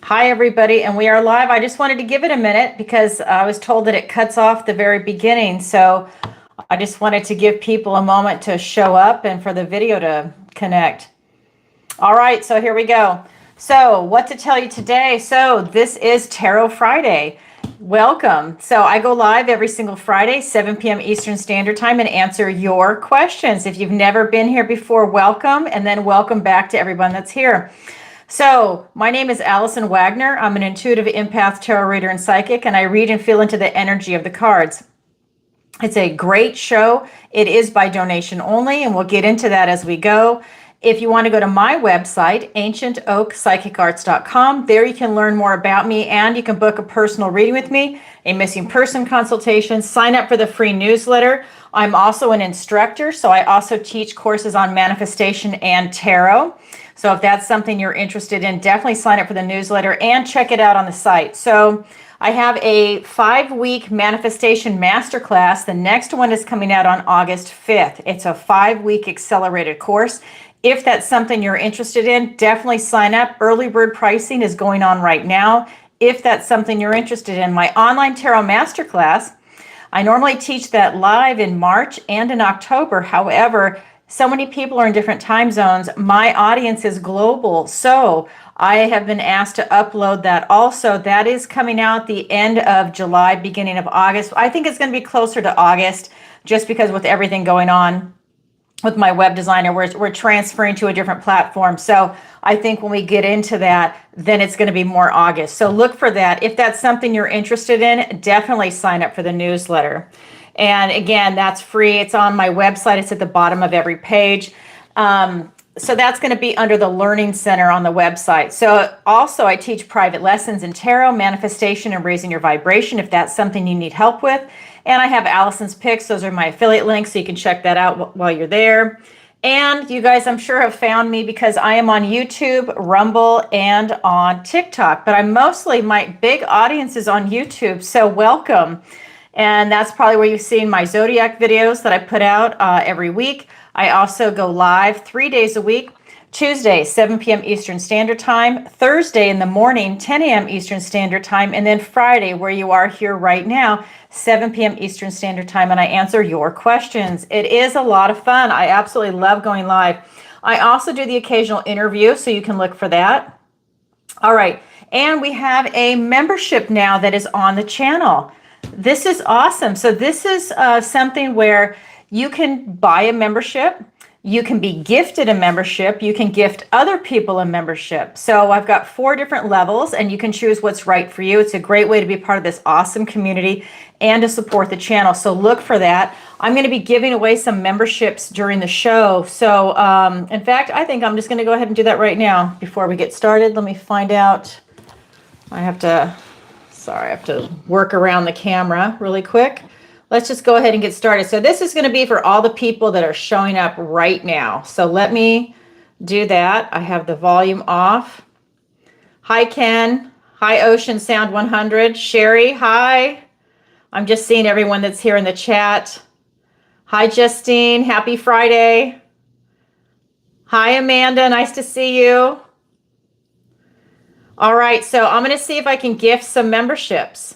Hi, everybody, and we are live. I just wanted to give it a minute because I was told that it cuts off the very beginning. So I just wanted to give people a moment to show up and for the video to connect. All right, so here we go. So what to tell you today? So this is Tarot Friday. Welcome. So I go live every single Friday, 7 p.m. Eastern Standard Time, and answer your questions. If you've never been here before, welcome, and then welcome back to everyone that's here. So my name is Alison Wagner. I'm an intuitive empath, tarot reader, and psychic, and I read and feel into the energy of the cards. It's a great show. It is by donation only, and we'll get into that as we go. If you want to go to my website, ancientoakpsychicarts.com, there you can learn more about me, and you can book a personal reading with me, a missing person consultation, sign up for the free newsletter. I'm also an instructor, so I also teach courses on manifestation and tarot. So if that's something you're interested in, definitely sign up for the newsletter and check it out on the site. So I have a 5-week manifestation masterclass. The next one is coming out on August 5th. It's a 5-week accelerated course. If that's something you're interested in, definitely sign up. Early bird pricing is going on right now. If that's something you're interested in, my online tarot masterclass, I normally teach that live in March and in October. However, so many people are in different time zones. My audience is global, so I have been asked to upload that also. That is coming out the end of July, beginning of August. I think it's going to be closer to August just because with everything going on with my web designer, we're transferring to a different platform. So I think when we get into that, then it's going to be more August. So look for that. If that's something you're interested in, definitely sign up for the newsletter. And again, that's free. It's on my website. It's at the bottom of every page. So that's going to be under the Learning Center on the website. So also I teach private lessons in tarot, manifestation, and raising your vibration if that's something you need help with. And I have Alison's picks. Those are my affiliate links, so you can check that out while you're there. And you guys, I'm sure, have found me because I am on YouTube, Rumble, and on TikTok. But my big audience is on YouTube, so welcome. And that's probably where you've seen my Zodiac videos that I put out every week. I also go live 3 days a week, Tuesday, 7 p.m. Eastern Standard Time, Thursday in the morning, 10 a.m. Eastern Standard Time, and then Friday, where you are here right now, 7 p.m. Eastern Standard Time, and I answer your questions. It is a lot of fun. I absolutely love going live. I also do the occasional interview, so you can look for that. All right, and we have a membership now that is on the channel. This is awesome. So this is something where you can buy a membership. You can be gifted a membership. You can gift other people a membership. So I've got 4 different levels, and you can choose what's right for you. It's a great way to be part of this awesome community and to support the channel. So look for that. I'm going to be giving away some memberships during the show. So in fact, I think I'm just going to go ahead and do that right now before we get started. Let me find out. I have to work around the camera really quick. Let's just go ahead and get started. So this is going to be for all the people that are showing up right now. So let me do that. I have the volume off. Hi, Ken. Hi, Ocean Sound 100. Sherry, hi. I'm just seeing everyone that's here in the chat. Hi, Justine. Happy Friday. Hi, Amanda. Nice to see you. All right, so I'm going to see if I can gift some memberships.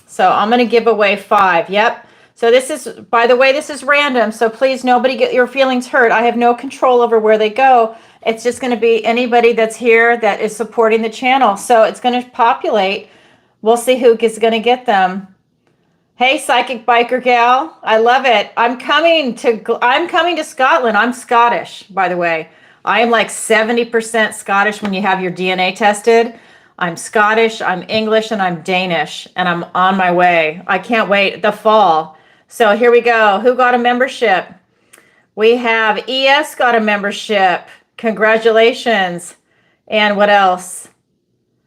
So I'm going to give away 5. Yep. So this is, by the way, this is random. So please, nobody get your feelings hurt. I have no control over where they go. It's just going to be anybody that's here that is supporting the channel. So it's going to populate. We'll see who is going to get them. Hey, Psychic Biker Gal. I love it. I'm coming to Scotland. I'm Scottish, by the way. I am like 70% Scottish when you have your DNA tested. I'm Scottish, I'm English, and I'm Danish, and I'm on my way. I can't wait. The fall. So here we go. Who got a membership? We have ES got a membership. Congratulations. And what else?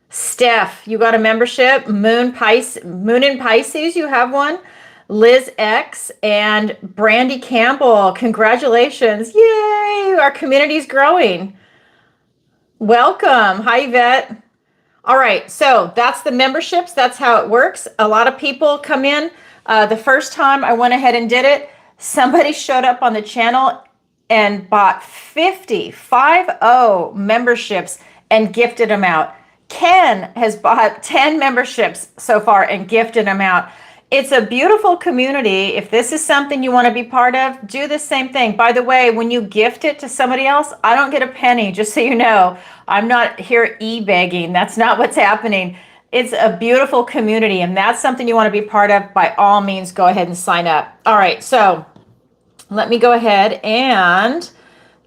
Steph, you got a membership. Moon in Pisces, you have one. Liz X and Brandy Campbell, congratulations. Yay, our community's growing. Welcome. Hi, Yvette. All right, so that's the memberships. That's how it works. A lot of people come in. The first time I went ahead and did it, somebody showed up on the channel and bought 50 memberships and gifted them out. Ken has bought 10 memberships so far and gifted them out. It's a beautiful community. If this is something you want to be part of, do the same thing. By the way, when you gift it to somebody else, I don't get a penny, just so you know. I'm not here e-begging. That's not what's happening. It's a beautiful community, and that's something you want to be part of. By all means, go ahead and sign up. All right, so let me go ahead and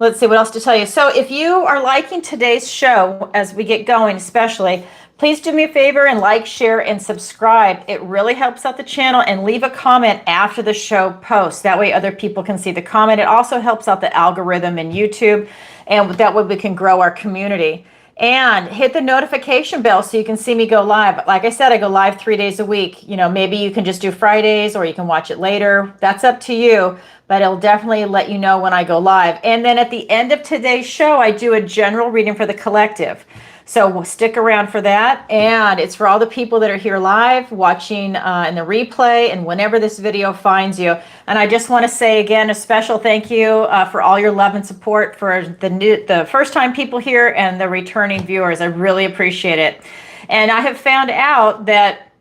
let's see what else to tell you. So if you are liking today's show as we get going, especially, please do me a favor and like, share, and subscribe. It really helps out the channel, and leave a comment after the show posts. That way other people can see the comment. It also helps out the algorithm in YouTube, and that way we can grow our community. And hit the notification bell so you can see me go live. Like I said, I go live 3 days a week. You know, maybe you can just do Fridays, or you can watch it later. That's up to you, but it'll definitely let you know when I go live. And then at the end of today's show, I do a general reading for the collective. So we'll stick around for that. And it's for all the people that are here live, watching in the replay, and whenever this video finds you. And I just want to say again, a special thank you for all your love and support for the first-time people here and the returning viewers. I really appreciate it. And I have found out that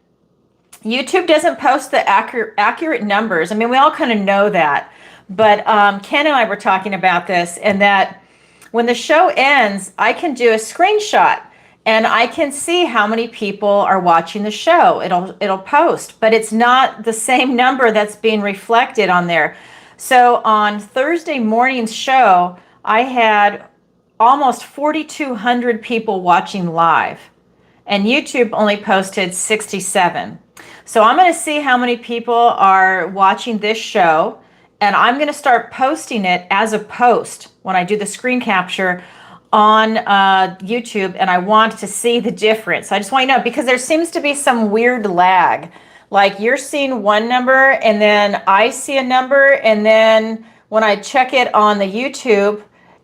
YouTube doesn't post the accurate numbers. I mean, we all kind of know that. But Ken and I were talking about this, and that when the show ends, I can do a screenshot and I can see how many people are watching the show. It'll post, but it's not the same number that's being reflected on there. So on Thursday morning's show, I had almost 4,200 people watching live, and YouTube only posted 67. So I'm going to see how many people are watching this show, and I'm going to start posting it as a post when I do the screen capture on YouTube, and I want to see the difference. I just want you to know, because there seems to be some weird lag. Like you're seeing one number, and then I see a number, and then when I check it on the YouTube,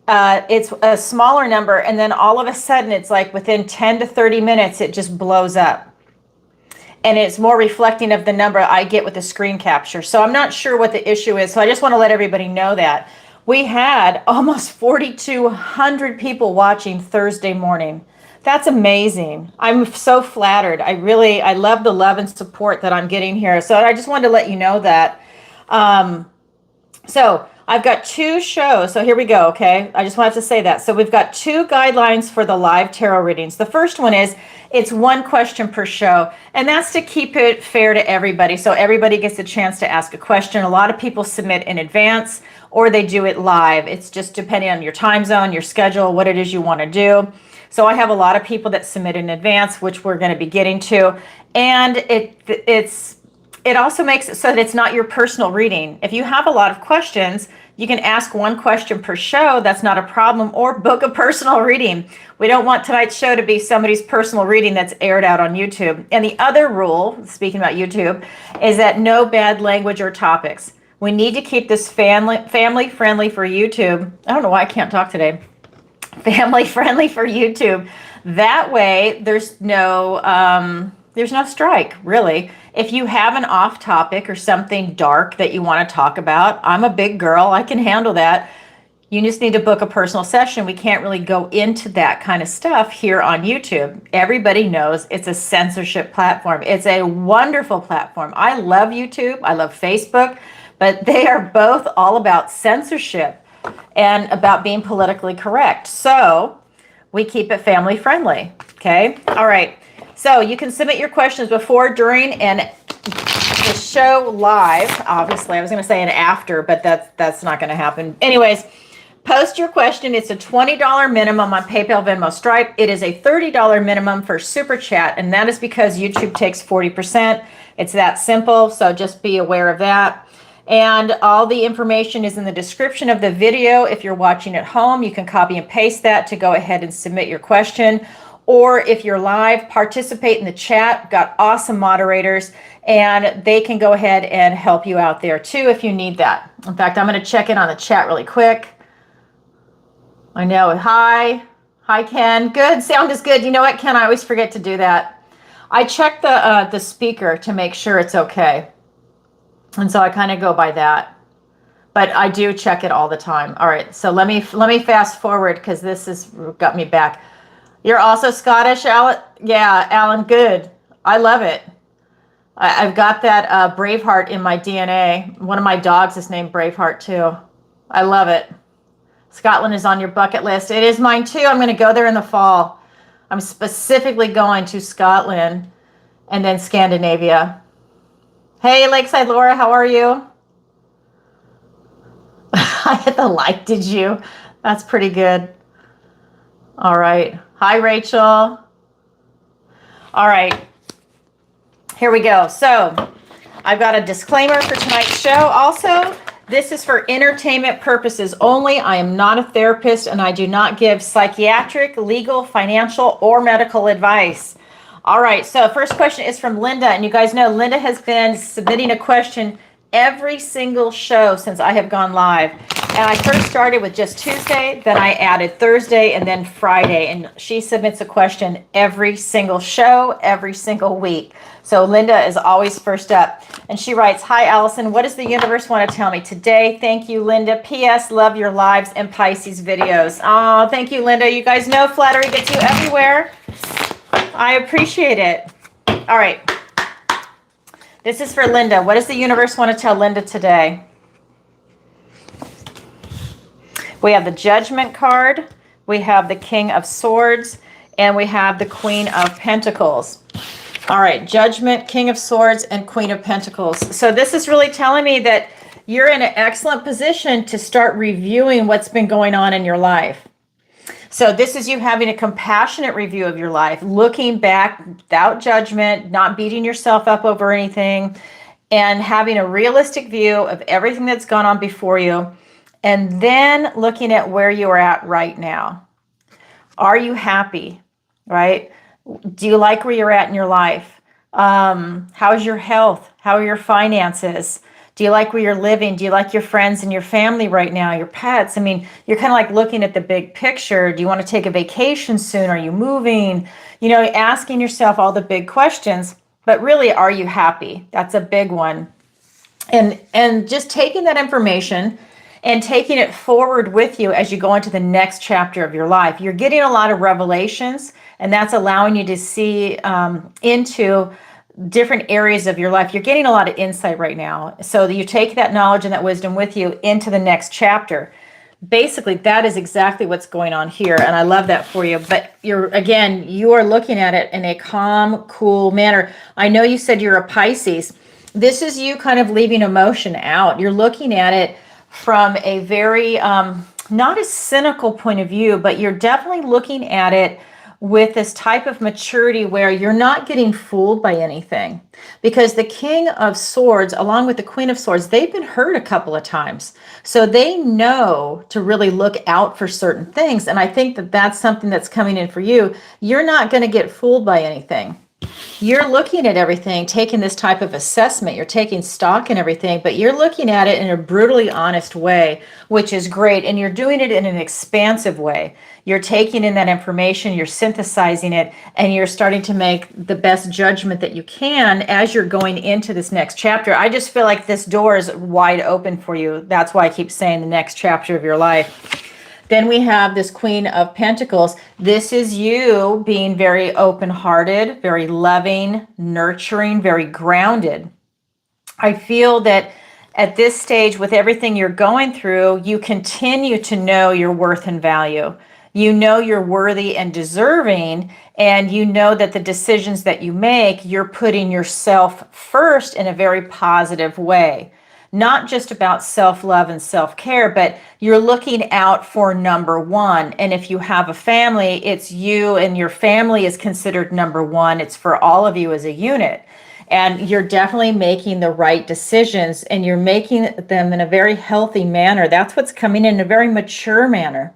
it's a smaller number, and then all of a sudden it's like within 10 to 30 minutes it just blows up. And it's more reflecting of the number I get with the screen capture. So I'm not sure what the issue is. So I just want to let everybody know that. We had almost 4,200 people watching Thursday morning. That's amazing. I'm so flattered. I love the love and support that I'm getting here. So I just wanted to let you know that. So I've got 2 shows. So here we go, okay? I just wanted to say that. So we've got 2 guidelines for the live tarot readings. The first one is it's 1 question per show, and that's to keep it fair to everybody. So everybody gets a chance to ask a question. A lot of people submit in advance, or they do it live. It's just depending on your time zone, your schedule, what it is you want to do. So I have a lot of people that submit in advance, which we're going to be getting to. And it also makes it so that it's not your personal reading. If you have a lot of questions, you can ask 1 question per show. That's not a problem. Or book a personal reading. We don't want tonight's show to be somebody's personal reading that's aired out on YouTube. And the other rule, speaking about YouTube, is that no bad language or topics. We need to keep this family friendly for YouTube. I don't know why I can't talk today. Family friendly for YouTube. That way there's no strike, really. If you have an off topic or something dark that you want to talk about, I'm a big girl. I can handle that. You just need to book a personal session. We can't really go into that kind of stuff here on YouTube. Everybody knows it's a censorship platform. It's a wonderful platform. I love YouTube. I love Facebook, but they are both all about censorship and about being politically correct. So we keep it family friendly. Okay. All right. So you can submit your questions before, during, and the show live. Obviously, I was going to say an after, but that's not going to happen. Anyways, post your question. It's a $20 minimum on PayPal, Venmo, Stripe. It is a $30 minimum for SuperChat, and that is because YouTube takes 40%. It's that simple, so just be aware of that. And all the information is in the description of the video. If you're watching at home, you can copy and paste that to go ahead and submit your question. Or if you're live, participate in the chat. We've got awesome moderators, and they can go ahead and help you out there too if you need that. In fact, I'm going to check in on the chat really quick. I know. Hi, Ken. Good. Sound is good. You know what, Ken? I always forget to do that. I check the speaker to make sure it's okay, and so I kind of go by that. But I do check it all the time. All right. So let me fast forward because this has got me back. You're also Scottish, Alan? Yeah, Alan, good. I love it. I've got that Braveheart in my DNA. One of my dogs is named Braveheart too. I love it. Scotland is on your bucket list. It is mine too. I'm going to go there in the fall. I'm specifically going to Scotland and then Scandinavia. Hey, Lakeside Laura, how are you? I hit the like, did you? That's pretty good. All right. Hi, Rachel. All right. Here we go. So I've got a disclaimer for tonight's show. Also, this is for entertainment purposes only. I am not a therapist and I do not give psychiatric, legal, financial, or medical advice. All right. So first question is from Linda. And you guys know Linda has been submitting a question every single show since I have gone live. And I first started with just Tuesday, then I added Thursday and then Friday. And she submits a question every single show, every single week. So Linda is always first up. And she writes, hi, Alison, what does the universe want to tell me today? Thank you, Linda. P.S. Love your lives and Pisces videos. Oh, thank you, Linda. You guys know flattery gets you everywhere. I appreciate it. All right. This is for Linda. What does the universe want to tell Linda today? We have the Judgment card, we have the King of Swords, and we have the Queen of Pentacles. All right, Judgment, King of Swords, and Queen of Pentacles. So this is really telling me that you're in an excellent position to start reviewing what's been going on in your life. So this is you having a compassionate review of your life, looking back without judgment, not beating yourself up over anything, and having a realistic view of everything that's gone on before you. And then looking at where you are at right now. Are you happy, right? Do you like where you're at in your life? How's your health? How are your finances? Do you like where you're living? Do you like your friends and your family right now, your pets? I mean, you're kind of like looking at the big picture. Do you want to take a vacation soon? Are you moving? You know, asking yourself all the big questions, but really, are you happy? That's a big one. And just taking that information and taking it forward with you as you go into the next chapter of your life. You're getting a lot of revelations, and that's allowing you to see into different areas of your life. You're getting a lot of insight right now. So that you take that knowledge and that wisdom with you into the next chapter. Basically, that is exactly what's going on here, and I love that for you. But you are looking at it in a calm, cool manner. I know you said you're a Pisces. This is you kind of leaving emotion out. You're looking at it from a very, not a cynical point of view, but you're definitely looking at it with this type of maturity where you're not getting fooled by anything. Because the King of Swords, along with the Queen of Swords, they've been hurt a couple of times. So they know to really look out for certain things. And I think that that's something that's coming in for you. You're not going to get fooled by anything. You're looking at everything, taking this type of assessment, you're taking stock in everything, but you're looking at it in a brutally honest way, which is great. And you're doing it in an expansive way. You're taking in that information, you're synthesizing it, and you're starting to make the best judgment that you can as you're going into this next chapter. I just feel like this door is wide open for you. That's why I keep saying the next chapter of your life. Then we have this Queen of Pentacles. This is you being very open-hearted, very loving, nurturing, very grounded. I feel that at this stage, with everything you're going through, you continue to know your worth and value. You know you're worthy and deserving, and you know that the decisions that you make, you're putting yourself first in a very positive way. Not just about self-love and self-care, but you're looking out for number one. And if you have a family, it's you and your family is considered number one. It's for all of you as a unit. And you're definitely making the right decisions, and you're making them in a very healthy manner. That's what's coming in a very mature manner,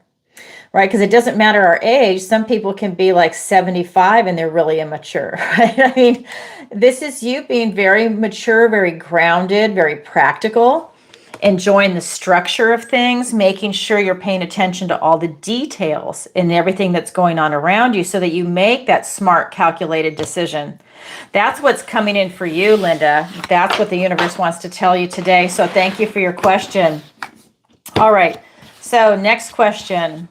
right? Because it doesn't matter our age. Some people can be like 75 and they're really immature, right? I mean, this is you being very mature, very grounded, very practical, enjoying the structure of things, making sure you're paying attention to all the details and everything that's going on around you so that you make that smart, calculated decision. That's what's coming in for you, Linda. That's what the universe wants to tell you today. So thank you for your question. All right. So next question.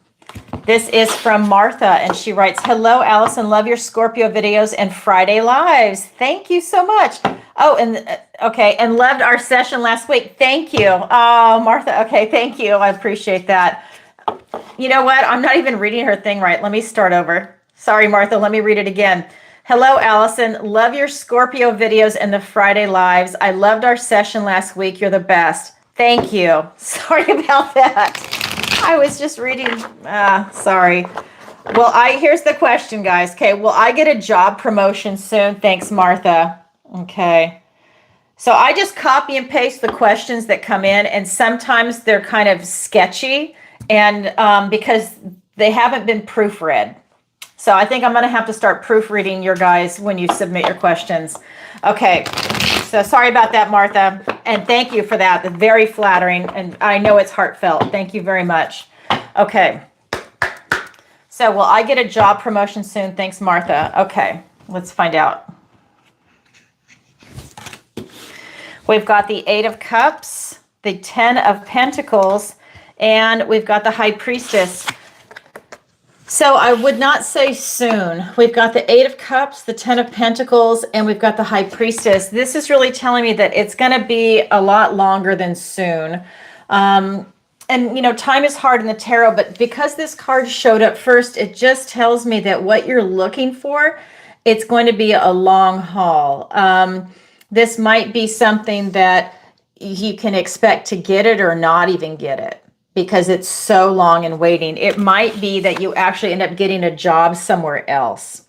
This is from Martha, and she writes, hello, Alison. Love your Scorpio videos and Friday lives. Thank you so much. Oh, and okay, and loved our session last week. Thank you. Oh, Martha, okay, thank you. I appreciate that. You know what? I'm not even reading her thing right. Let me start over. Sorry, Martha. Let me read it again. Hello, Alison. Love your Scorpio videos and the Friday lives. I loved our session last week. You're the best. Thank you. Sorry about that. I was just reading. Sorry. Well, here's the question, guys. Okay, will I get a job promotion soon? Thanks, Martha. Okay. So I just copy and paste the questions that come in, and sometimes they're kind of sketchy, and because they haven't been proofread. So I think I'm going to have to start proofreading your guys when you submit your questions. Okay. So sorry about that, Martha. And thank you for that. Very flattering. And I know it's heartfelt. Thank you very much. Okay. So will I get a job promotion soon? Thanks, Martha. Okay. Let's find out. We've got the 8 of Cups, the 10 of Pentacles, and we've got the High Priestess. So I would not say soon. We've got the 8 of Cups, the 10 of Pentacles, and we've got the High Priestess. This is really telling me that it's going to be a lot longer than soon. And, you know, time is hard in the tarot, but because this card showed up first, it just tells me that what you're looking for, it's going to be a long haul. This might be something that you can expect to get it or not even get it, because it's so long in waiting. It might be that you actually end up getting a job somewhere else.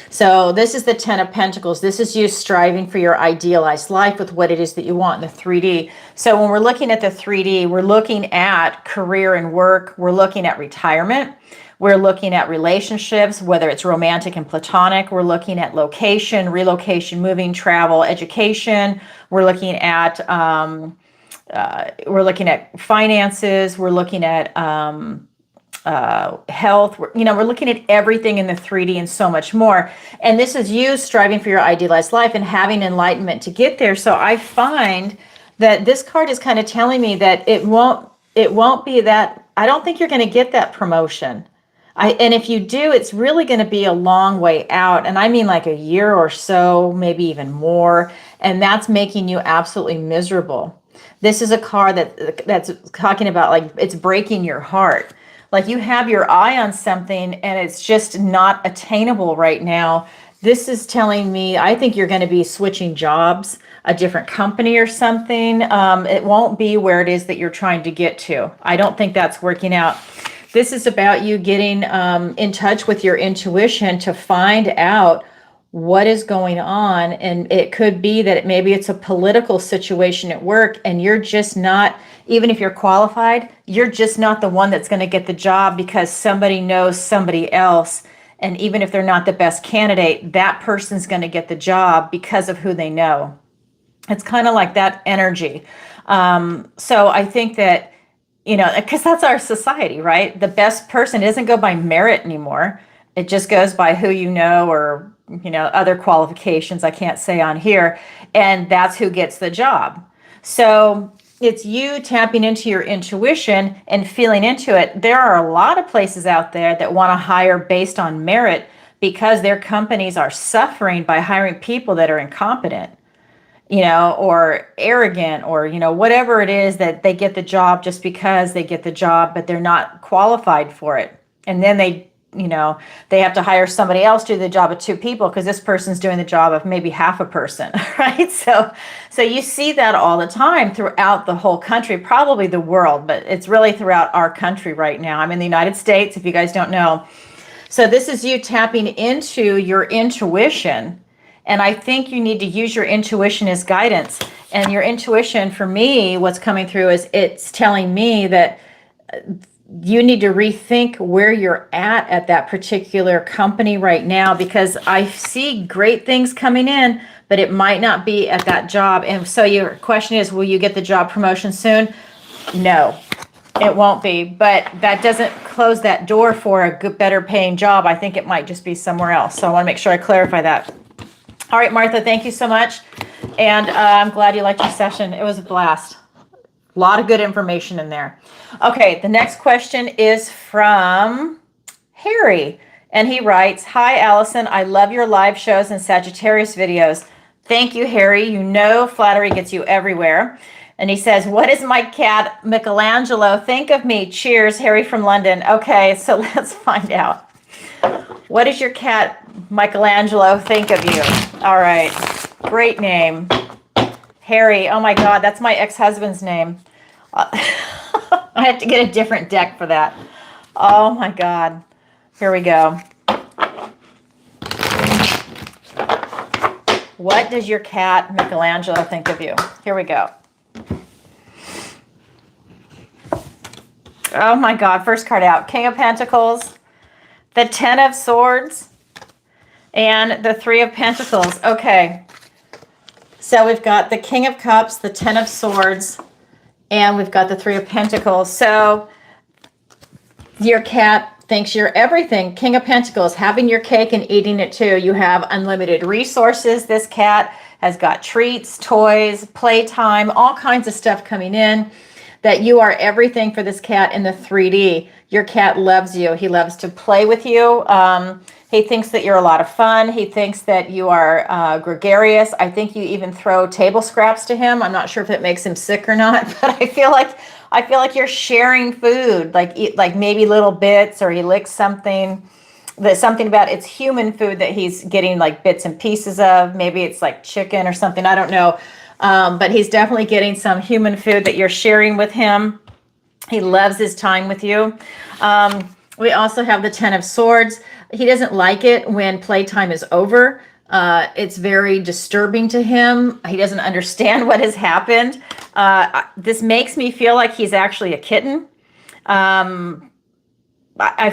So this is the 10 of Pentacles. This is you striving for your idealized life with what it is that you want in the 3D. So when we're looking at the 3D, we're looking at career and work. We're looking at retirement. We're looking at relationships, whether it's romantic and platonic. We're looking at location, relocation, moving, travel, education. We're looking at finances. We're looking at health. We're looking at everything in the 3D and so much more. And this is you striving for your idealized life and having enlightenment to get there. So I find that this card is kind of telling me that it won't be that. I don't think you're going to get that promotion. And if you do, it's really going to be a long way out. And I mean like a year or so, maybe even more. And that's making you absolutely miserable. This is a card that's talking about like it's breaking your heart. Like you have your eye on something and it's just not attainable right now. This is telling me, I think you're going to be switching jobs, a different company or something. It won't be where it is that you're trying to get to. I don't think that's working out. This is about you getting in touch with your intuition to find out what is going on. And it could be that maybe it's a political situation at work and you're just not, even if you're qualified, you're just not the one that's going to get the job because somebody knows somebody else. And even if they're not the best candidate, that person's going to get the job because of who they know. It's kind of like that energy. So I think that, because that's our society, right? The best person doesn't go by merit anymore. It just goes by who you know or, other qualifications I can't say on here. And that's who gets the job. So it's you tapping into your intuition and feeling into it. There are a lot of places out there that want to hire based on merit because their companies are suffering by hiring people that are incompetent, or arrogant, or, whatever it is that they get the job just because they get the job, but they're not qualified for it. And then they have to hire somebody else to do the job of 2 people because this person's doing the job of maybe half a person, right? So you see that all the time throughout the whole country, probably the world, but it's really throughout our country right now. I'm in the United States, if you guys don't know. So this is you tapping into your intuition. And I think you need to use your intuition as guidance. And your intuition, for me, what's coming through is it's telling me that you need to rethink where you're at that particular company right now, because I see great things coming in, but it might not be at that job. And so your question is, will you get the job promotion soon? No, it won't be. But that doesn't close that door for a good, better paying job. I think it might just be somewhere else. So I want to make sure I clarify that. All right, Martha, thank you so much. And I'm glad you liked your session. It was a blast. A lot of good information in there. Okay, the next question is from Harry. And he writes, "Hi, Allison. I love your live shows and Sagittarius videos." Thank you, Harry. You know flattery gets you everywhere. And he says, "What does my cat Michelangelo think of me? Cheers, Harry from London." Okay, so let's find out. What does your cat Michelangelo think of you? All right, great name. Harry, oh my God, that's my ex-husband's name. I have to get a different deck for that. Oh my God. Here we go. What does your cat Michelangelo think of you? Here we go. Oh my God, first card out. King of Pentacles, the Ten of Swords, and the Three of Pentacles. Okay. So we've got the King of Cups, the Ten of Swords, and we've got the Three of Pentacles. So your cat thinks you're everything. King of Pentacles, having your cake and eating it too. You have unlimited resources. This cat has got treats, toys, playtime, all kinds of stuff coming in. That you are everything for this cat in the 3D. Your cat loves you. He loves to play with you. He thinks that you're a lot of fun. He thinks that you are gregarious. I think you even throw table scraps to him. I'm not sure if it makes him sick or not, but I feel like you're sharing food, like maybe little bits, or he licks something. There's something about it's human food that he's getting like bits and pieces of. Maybe it's like chicken or something. I don't know. But he's definitely getting some human food that you're sharing with him. He loves his time with you. We also have the Ten of Swords. He doesn't like it when playtime is over. It's very disturbing to him. He doesn't understand what has happened. This makes me feel like he's actually a kitten. I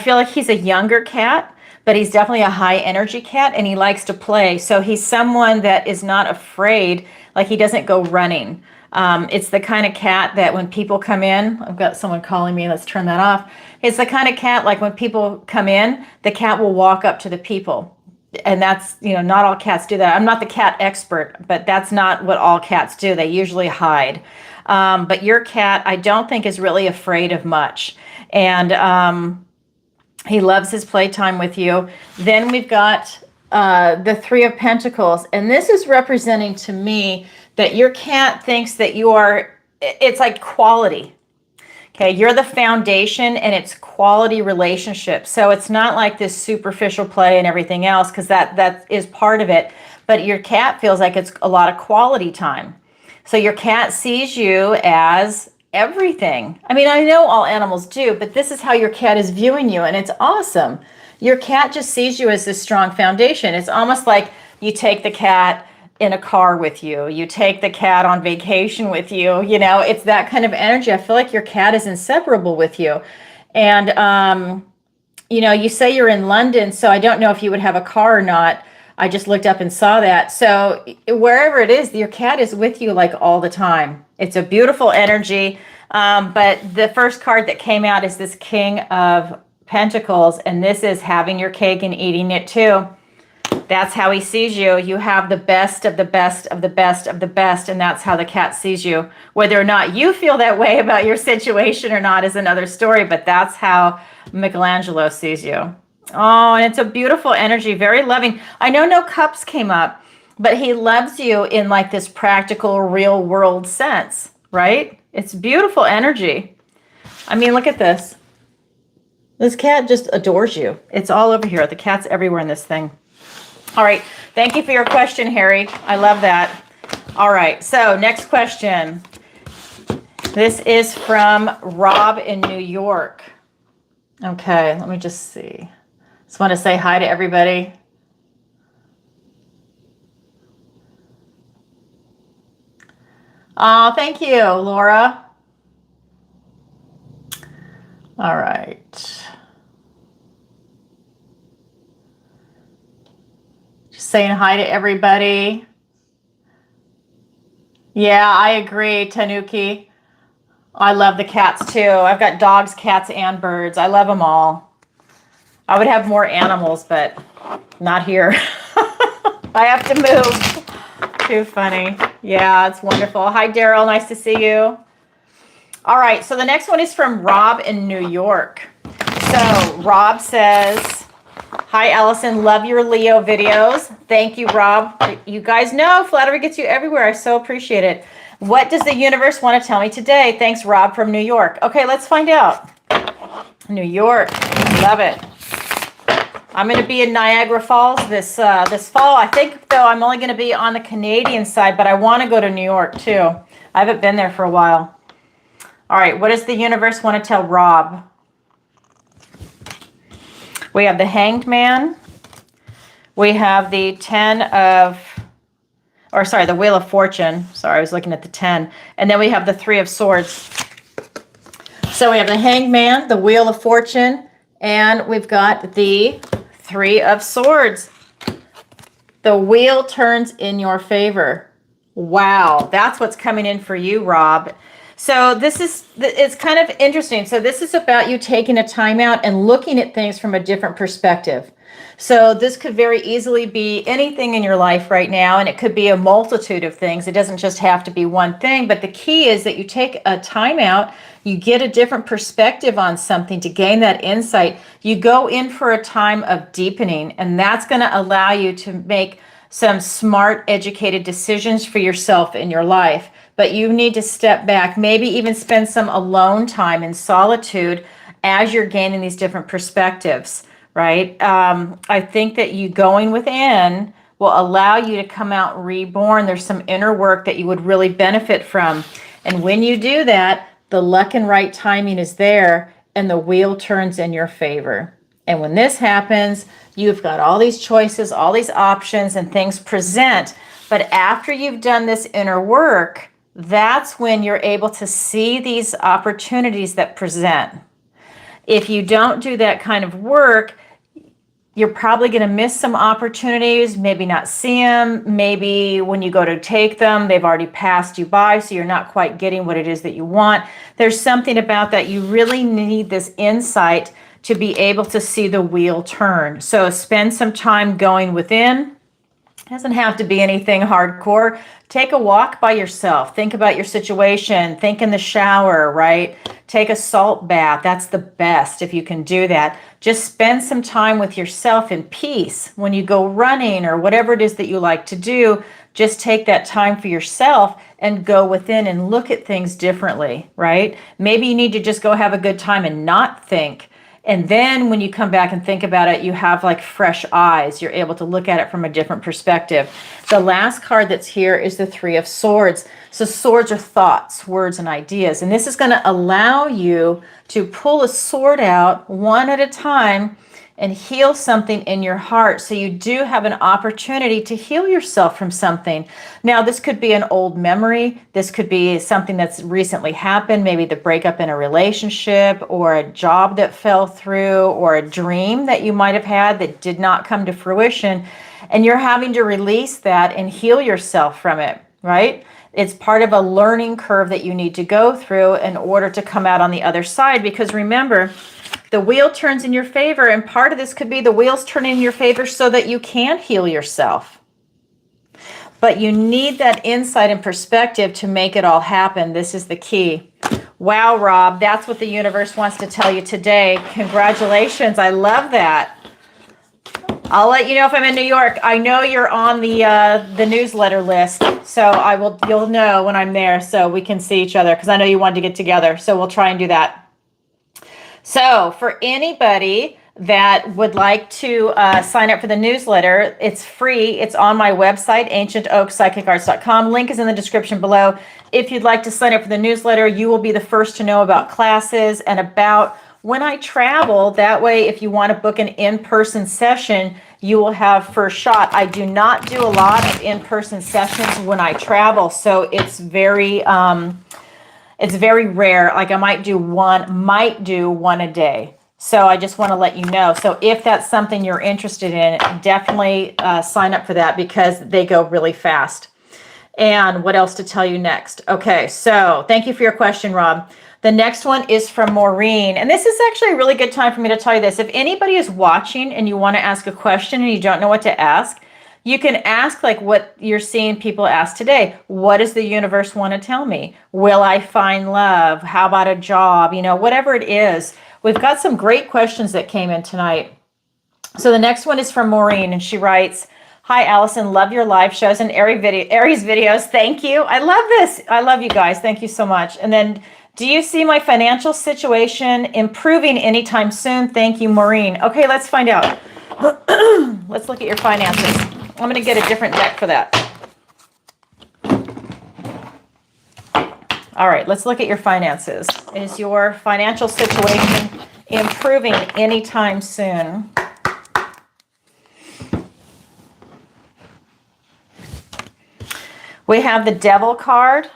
feel like he's a younger cat, but he's definitely a high energy cat, and he likes to play. So he's someone that is not afraid, like he doesn't go running. It's the kind of cat that when people come in, I've got someone calling me, let's turn that off. It's the kind of cat, like when people come in, the cat will walk up to the people. And that's, not all cats do that. I'm not the cat expert, but that's not what all cats do. They usually hide. But your cat, I don't think, is really afraid of much. And he loves his playtime with you. Then we've got the Three of Pentacles. And this is representing to me that your cat thinks that you are, it's like quality. Okay, you're the foundation, and it's quality relationships. So it's not like this superficial play and everything else, because that is part of it. But your cat feels like it's a lot of quality time. So your cat sees you as everything. I mean, I know all animals do, but this is how your cat is viewing you, and it's awesome. Your cat just sees you as this strong foundation. It's almost like you take the cat in a car with you. You take the cat on vacation with you. It's that kind of energy. I feel like your cat is inseparable with you. And, you say you're in London, so I don't know if you would have a car or not. I just looked up and saw that. So wherever it is, your cat is with you like all the time. It's a beautiful energy. But the first card that came out is this King of Pentacles, and this is having your cake and eating it too. That's how he sees you. You have the best of the best of the best of the best, and that's how the cat sees you. Whether or not you feel that way about your situation or not is another story, but that's how Michelangelo sees you. Oh, and it's a beautiful energy, very loving. I know no cups came up, but he loves you in like this practical, real world sense, right? It's beautiful energy. I mean, look at this. This cat just adores you. It's all over here. The cat's everywhere in this thing. All right. Thank you for your question, Harry. I love that. All right. So next question. This is from Rob in New York. Okay. Let me just see. Just want to say hi to everybody. Oh, thank you, Laura. All right. Just saying hi to everybody. Yeah, I agree, Tanuki. I love the cats too. I've got dogs, cats, and birds. I love them all. I would have more animals, but not here. I have to move. Too funny. Yeah, it's wonderful. Hi, Daryl. Nice to see you. All right, so the next one is from Rob in New York. So Rob says, hi, Alison. Love your Leo videos. Thank you, Rob. You guys know flattery gets you everywhere. I so appreciate it. What does the universe want to tell me today? Thanks, Rob from New York. Okay, let's find out. New York. Love it. I'm going to be in Niagara Falls this fall. I think, though, I'm only going to be on the Canadian side, but I want to go to New York, too. I haven't been there for a while. All right, what does the universe want to tell Rob? We have the Hanged Man. We have the the Wheel of Fortune. Sorry, I was looking at the 10. And then we have the 3 of Swords. So we have the Hanged Man, the Wheel of Fortune, and we've got the 3 of Swords. The wheel turns in your favor. Wow, that's what's coming in for you, Rob. So it's kind of interesting. So this is about you taking a time out and looking at things from a different perspective. So this could very easily be anything in your life right now, and it could be a multitude of things. It doesn't just have to be one thing, but the key is that you take a time out, you get a different perspective on something to gain that insight. You go in for a time of deepening, and that's going to allow you to make some smart, educated decisions for yourself in your life. But you need to step back, maybe even spend some alone time in solitude as you're gaining these different perspectives, right? I think that you going within will allow you to come out reborn. There's some inner work that you would really benefit from. And when you do that, the luck and right timing is there and the wheel turns in your favor. And when this happens, you've got all these choices, all these options, and things present. But after you've done this inner work, that's when you're able to see these opportunities that present. If you don't do that kind of work, you're probably going to miss some opportunities, maybe not see them. Maybe when you go to take them, they've already passed you by, so you're not quite getting what it is that you want. There's something about that. You really need this insight to be able to see the wheel turn. So spend some time going within. It doesn't have to be anything hardcore. Take a walk by yourself. Think about your situation. Think in the shower, right? Take a salt bath. That's the best if you can do that. Just spend some time with yourself in peace. When you go running or whatever it is that you like to do, just take that time for yourself and go within and look at things differently, right? Maybe you need to just go have a good time and not think. And then when you come back and think about it, you have like fresh eyes. You're able to look at it from a different perspective. The last card that's here is the 3 of Swords. So swords are thoughts, words, and ideas. And this is going to allow you to pull a sword out one at a time and heal something in your heart. So you do have an opportunity to heal yourself from something. Now, this could be an old memory. This could be something that's recently happened, maybe the breakup in a relationship or a job that fell through or a dream that you might have had that did not come to fruition. And you're having to release that and heal yourself from it, right? It's part of a learning curve that you need to go through in order to come out on the other side. Because remember, the wheel turns in your favor, and part of this could be the wheels turning in your favor so that you can heal yourself. But you need that insight and perspective to make it all happen. This is the key. Wow, Rob, that's what the universe wants to tell you today. Congratulations. I love that. I'll let you know if I'm in New York. I know you're on the newsletter list, so you'll know when I'm there so we can see each other because I know you wanted to get together. So we'll try and do that. So for anybody that would like to sign up for the newsletter, it's free. It's on my website, ancientoakpsychicarts.com. Link is in the description below. If you'd like to sign up for the newsletter, you will be the first to know about classes and about when I travel. That way, if you want to book an in-person session, you will have first shot. I do not do a lot of in-person sessions when I travel, so it's very rare. Like I might do one a day. So I just want to let you know. So if that's something you're interested in, definitely sign up for that because they go really fast. And what else to tell you next? Okay, so thank you for your question, Rob. The next one is from Maureen. And this is actually a really good time for me to tell you this. If anybody is watching and you want to ask a question and you don't know what to ask, You can ask like what you're seeing people ask today. What does the universe want to tell me? Will I find love? How about a job? Whatever it is. We've got some great questions that came in tonight. So the next one is from Maureen, and she writes, "Hi, Alison. Love your live shows and Aries videos. Thank you. I love this. I love you guys. Thank you so much." And then, "Do you see my financial situation improving anytime soon? Thank you, Maureen." Okay, let's find out. Let's look at your finances. I'm going to get a different deck for that. All right, let's look at your finances. Is your financial situation improving anytime soon? We have the Devil card,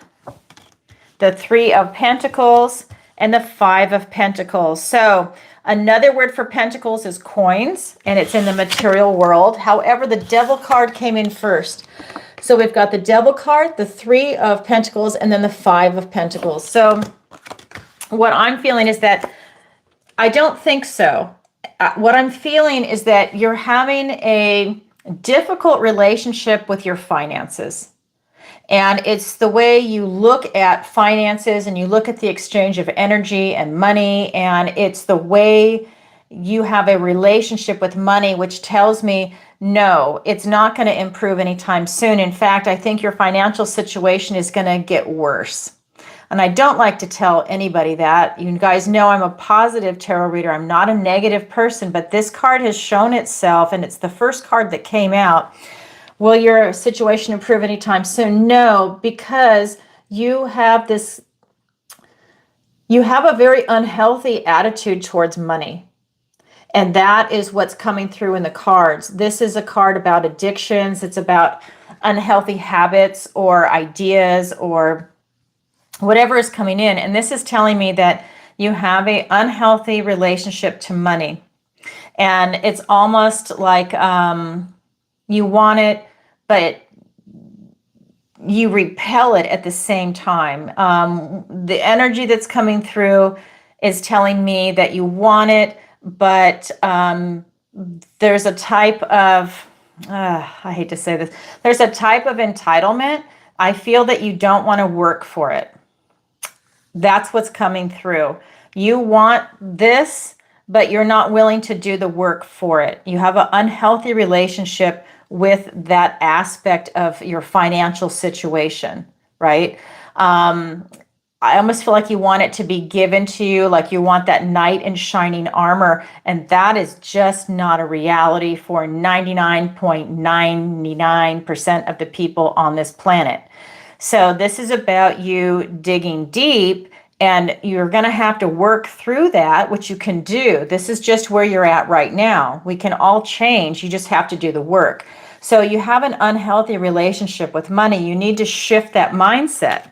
the Three of Pentacles, and the Five of Pentacles. So another word for pentacles is coins, and it's in the material world. However, the Devil card came in first. So we've got the Devil card, the Three of Pentacles, and then the Five of Pentacles. So what I'm feeling is that I don't think so. What I'm feeling is that you're having a difficult relationship with your finances. And it's the way you look at finances and you look at the exchange of energy and money, and it's the way you have a relationship with money, which tells me, no, it's not going to improve anytime soon. In fact, I think your financial situation is going to get worse. And I don't like to tell anybody that. You guys know I'm a positive tarot reader. I'm not a negative person, but this card has shown itself, and it's the first card that came out. Will your situation improve anytime soon? No, because you have a very unhealthy attitude towards money. And that is what's coming through in the cards. This is a card about addictions. It's about unhealthy habits or ideas or whatever is coming in. And this is telling me that you have an unhealthy relationship to money. And it's almost like you want it, but you repel it at the same time. The energy that's coming through is telling me that you want it, but there's a type of, I hate to say this, there's a type of entitlement. I feel that you don't want to work for it. That's what's coming through. You want this, but you're not willing to do the work for it. You have an unhealthy relationship with that aspect of your financial situation, right? I almost feel like you want it to be given to you, like you want that knight in shining armor, and that is just not a reality for 99.99% of the people on this planet. So this is about you digging deep, and you're going to have to work through that, which you can do. This is just where you're at right now. We can all change. You just have to do the work. So you have an unhealthy relationship with money. You need to shift that mindset.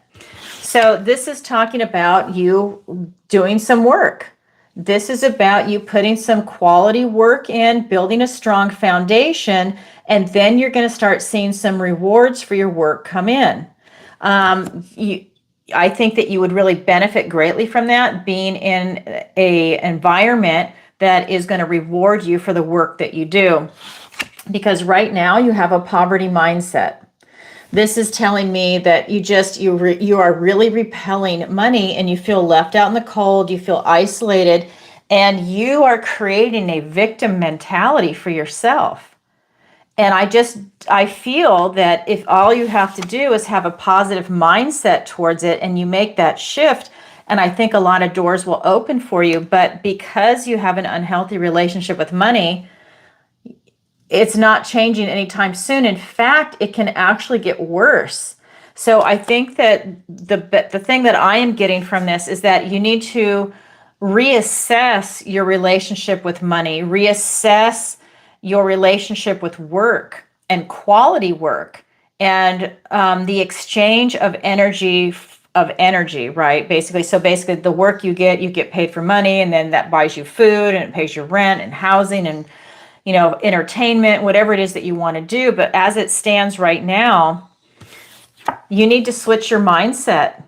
So this is talking about you doing some work. This is about you putting some quality work in, building a strong foundation, and then you're going to start seeing some rewards for your work come in. I think that you would really benefit greatly from that, being in an environment that is going to reward you for the work that you do. Because right now you have a poverty mindset. This is telling me that you are really repelling money, and you feel left out in the cold, you feel isolated, and you are creating a victim mentality for yourself. And I feel that if all you have to do is have a positive mindset towards it, and you make that shift, and I think a lot of doors will open for you. But because you have an unhealthy relationship with money, it's not changing anytime soon. In fact, it can actually get worse. So I think that the thing that I am getting from this is that you need to reassess your relationship with money, reassess your relationship with work and quality work, and the exchange of energy, right? Basically, the work you get paid for money, and then that buys you food, and it pays your rent and housing and entertainment, whatever it is that you want to do. But as it stands right now, you need to switch your mindset.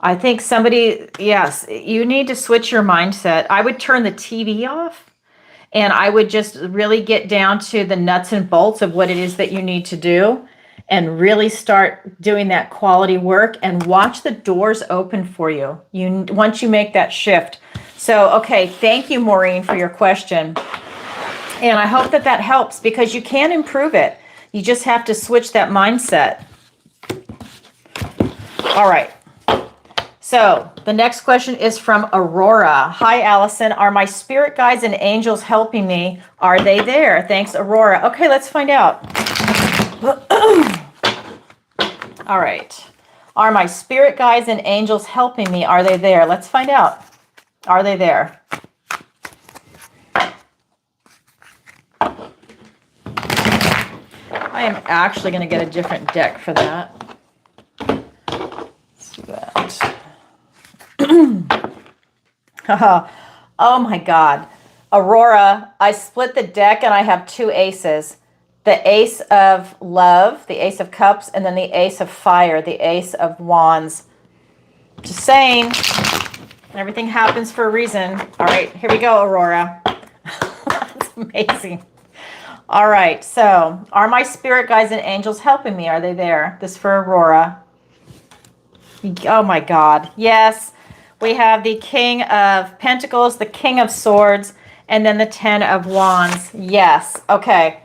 I think you need to switch your mindset. I would turn the TV off And I would just really get down to the nuts and bolts of what it is that you need to do and really start doing that quality work and watch the doors open for you. Once you make that shift. So, okay, thank you, Maureen, for your question. And I hope that that helps because you can improve it. You just have to switch that mindset. All right. So the next question is from Aurora. Hi, Alison. Are my spirit guides and angels helping me? Are they there? Thanks, Aurora. Okay, let's find out. All right. Are my spirit guides and angels helping me? Are they there? Let's find out. Are they there? I am actually going to get a different deck for that. Let's do that. Oh my God. Aurora, I split the deck and I have two aces. The ace of love, the ace of cups, and then the ace of fire, the ace of wands. Just saying, everything happens for a reason. All right, here we go, Aurora. That's amazing. All right, so are my spirit guides and angels helping me? Are they there? This for Aurora. Oh my God, yes. We have the King of Pentacles, the King of Swords, and then the Ten of Wands. Yes, okay.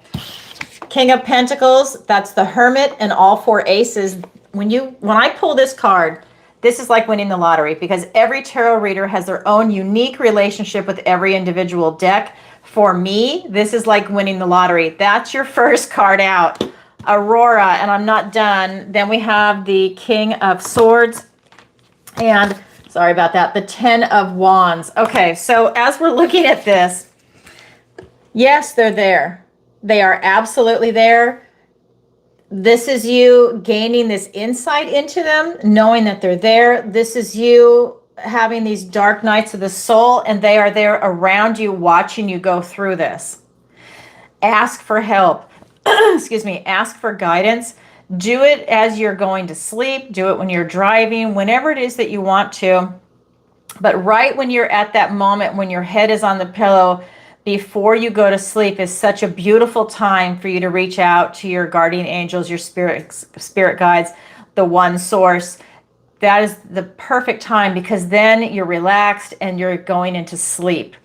King of Pentacles, that's the Hermit and all four aces. When I pull this card, this is like winning the lottery because every tarot reader has their own unique relationship with every individual deck. For me, this is like winning the lottery. That's your first card out, Aurora, and I'm not done. Then we have the King of Swords and, sorry about that, the Ten of Wands. Okay, so as we're looking at this, yes, they're there. They are absolutely there. This is you gaining this insight into them, knowing that they're there. This is you having these dark nights of the soul, and they are there around you, watching you go through this. Ask for help. Excuse me. Ask for guidance. Do it as you're going to sleep. Do it when you're driving, whenever it is that you want to. But right when you're at that moment, when your head is on the pillow, before you go to sleep is such a beautiful time for you to reach out to your guardian angels, your spirit guides, the one source. That is the perfect time because then you're relaxed and you're going into sleep.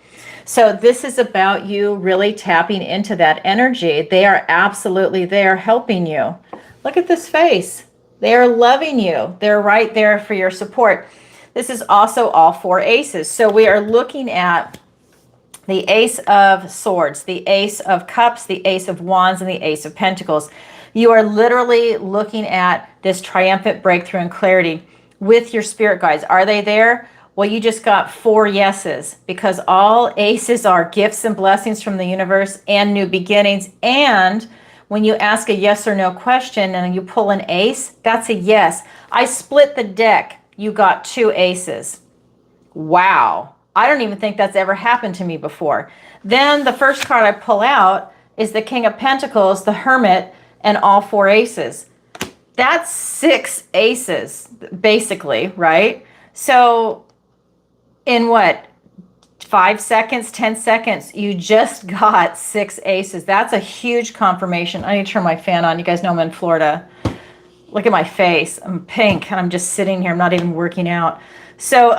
So this is about you really tapping into that energy. They are absolutely there helping you. Look at this face. They are loving you. They're right there for your support. This is also all four aces. So we are looking at the Ace of Swords, the Ace of Cups, the Ace of Wands, and the Ace of Pentacles. You are literally looking at this triumphant breakthrough and clarity with your spirit guides. Are they there? Well, you just got 4 yeses because all aces are gifts and blessings from the universe and new beginnings. And when you ask a yes or no question and you pull an ace, that's a yes. I split the deck. You got 2 aces. Wow. I don't even think that's ever happened to me before. Then the first card I pull out is the King of Pentacles, the Hermit, and all 4 aces. That's 6 aces, basically, right? So in what, 5 seconds, 10 seconds, you just got 6 aces. That's a huge confirmation. I need to turn my fan on. You guys know I'm in Florida. Look at my face. I'm pink and I'm just sitting here. I'm not even working out. So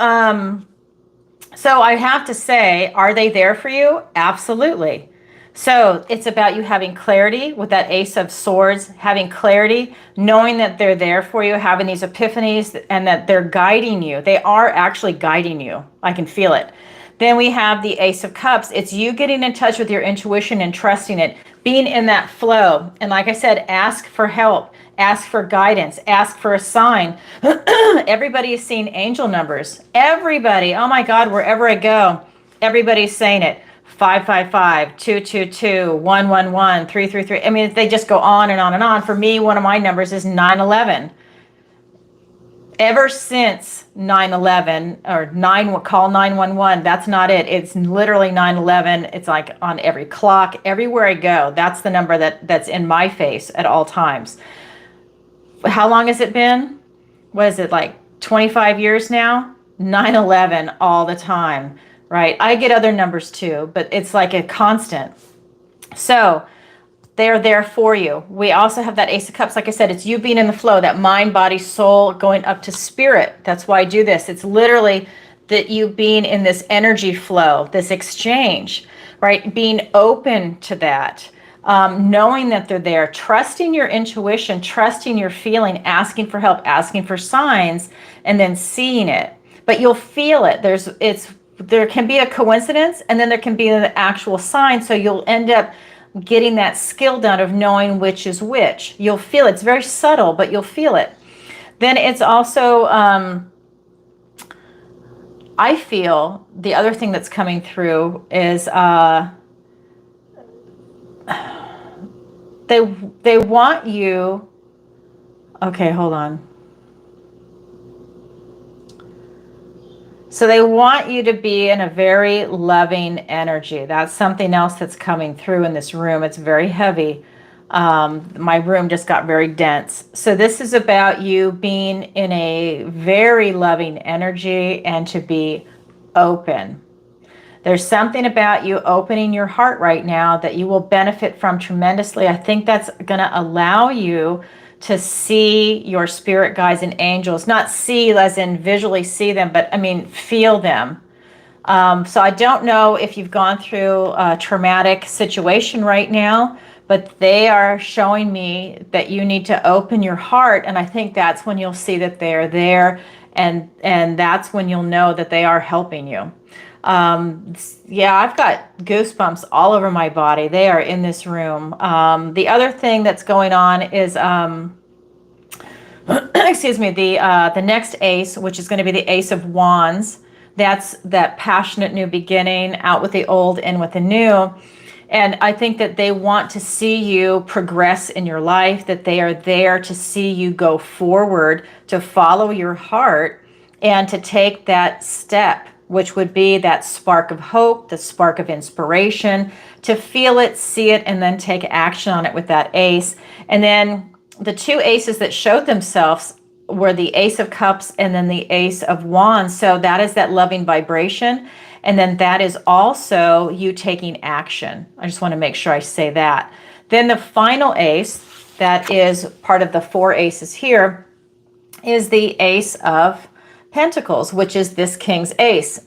I have to say, are they there for you? Absolutely. So it's about you having clarity with that Ace of Swords, having clarity, knowing that they're there for you, having these epiphanies, and that they're guiding you. They are actually guiding you. I can feel it. Then we have the Ace of Cups. It's you getting in touch with your intuition and trusting it, being in that flow. And like I said, ask for help, ask for guidance, ask for a sign. Everybody is seeing angel numbers. Everybody, oh my God, wherever I go, everybody's saying it. 555, 222, 111, 333. I mean, they just go on and on and on. For me, one of my numbers is 911. Ever since 9/11 or call 911, that's not it. It's literally 9/11. It's like on every clock, everywhere I go. That's the number that's in my face at all times. How long has it been? What is it, like 25 years now? 9/11 all the time. right? I get other numbers too, but it's like a constant. So they're there for you. We also have that Ace of Cups. Like I said, it's you being in the flow, that mind, body, soul, going up to spirit. That's why I do this. It's literally that you being in this energy flow, this exchange, right? Being open to that, knowing that they're there, trusting your intuition, trusting your feeling, asking for help, asking for signs, and then seeing it. But you'll feel it. There can be a coincidence, and then there can be an actual sign. So you'll end up getting that skill down of knowing which is which. You'll feel it. It's very subtle, but you'll feel it. Then it's also, I feel the other thing that's coming through is they want you. Okay, hold on. So they want you to be in a very loving energy. That's something else that's coming through in this room. It's very heavy. My room just got very dense. So this is about you being in a very loving energy and to be open. There's something about you opening your heart right now that you will benefit from tremendously. I think that's going to allow you to see your spirit guides and angels, not see as in visually see them, but I mean, feel them. So I don't know if you've gone through a traumatic situation right now, but they are showing me that you need to open your heart. And I think that's when you'll see that they're there. And that's when you'll know that they are helping you. Yeah, I've got goosebumps all over my body. They are in this room. The other thing that's going on is, excuse me, the next ace, which is going to be the Ace of Wands. That's that passionate new beginning, out with the old, in with the new. And I think that they want to see you progress in your life, that they are there to see you go forward, to follow your heart, and to take that step, which would be that spark of hope, the spark of inspiration, to feel it, see it, and then take action on it with that ace. And then the two aces that showed themselves were the Ace of Cups and then the Ace of Wands. So that is that loving vibration. And then that is also you taking action. I just want to make sure I say that. Then the final ace, that is part of the four aces here, is the Ace of Pentacles, which is this King's Ace.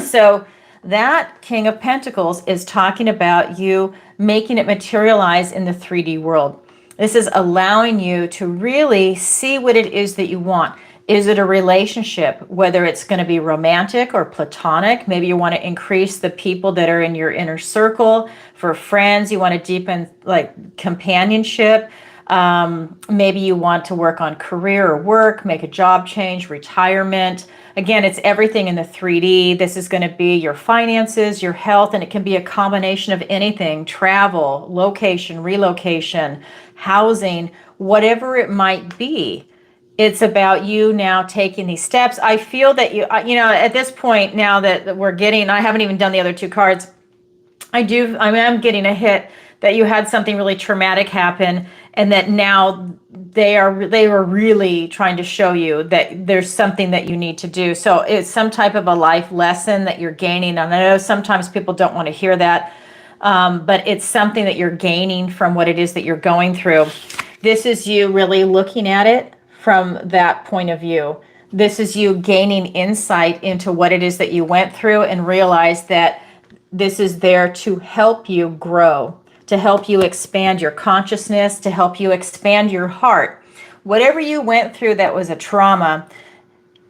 So that King of Pentacles is talking about you making it materialize in the 3D world. This is allowing you to really see what it is that you want. Is it a relationship, whether it's going to be romantic or platonic? Maybe you want to increase the people that are in your inner circle. For friends, you want to deepen like companionship. Maybe you want to work on career or work, make a job change, retirement. Again, it's everything in the 3D. This is going to be your finances, your health, and it can be a combination of anything: travel, location, relocation, housing, whatever it might be. It's about you now taking these steps. I feel that at this point now that we're getting, I haven't even done the other two cards. I am getting a hit that you had something really traumatic happen, and that now they were really trying to show you that there's something that you need to do. So it's some type of a life lesson that you're gaining. And I know sometimes people don't want to hear that, but it's something that you're gaining from what it is that you're going through. This is you really looking at it from that point of view. This is you gaining insight into what it is that you went through and realize that this is there to help you grow, to help you expand your consciousness, to help you expand your heart. Whatever you went through that was a trauma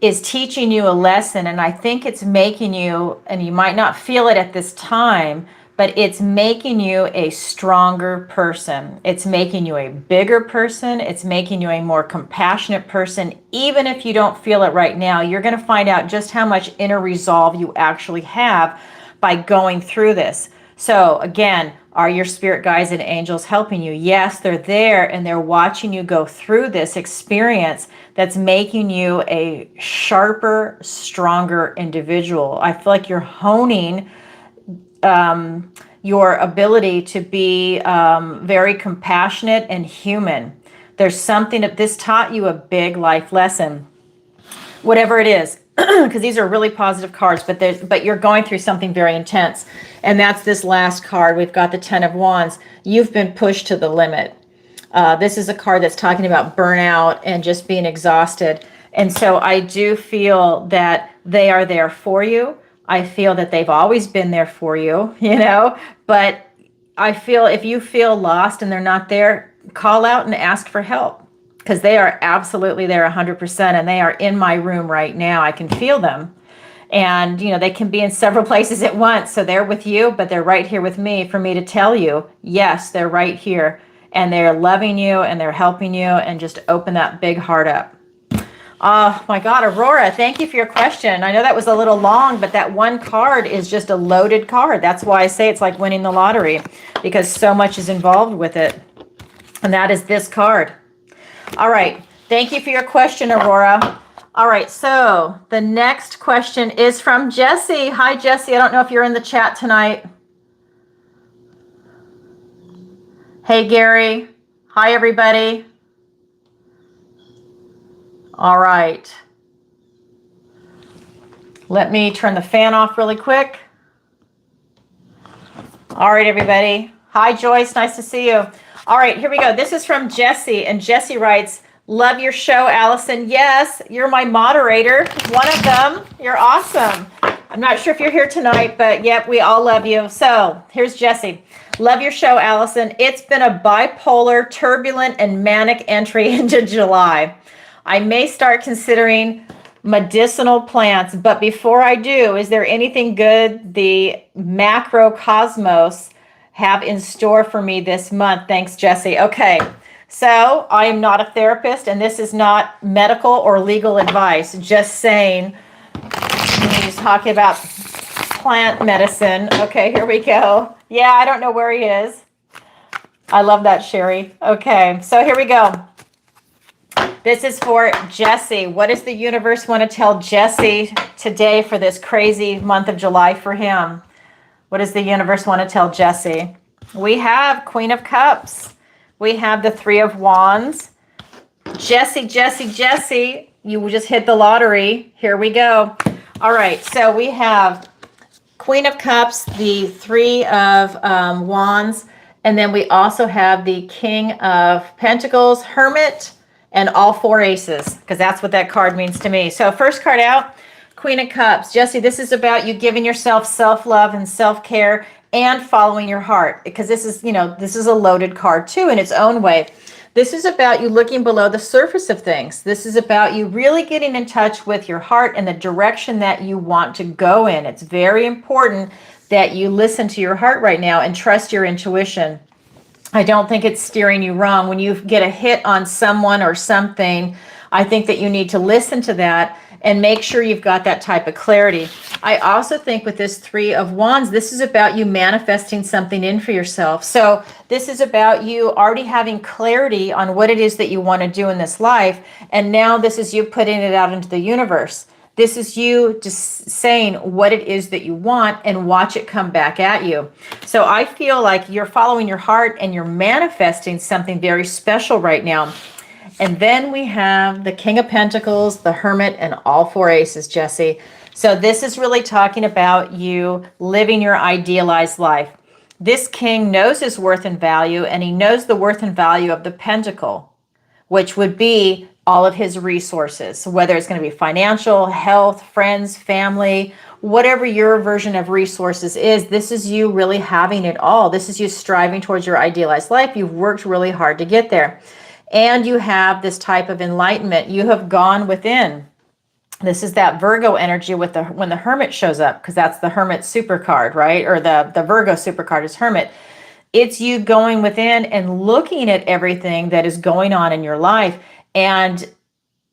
is teaching you a lesson, and I think it's making you, and you might not feel it at this time, but it's making you a stronger person. It's making you a bigger person. It's making you a more compassionate person. Even if you don't feel it right now, you're going to find out just how much inner resolve you actually have by going through this. So again, are your spirit guides and angels helping you? Yes, they're there, and they're watching you go through this experience that's making you a sharper, stronger individual. I feel like you're honing your ability to be very compassionate and human. There's something that this taught you, a big life lesson. Whatever it is, because these are really positive cards, but you're going through something very intense. And that's this last card. We've got the 10 of Wands. You've been pushed to the limit. This is a card that's talking about burnout and just being exhausted. And so I do feel that they are there for you. I feel that they've always been there for you, but I feel if you feel lost and they're not there, call out and ask for help, because they are absolutely there 100%, and they are in my room right now. I can feel them. And, they can be in several places at once. So they're with you, but they're right here with me for me to tell you, yes, they're right here. And they're loving you and they're helping you, and just open that big heart up. Oh my God, Aurora, thank you for your question. I know that was a little long, but that one card is just a loaded card. That's why I say it's like winning the lottery, because so much is involved with it. And that is this card. All right. Thank you for your question, Aurora. All right. So the next question is from Jesse. Hi, Jesse. I don't know if you're in the chat tonight. Hey, Gary. Hi, everybody. All right. Let me turn the fan off really quick. All right, everybody. Hi, Joyce. Nice to see you. All right, here we go. This is from Jesse, and Jesse writes, love your show, Alison. Yes, you're my moderator. One of them. You're awesome. I'm not sure if you're here tonight, but yep, we all love you. So here's Jesse. Love your show, Alison. It's been a bipolar, turbulent, and manic entry into July. I may start considering medicinal plants, but before I do, is there anything good the macrocosmos have in store for me this month? Thanks, Jesse. Okay, so I am not a therapist, and this is not medical or legal advice. Just saying, he's talking about plant medicine. Okay, here we go. Yeah, I don't know where he is. I love that, Sherry. Okay, so here we go. This is for Jesse. What does the universe want to tell Jesse today for this crazy month of July for him? What does the universe want to tell Jesse? We have Queen of Cups. We have the Three of Wands. Jesse, you just hit the lottery. Here we go. All right, so we have Queen of Cups, the Three of Wands, and then we also have the King of Pentacles, Hermit, and all four aces, because that's what that card means to me. So first card out, Queen of Cups. Jesse, this is about you giving yourself self-love and self-care and following your heart, because this is, this is a loaded card too in its own way. This is about you looking below the surface of things. This is about you really getting in touch with your heart and the direction that you want to go in. It's very important that you listen to your heart right now and trust your intuition. I don't think it's steering you wrong. When you get a hit on someone or something, I think that you need to listen to that and make sure you've got that type of clarity. I also think with this Three of Wands, this is about you manifesting something in for yourself. So this is about you already having clarity on what it is that you want to do in this life. And now this is you putting it out into the universe. This is you just saying what it is that you want and watch it come back at you. So I feel like you're following your heart and you're manifesting something very special right now. And then we have the King of Pentacles, the Hermit, and all four aces, Jesse. So this is really talking about you living your idealized life. This king knows his worth and value, and he knows the worth and value of the pentacle, which would be all of his resources. So whether it's going to be financial, health, friends, family, whatever your version of resources is, this is you really having it all. This is you striving towards your idealized life. You've worked really hard to get there. And you have this type of enlightenment. You have gone within. This is that Virgo energy with when the Hermit shows up, because that's the Hermit super card, right? Or the Virgo super card is Hermit. It's you going within and looking at everything that is going on in your life. And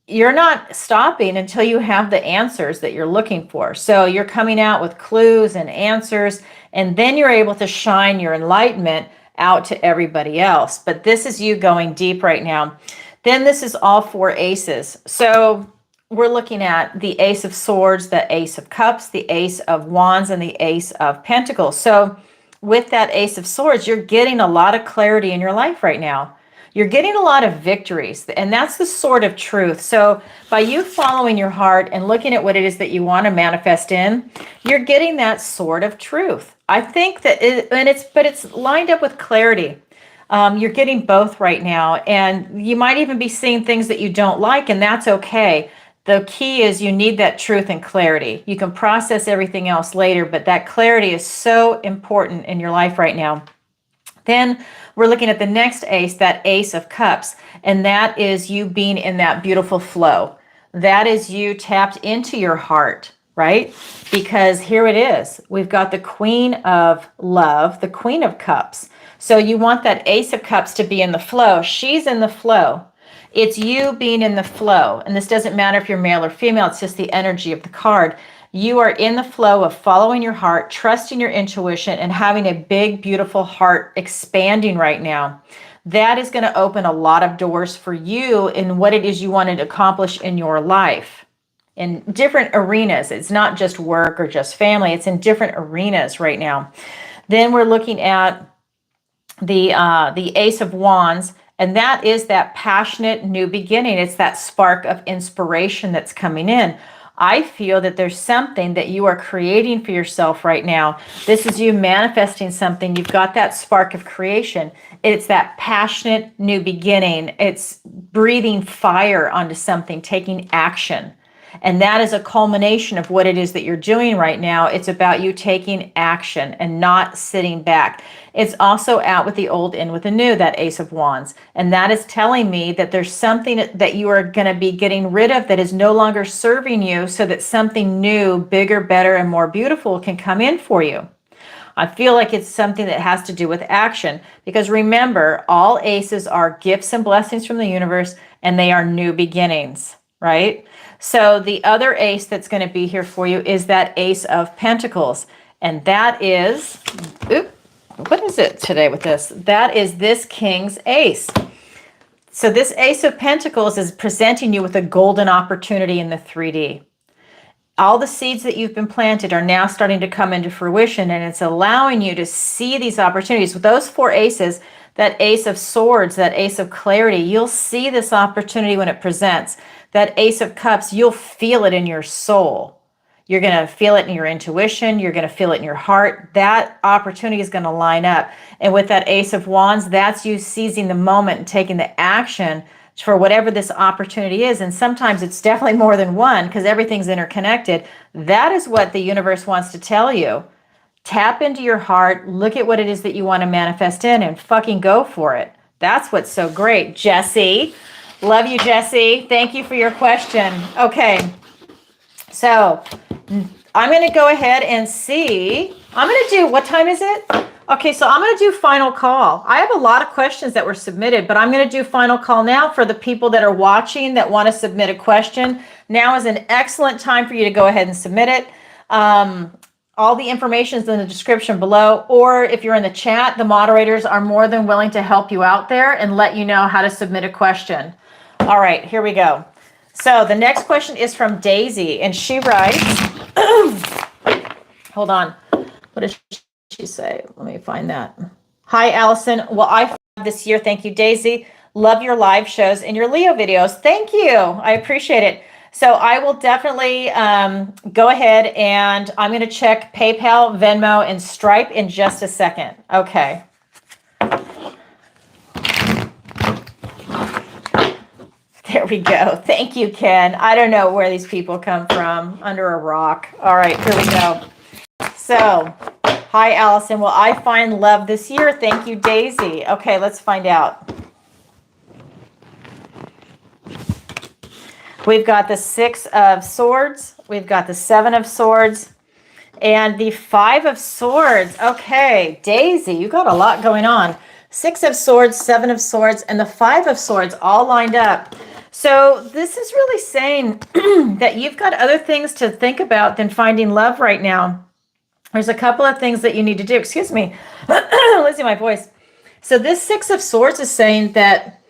you're not stopping until you have the answers that you're looking for. So you're coming out with clues and answers, and then you're able to shine your enlightenment out to everybody else. But this is you going deep right now. Then this is all four aces. So we're looking at the Ace of Swords, the Ace of Cups, the Ace of Wands, and the Ace of Pentacles. So with that Ace of Swords, you're getting a lot of clarity in your life right now. You're getting a lot of victories, and that's the sword of truth. So by you following your heart and looking at what it is that you want to manifest in, you're getting that sword of truth. I think that it's lined up with clarity. You're getting both right now, and you might even be seeing things that you don't like, and that's okay. The key is you need that truth and clarity. You can process everything else later, but that clarity is so important in your life right now. Then we're looking at the next ace, that Ace of Cups, and that is you being in that beautiful flow. That is you tapped into your heart, right? Because here it is. We've got the Queen of Love, the Queen of Cups. So you want that Ace of Cups to be in the flow. She's in the flow. It's you being in the flow. And this doesn't matter if you're male or female. It's just the energy of the card. You are in the flow of following your heart, trusting your intuition, and having a big, beautiful heart expanding right now. That is going to open a lot of doors for you in what it is you want to accomplish in your life. In different arenas. It's not just work or just family. It's in different arenas right now. Then we're looking at the Ace of Wands, and that is that passionate new beginning. It's that spark of inspiration that's coming in. I feel that there's something that you are creating for yourself right now. This is you manifesting something. You've got that spark of creation. It's that passionate new beginning. It's breathing fire onto something, taking action. And that is a culmination of what it is that you're doing right now. It's about you taking action and not sitting back. It's also out with the old, in with the new, that Ace of Wands. And that is telling me that there's something that you are going to be getting rid of that is no longer serving you, so that something new, bigger, better, and more beautiful can come in for you. I feel like it's something that has to do with action, because remember, all aces are gifts and blessings from the universe, and they are new beginnings, right? So the other ace that's going to be here for you is that Ace of Pentacles. And that is, what is it today with this? That is this King's Ace. So this Ace of Pentacles is presenting you with a golden opportunity in the 3D. All the seeds that you've been planted are now starting to come into fruition, and it's allowing you to see these opportunities. With those four aces, that Ace of Swords, that Ace of Clarity, you'll see this opportunity when it presents. That Ace of Cups, you'll feel it in your soul. You're going to feel it in your intuition. You're going to feel it in your heart. That opportunity is going to line up. And with that Ace of Wands, that's you seizing the moment and taking the action for whatever this opportunity is. And sometimes it's definitely more than one, because everything's interconnected. That is what the universe wants to tell you. Tap into your heart. Look at what it is that you want to manifest in, and fucking go for it. That's what's so great. Jesse. Love you, Jesse. Thank you for your question. Okay. So I'm going to go ahead and see. I'm going to do, what time is it? Okay, so I'm going to do final call. I have a lot of questions that were submitted, but I'm going to do final call now for the people that are watching that want to submit a question. Now is an excellent time for you to go ahead and submit it. All the information is in the description below, or if you're in the chat, the moderators are more than willing to help you out there and let you know how to submit a question. All right, here we go. So the next question is from Daisy, and she writes, hold on. What does she say? Let me find that. Hi, Alison. Well, I this year. Thank you, Daisy. Love your live shows and your Leo videos. Thank you. I appreciate it. So I will definitely go ahead, and I'm going to check PayPal, Venmo, and Stripe in just a second. Okay. There we go. Thank you, Ken. I don't know where these people come from, under a rock. All right, here we go. So, hi, Allison. Will I find love this year? Thank you, Daisy. Okay, let's find out. We've got the 6 of Swords. We've got the 7 of Swords. And the 5 of Swords. Okay, Daisy, you got a lot going on. 6 of Swords, 7 of Swords, and the 5 of Swords all lined up. So this is really saying that you've got other things to think about than finding love right now. There's a couple of things that you need to do. Excuse me. Losing my voice. So this 6 of Swords is saying that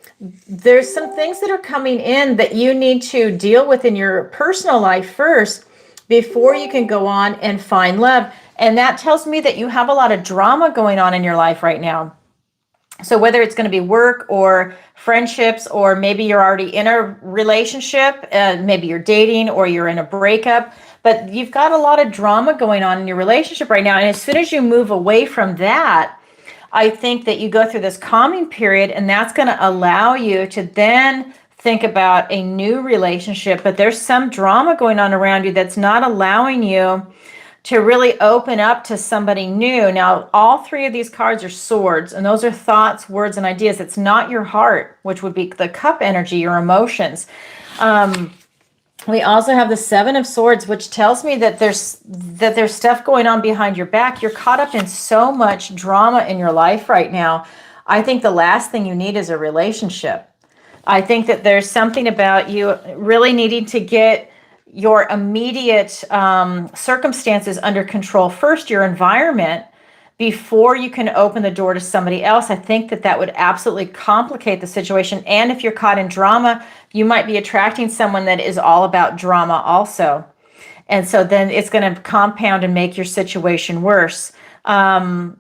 there's some things that are coming in that you need to deal with in your personal life first before you can go on and find love. And that tells me that you have a lot of drama going on in your life right now. So whether it's going to be work or friendships, or maybe you're already in a relationship, maybe you're dating or you're in a breakup, but you've got a lot of drama going on in your relationship right now. And as soon as you move away from that, I think that you go through this calming period, and that's going to allow you to then think about a new relationship. But there's some drama going on around you that's not allowing you to really open up to somebody new. Now, all three of these cards are swords, and those are thoughts, words, and ideas. It's not your heart, which would be the cup energy, your emotions. We also have the Seven of Swords, which tells me that there's stuff going on behind your back. You're caught up in so much drama in your life right now. I think the last thing you need is a relationship. I think that there's something about you really needing to get your immediate circumstances under control first, your environment, before you can open the door to somebody else. I think that that would absolutely complicate the situation. And if you're caught in drama, you might be attracting someone that is all about drama also. And so then it's going to compound and make your situation worse. Yeah,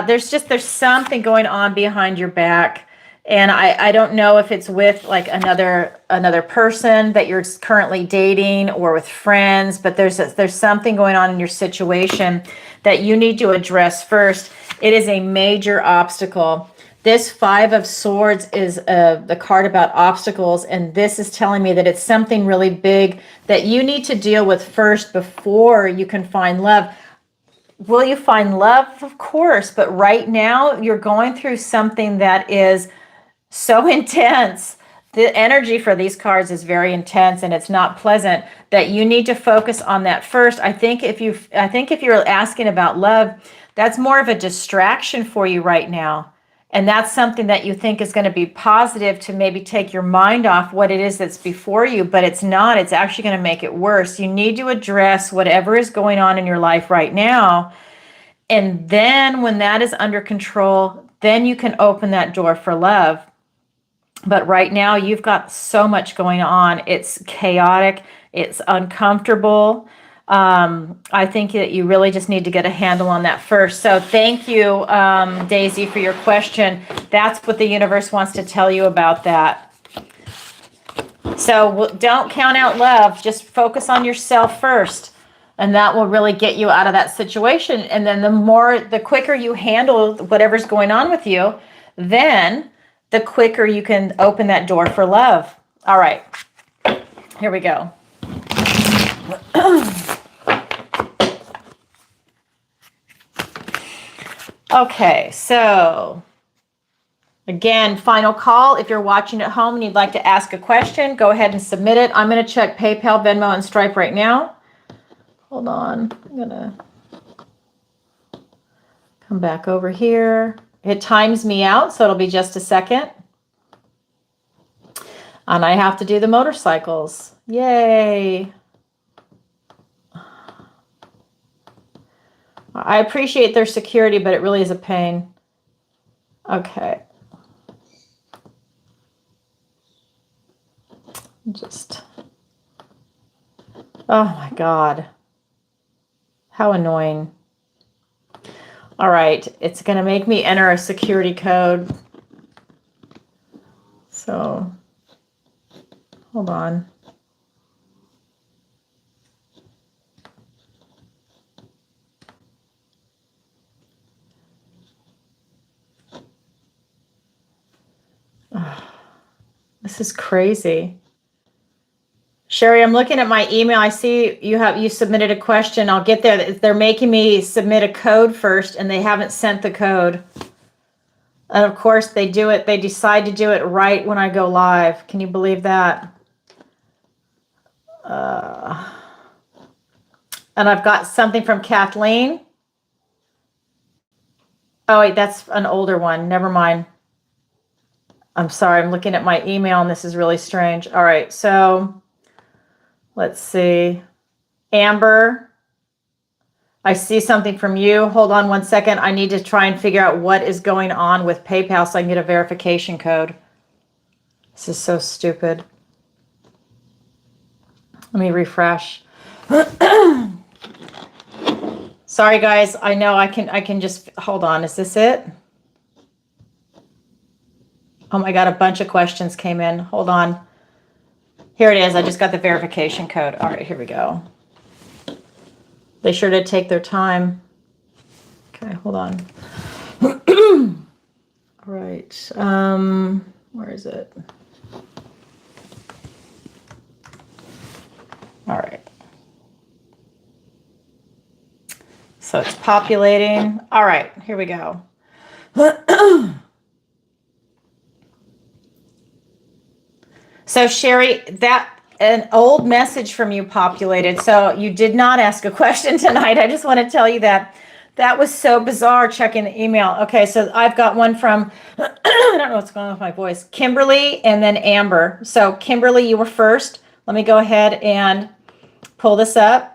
there's something going on behind your back. And I don't know if it's with like another person that you're currently dating or with friends, but there's something going on in your situation that you need to address first. It is a major obstacle. This Five of Swords is the card about obstacles, and this is telling me that it's something really big that you need to deal with first before you can find love. Will you find love? Of course, but right now you're going through something that is so intense. The energy for these cards is very intense, and it's not pleasant, that you need to focus on that first. I think if you're asking about love, that's more of a distraction for you right now. And that's something that you think is going to be positive to maybe take your mind off what it is that's before you, but it's not. It's actually going to make it worse. You need to address whatever is going on in your life right now. And then when that is under control, then you can open that door for love. But right now, you've got so much going on. It's chaotic. It's uncomfortable. I think that you really just need to get a handle on that first. So thank you, Daisy, for your question. That's what the universe wants to tell you about that. So don't count out love. Just focus on yourself first. And that will really get you out of that situation. And then the quicker you handle whatever's going on with you, then the quicker you can open that door for love. All right, here we go. Okay, so again, final call. If you're watching at home and you'd like to ask a question, go ahead and submit it. I'm going to check PayPal, Venmo, and Stripe right now. Hold on. I'm going to come back over here. It times me out, so it'll be just a second. And I have to do the motorcycles. Yay. I appreciate their security, but it really is a pain. Okay. Oh my God. How annoying. All right, it's going to make me enter a security code. So, hold on. This is crazy. Sherry, I'm looking at my email. I see you submitted a question. I'll get there. They're making me submit a code first, and they haven't sent the code. And of course, they do it. They decide to do it right when I go live. Can you believe that? And I've got something from Kathleen. Oh, wait, that's an older one. Never mind. I'm sorry. I'm looking at my email, and this is really strange. All right, so let's see. Amber, I see something from you. Hold on one second. I need to try and figure out what is going on with PayPal so I can get a verification code. This is so stupid. Let me refresh. Sorry, guys. I know I can just hold on. Is this it? Oh my God, a bunch of questions came in. Hold on. Here it is. I just got the verification code. All right, here we go. They sure did take their time. Okay, hold on. All right. Where is it? All right. So it's populating. All right, here we go. So Sherry, that an old message from you populated. So you did not ask a question tonight. I just want to tell you that that was so bizarre checking the email. Okay, so I've got one from, I don't know what's going on with my voice, Kimberly and then Amber. So Kimberly, you were first. Let me go ahead and pull this up.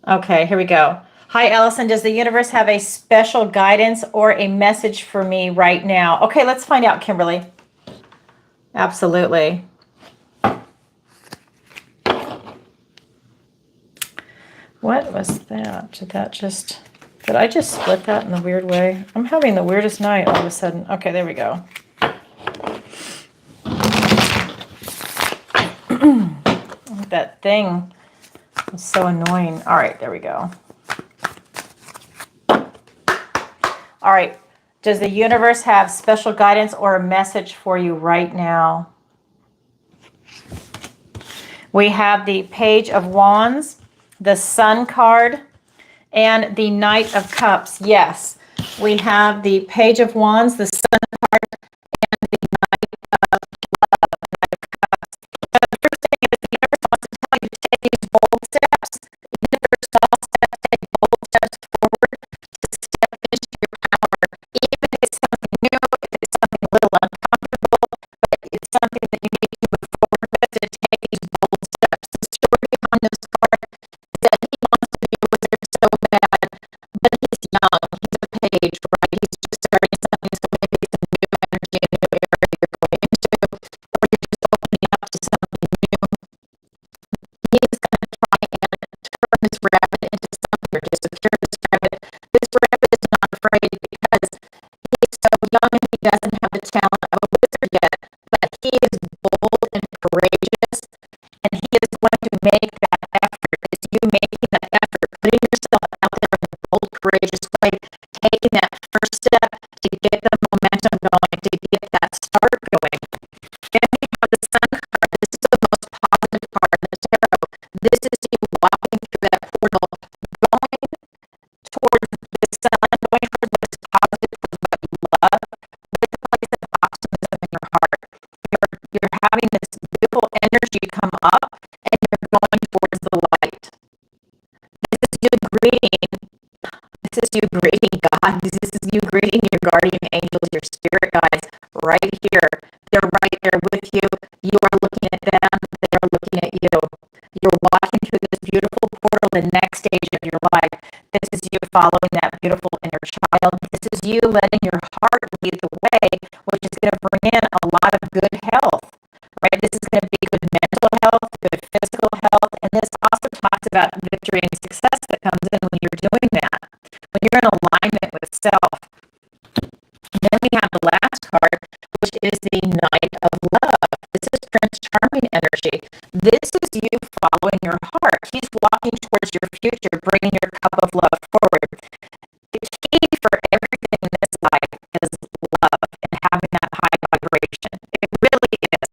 Okay, here we go. Hi, Alison. Does the universe have a special guidance or a message for me right now? Okay, let's find out, Kimberly. Absolutely. What was that? Did I just split that in the weird way? I'm having the weirdest night all of a sudden. Okay, there we go. That thing is so annoying. All right, there we go. All right. Does the universe have special guidance or a message for you right now? We have the Page of Wands, the Sun card, and the Knight of Cups. Yes, we have the Page of Wands, the Sun card, and the Knight of Cups. So the first thing is the universe wants to tell you to take these bold steps. The universe wants to take bold steps forward to step into your power. Even if it's something new, if it's something a little uncomfortable, but it's something that you need to move forward with to take these bold steps. The story behind this card is that he wants to be a wizard so bad, but he's young. He's a page, right? He's just starting something, so maybe it's a new energy, a new area you're going into, or you're just opening up to something new. He's going to try and turn this rabbit into something, or disappear this rabbit. This rabbit is not afraid because he's so young and he doesn't have the talent of a wizard yet, but he is bold and courageous, and he is going to make that effort. It's you making that effort, putting yourself out there in a bold, courageous way, taking that first step to get the momentum going, to get that start going. Then we have the Sun card. This is the most positive card in the tarot. This is you walking through that portal, going towards the sun, going towards what is positive, towards what you love, with a place of optimism in your heart. You're having this beautiful energy come up, and you're going towards the light. This is you greeting. This is you greeting God. This is you greeting your guardian angels, your spirit guides, right here. They're right there with you. You are looking at them. They are looking at you. You're walking through this beautiful portal, the next stage of your life. This is you following that beautiful inner child. This is you letting your heart lead the way, which is going to bring in a lot of good health, right? This is going to be good mental health, good physical health, and this also talks about victory and success that comes in when you're doing that, when you're in alignment with self. And then we have the last card, which is the Knight of Love. This is Prince Charming energy. This is you following your heart. He's walking towards your future, bringing your cup of love forward. The key for everything in this life is love and having that high vibration. It really is.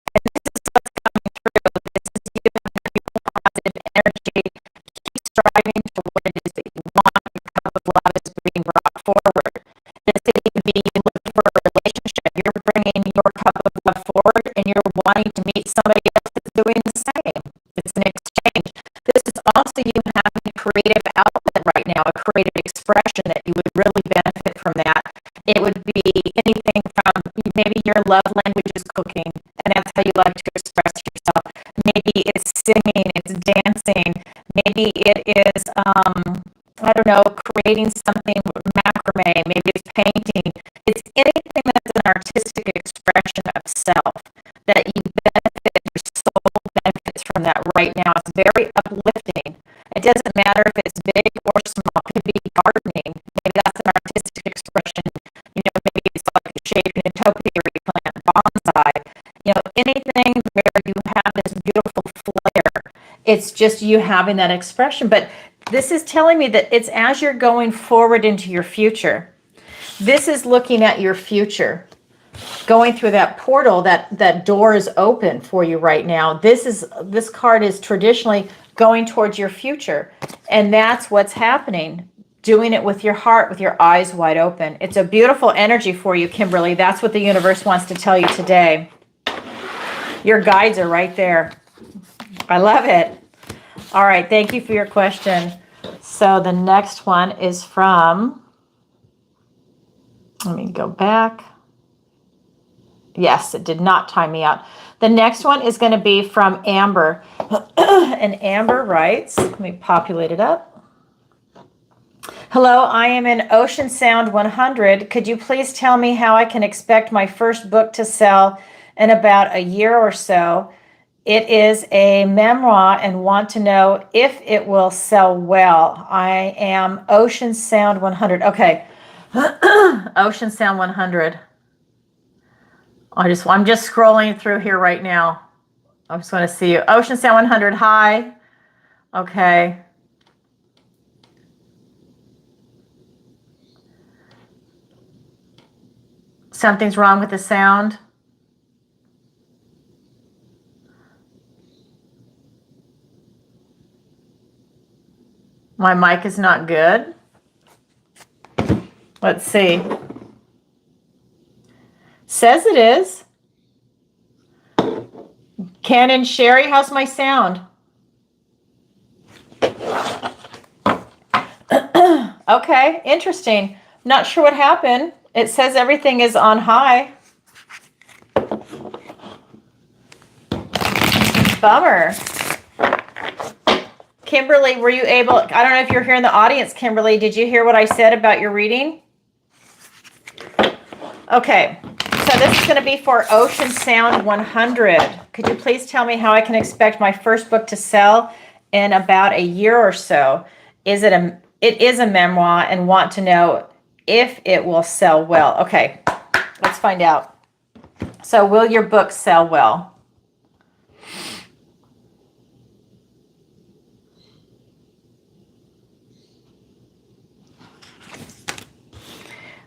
And this is what's coming through. This is you having beautiful, positive energy. Keep striving to what it is that you want. Your cup of love is being brought forward. This could even be you looking for a relationship. You're bringing your cup of love forward, and you're wanting to meet somebody else that's doing the same. It's an exchange. This is also you having a creative outlet right now, a creative expression that you would really benefit from that. It would be anything from maybe your love language is cooking, and that's how you like to express yourself. Maybe it's singing, it's dancing. Maybe it is, I don't know, creating something macrame. Maybe it's painting. It's anything that's an artistic expression of self that you benefit, your soul benefits from that right now. It's very uplifting. It doesn't matter if it's big or small. It could be gardening. Maybe that's an artistic expression. Maybe it's like shaping a topiary plant, bonsai. Anything where you have this beautiful flair. It's just you having that expression. But this is telling me that it's as you're going forward into your future. This is looking at your future. Going through that portal, that door is open for you right now. This card is traditionally going towards your future. And that's what's happening. Doing it with your heart, with your eyes wide open. It's a beautiful energy for you, Kimberly. That's what the universe wants to tell you today. Your guides are right there. I love it. All right, thank you for your question. So the next one is from, let me go back. Yes, it did not time me out. The next one is going to be from Amber. And Amber writes, let me populate it up. Hello, I am in Ocean Sound 100. Could you please tell me how I can expect my first book to sell in about a year or so? It is a memoir and want to know if it will sell well. I am Ocean Sound 100. Okay. Ocean Sound 100. I'm just scrolling through here right now. I just want to see you. Ocean Sound 100. Hi. Okay. Something's wrong with the sound. My mic is not good. Let's see. Says it is. Ken and Sherry, how's my sound? Okay, interesting. Not sure what happened. It says everything is on high. Bummer. Kimberly, were you able, I don't know if you're here in the audience, Kimberly, did you hear what I said about your reading? Okay, so this is going to be for Ocean Sound 100. Could you please tell me how I can expect my first book to sell in about a year or so? It is a memoir and want to know if it will sell well. Okay, let's find out. So will your book sell well?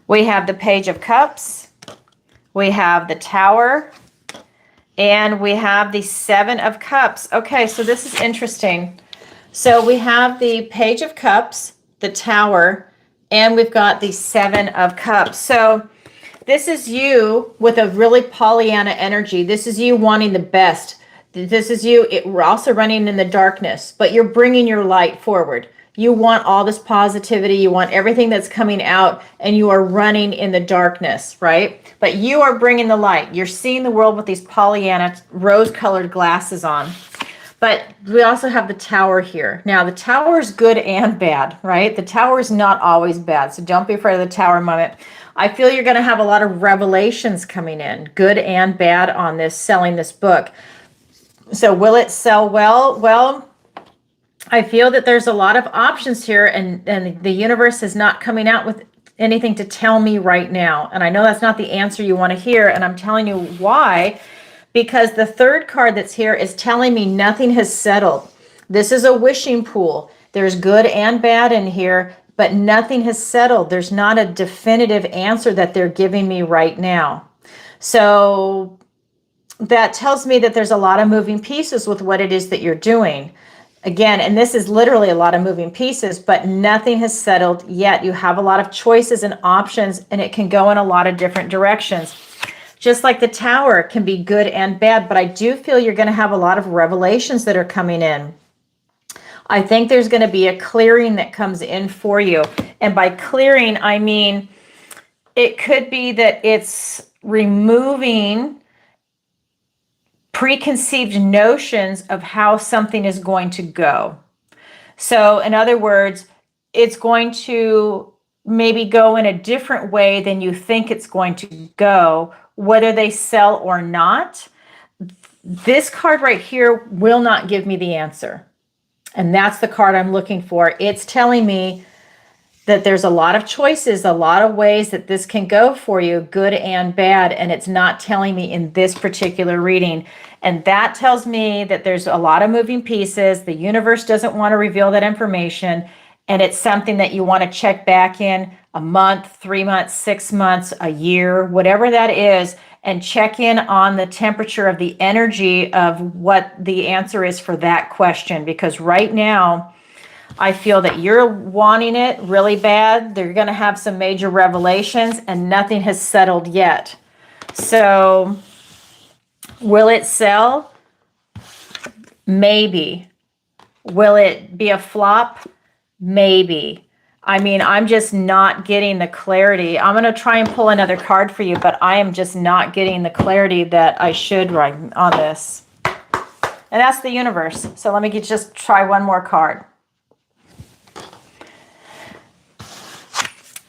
We have the Page of Cups, we have the Tower, and we have the Seven of Cups. Okay, so this is interesting. So we have the Page of Cups, the Tower, and we've got the Seven of Cups. So this is you with a really Pollyanna energy. This is you wanting the best. This is you. We're also running in the darkness, but you're bringing your light forward. You want all this positivity. You want everything that's coming out, and you are running in the darkness, right? But you are bringing the light. You're seeing the world with these Pollyanna rose-colored glasses on. But we also have the Tower here. Now, the Tower is good and bad, right? The Tower is not always bad, so don't be afraid of the Tower moment. I feel you're going to have a lot of revelations coming in, good and bad, on this, selling this book. So will it sell well? Well, I feel that there's a lot of options here, and the universe is not coming out with anything to tell me right now. And I know that's not the answer you want to hear, and I'm telling you why. Because the third card that's here is telling me nothing has settled. This is a wishing pool. There's good and bad in here, but nothing has settled. There's not a definitive answer that they're giving me right now. So that tells me that there's a lot of moving pieces with what it is that you're doing. Again, and this is literally a lot of moving pieces, but nothing has settled yet. You have a lot of choices and options, and it can go in a lot of different directions. Just like the Tower can be good and bad, but I do feel you're going to have a lot of revelations that are coming in. I think there's going to be a clearing that comes in for you. And by clearing, I mean, it could be that it's removing preconceived notions of how something is going to go. So in other words, it's going to maybe go in a different way than you think it's going to go, whether they sell or not. This card right here will not give me the answer. And that's the card I'm looking for. It's telling me that there's a lot of choices, a lot of ways that this can go for you, good and bad, and it's not telling me in this particular reading. And that tells me that there's a lot of moving pieces. The universe doesn't want to reveal that information, and it's something that you want to check back in a month, 3 months, 6 months, a year, whatever that is, and check in on the temperature of the energy of what the answer is for that question. Because right now, I feel that you're wanting it really bad. They're going to have some major revelations and nothing has settled yet. So will it sell? Maybe. Will it be a flop? Maybe. I mean, I'm just not getting the clarity. I'm going to try and pull another card for you, but I am just not getting the clarity that I should right on this. And that's the universe. So let me just try one more card.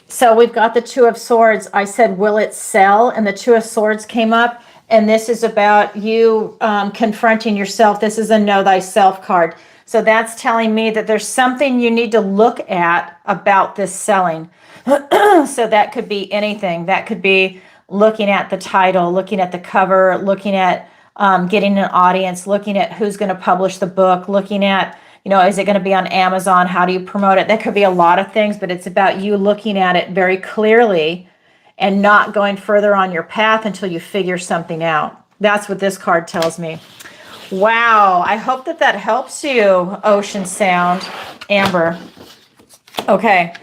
So we've got the Two of Swords. I said, will it sell? And the Two of Swords came up. And this is about you confronting yourself. This is a Know Thyself card. So that's telling me that there's something you need to look at about this selling. So that could be anything. That could be looking at the title, looking at the cover, looking at getting an audience, looking at who's going to publish the book, looking at, is it going to be on Amazon? How do you promote it? That could be a lot of things, but it's about you looking at it very clearly and not going further on your path until you figure something out. That's what this card tells me. Wow. I hope that helps you, Ocean Sound, Amber. Okay,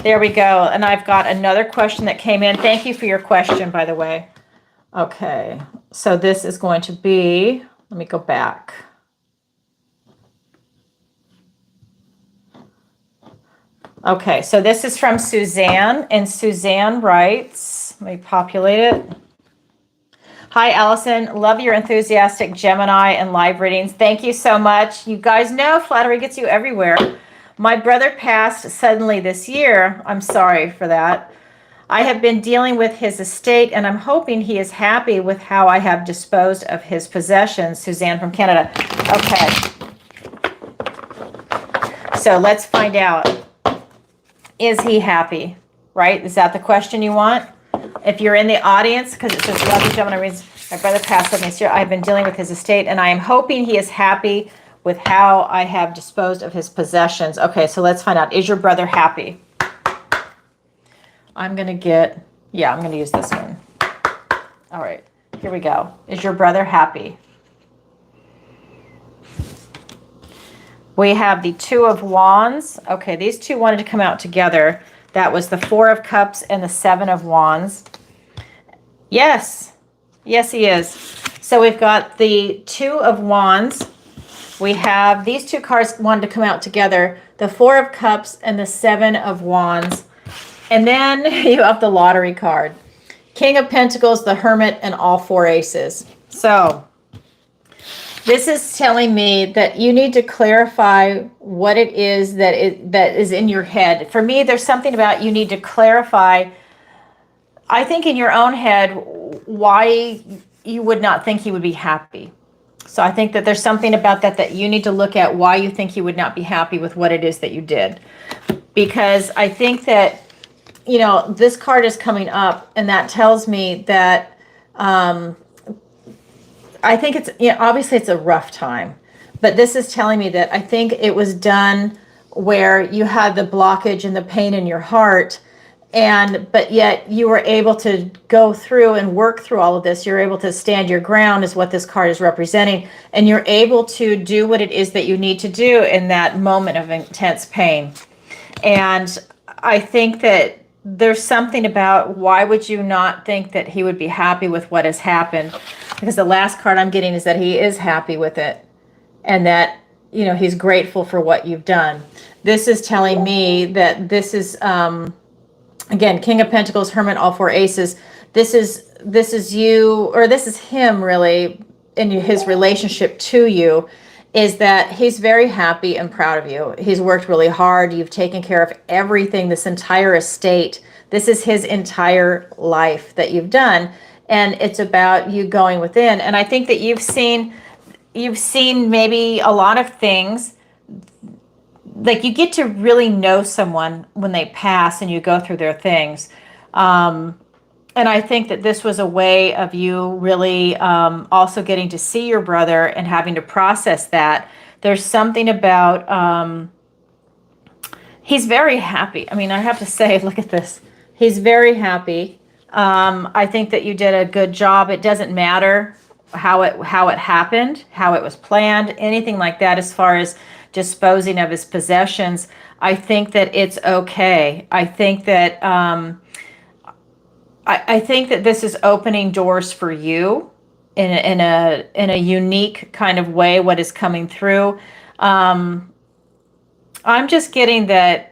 there we go. And I've got another question that came in. Thank you for your question, by the way. Okay, so this is going to be, let me go back. Okay, so this is from Suzanne, and Suzanne writes, let me populate it. Hi, Alison. Love your enthusiastic Gemini and live readings. Thank you so much. You guys know flattery gets you everywhere. My brother passed suddenly this year. I'm sorry for that. I have been dealing with his estate, and I'm hoping he is happy with how I have disposed of his possessions. Suzanne from Canada. Okay. So let's find out. Is he happy? Right? Is that the question you want? If you're in the audience, because it says, love you, Gemini reads, my brother passed suddenly this year. I've been dealing with his estate, and I am hoping he is happy with how I have disposed of his possessions. Okay, so let's find out. Is your brother happy? I'm going to get, I'm going to use this one. All right, here we go. Is your brother happy? We have the Two of Wands. Okay, these two wanted to come out together. That was the Four of Cups and the Seven of Wands. Yes. Yes, he is. So we've got the Two of Wands. We have these two cards wanted to come out together. The Four of Cups and the Seven of Wands. And then you have the lottery card. King of Pentacles, the Hermit, and all four aces. So this is telling me that you need to clarify what it is that is in your head. For me, there's something about you need to clarify, I think in your own head, why you would not think he would be happy. So I think that there's something about that you need to look at why you think he would not be happy with what it is that you did. Because I think that, this card is coming up, and that tells me that I think it's, obviously it's a rough time, but this is telling me that I think it was done where you had the blockage and the pain in your heart, but yet you were able to go through and work through all of this. You're able to stand your ground is what this card is representing, and you're able to do what it is that you need to do in that moment of intense pain. And I think that there's something about why would you not think that he would be happy with what has happened? Because the last card I'm getting is that he is happy with it, and that, he's grateful for what you've done. This is telling me that this is, again, King of Pentacles, Hermit, all four aces. This is you, or this is him really, in his relationship to you, is that he's very happy and proud of you. He's worked really hard. You've taken care of everything, this entire estate. This is his entire life that you've done. And it's about you going within. And I think that you've seen maybe a lot of things like you get to really know someone when they pass and you go through their things. And I think that this was a way of you really also getting to see your brother and having to process that. There's something about, he's very happy. I mean, I have to say, look at this. He's very happy. I think that you did a good job. It doesn't matter how it happened, how it was planned, anything like that as far as disposing of his possessions. I think that it's okay. I think that I think that this is opening doors for you in a unique kind of way. What is coming through? I'm just getting that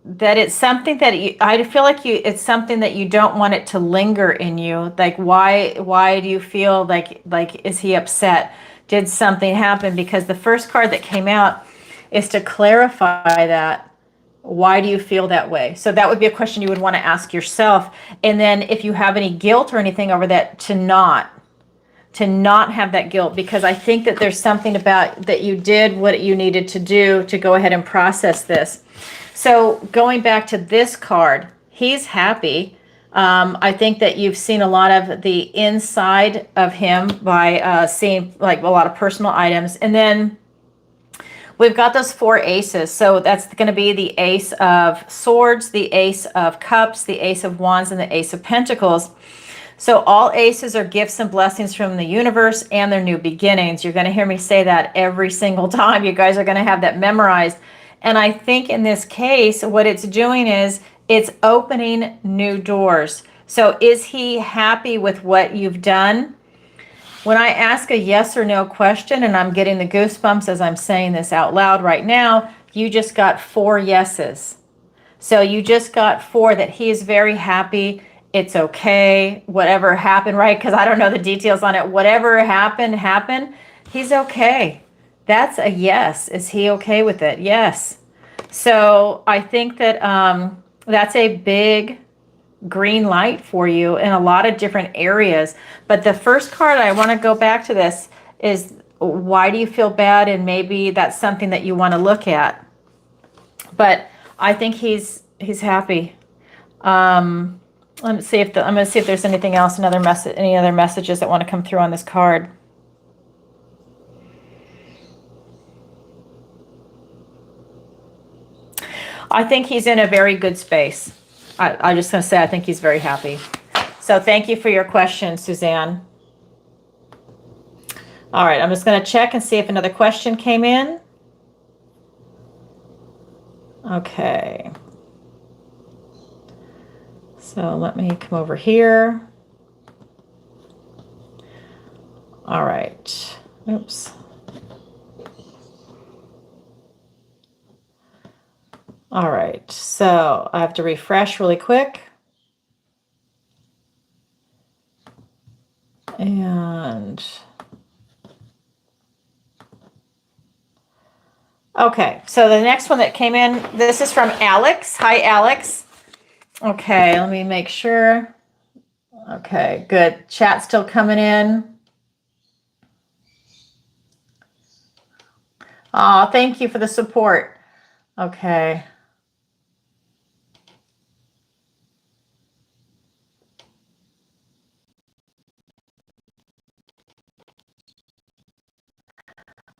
it's something that I feel like it's something that you don't want it to linger in you. Like why do you feel like is he upset? Did something happen? Because the first card that came out is to clarify that. Why do you feel that way? So that would be a question you would want to ask yourself. And then if you have any guilt or anything over that, to not have that guilt, because I think that there's something about that you did what you needed to do to go ahead and process this. So going back to this card, he's happy. I think that you've seen a lot of the inside of him by seeing like a lot of personal items. And then we've got those 4 aces. So that's going to be the Ace of Swords, the Ace of Cups, the Ace of Wands, and the Ace of Pentacles. So all aces are gifts and blessings from the universe and their new beginnings. You're going to hear me say that every single time. You guys are going to have that memorized. And I think in this case, what it's doing is it's opening new doors. So is he happy with what you've done? When I ask a yes or no question, and I'm getting the goosebumps as I'm saying this out loud right now, you just got 4 yeses. So you just got 4 that he is very happy. It's okay. Whatever happened, right? Because I don't know the details on it. Whatever happened. He's okay. That's a yes. Is he okay with it? Yes. So I think that that's a big green light for you in a lot of different areas. But the first card, I want to go back to this, is why do you feel bad? And maybe that's something that you want to look at. But I think he's happy. Let's see if I'm going to see if there's anything else, any other messages that want to come through on this card. I think he's in a very good space. I'm just going to say I think he's very happy. So thank you for your question, Suzanne. All right, I'm just going to check and see if another question came in. Okay. So let me come over here. All right. Oops. All right. So I have to refresh really quick. And okay. So the next one that came in, this is from Alex. Hi, Alex. Okay, let me make sure. Okay, good. Chat still coming in. Oh, thank you for the support. Okay.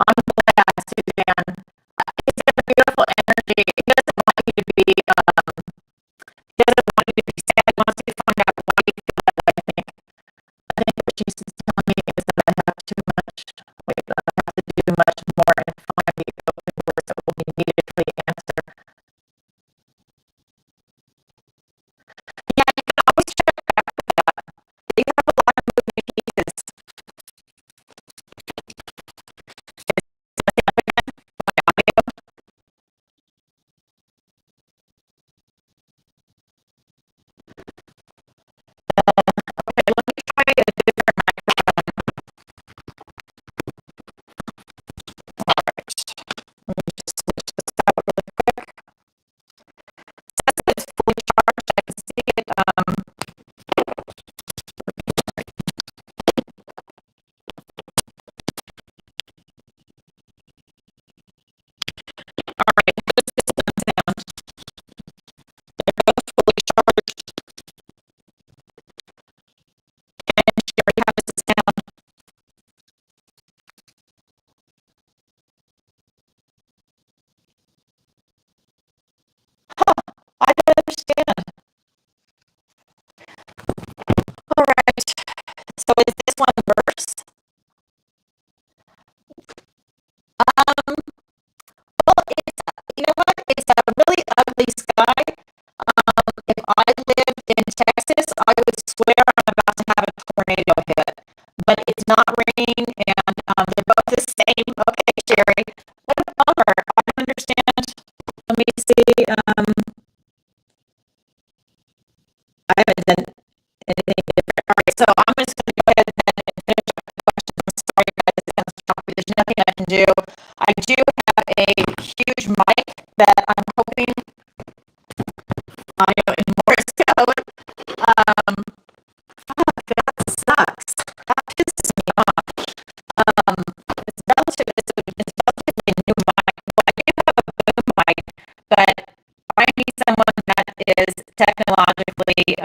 I'm glad, Suzanne. He's got a beautiful energy. He doesn't want you to be, he doesn't want you to be sad. He wants you to find out why you feel that way, I think. I think what Jesus is telling me is that I have too much. Wait, I have to do much more and find the open doors that will immediately answer see, I haven't done anything different. All right, so I'm just going to go ahead and finish up the questions. I'm sorry, guys, it's kind of choppy. There's nothing I can do. I do have a huge mic that I'm hoping audio in Morse code. That sucks. That pisses me off. It's relatively a new mic. Well, I do have a boom mic, but I need someone that is technologically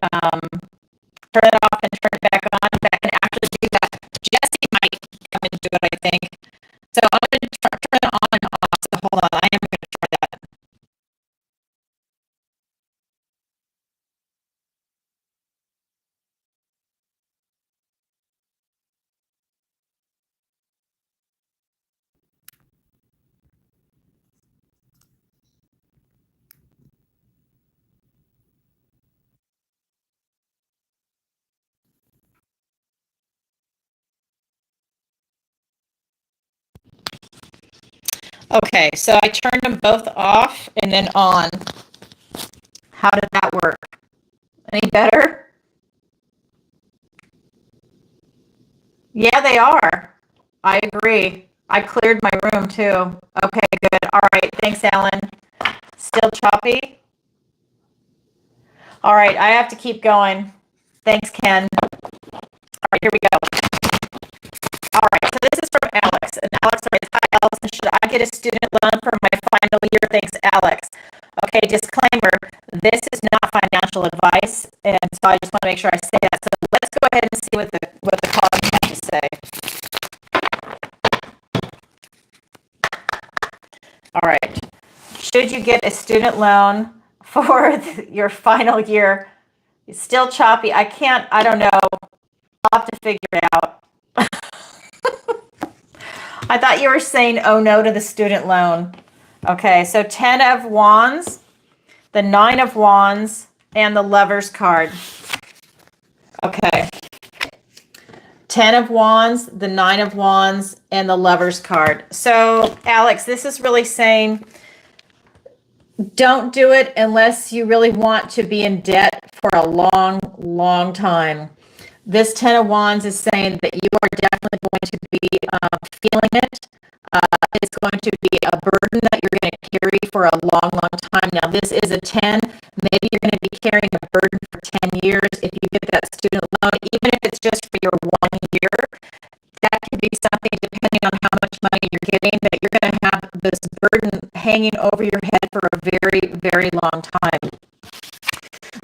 turn it off and turn it back on that can actually do that. Jesse might come and do it, I think. So I'm going to turn it on and off. So hold on, I am going to try that. Okay, so I turned them both off and then on. How did that work? Any better? Yeah, they are. I agree. I cleared my room too. Okay, good. All right, thanks, Alan. Still choppy? All right, I have to keep going. Thanks, Ken. All right, here we go. All right, so this is from Alex. And Alex writes, hi, Alison. Should I get a student loan for my final year? Thanks, Alex. Okay, disclaimer, this is not financial advice, and so I just want to make sure I say that. So let's go ahead and see what the colleagues have to say. All right. Should you get a student loan for your final year? It's still choppy. I don't know. I'll have to figure it out. I thought you were saying, oh no to the student loan. Okay, so 10 of Wands, the 9 of Wands, and the Lover's card. Okay. 10 of Wands, the 9 of Wands, and the Lover's card. So, Alex, this is really saying don't do it unless you really want to be in debt for a long, long time. This 10 of Wands is saying that you are definitely going to be feeling it. It's going to be a burden that you're going to carry for a long, long time. Now, this is a 10. Maybe you're going to be carrying a burden for 10 years if you get that student loan, even if it's just for your 1 year. That could be something, depending on how much money you're getting, that you're going to have this burden hanging over your head for a very, very long time.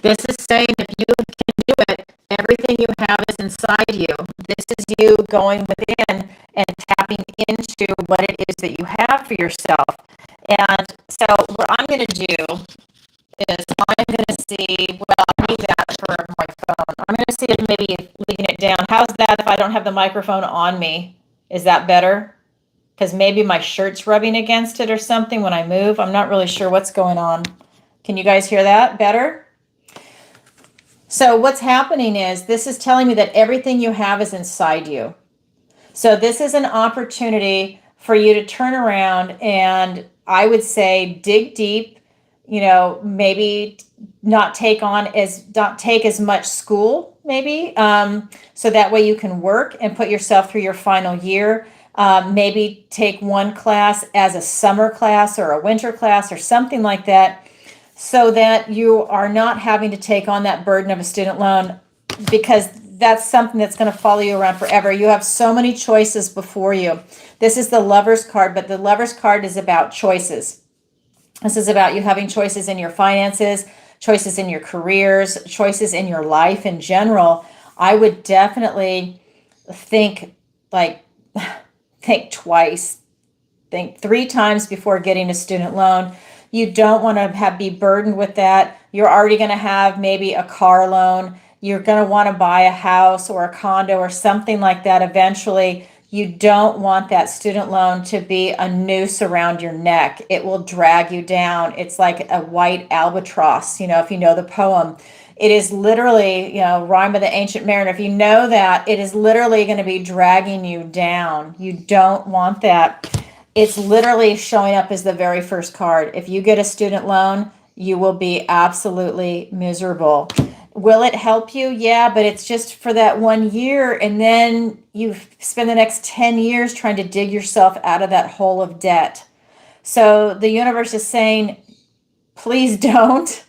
This is saying if you can do it, everything you have is inside you. This is you going within and tapping into what it is that you have for yourself. And so what I'm going to do is I'm going to see, well, I need that for my phone. I'm going to see if maybe leaving it down. How's that if I don't have the microphone on me? Is that better? Because maybe my shirt's rubbing against it or something when I move. I'm not really sure what's going on. Can you guys hear that better? So what's happening is this is telling me that everything you have is inside you. So this is an opportunity for you to turn around and I would say dig deep, maybe not take as much school, maybe, so that way you can work and put yourself through your final year. Maybe take one class as a summer class or a winter class or something like that, so that you are not having to take on that burden of a student loan, because that's something that's going to follow you around forever. You have so many choices before you. This is the Lover's card, but the Lover's card is about choices. This is about you having choices in your finances, choices in your careers, choices in your life in general. I would definitely think twice, think 3 times before getting a student loan. You don't want to be burdened with that. You're already going to have maybe a car loan. You're going to want to buy a house or a condo or something like that eventually. You don't want that student loan to be a noose around your neck. It will drag you down. It's like a white albatross, if you know the poem. It is literally, Rhyme of the Ancient Mariner. If you know that, it is literally going to be dragging you down. You don't want that. It's literally showing up as the very first card. If you get a student loan, you will be absolutely miserable. Will it help you? Yeah, but it's just for that 1 year, and then you spend the next 10 years trying to dig yourself out of that hole of debt. So the universe is saying, please don't,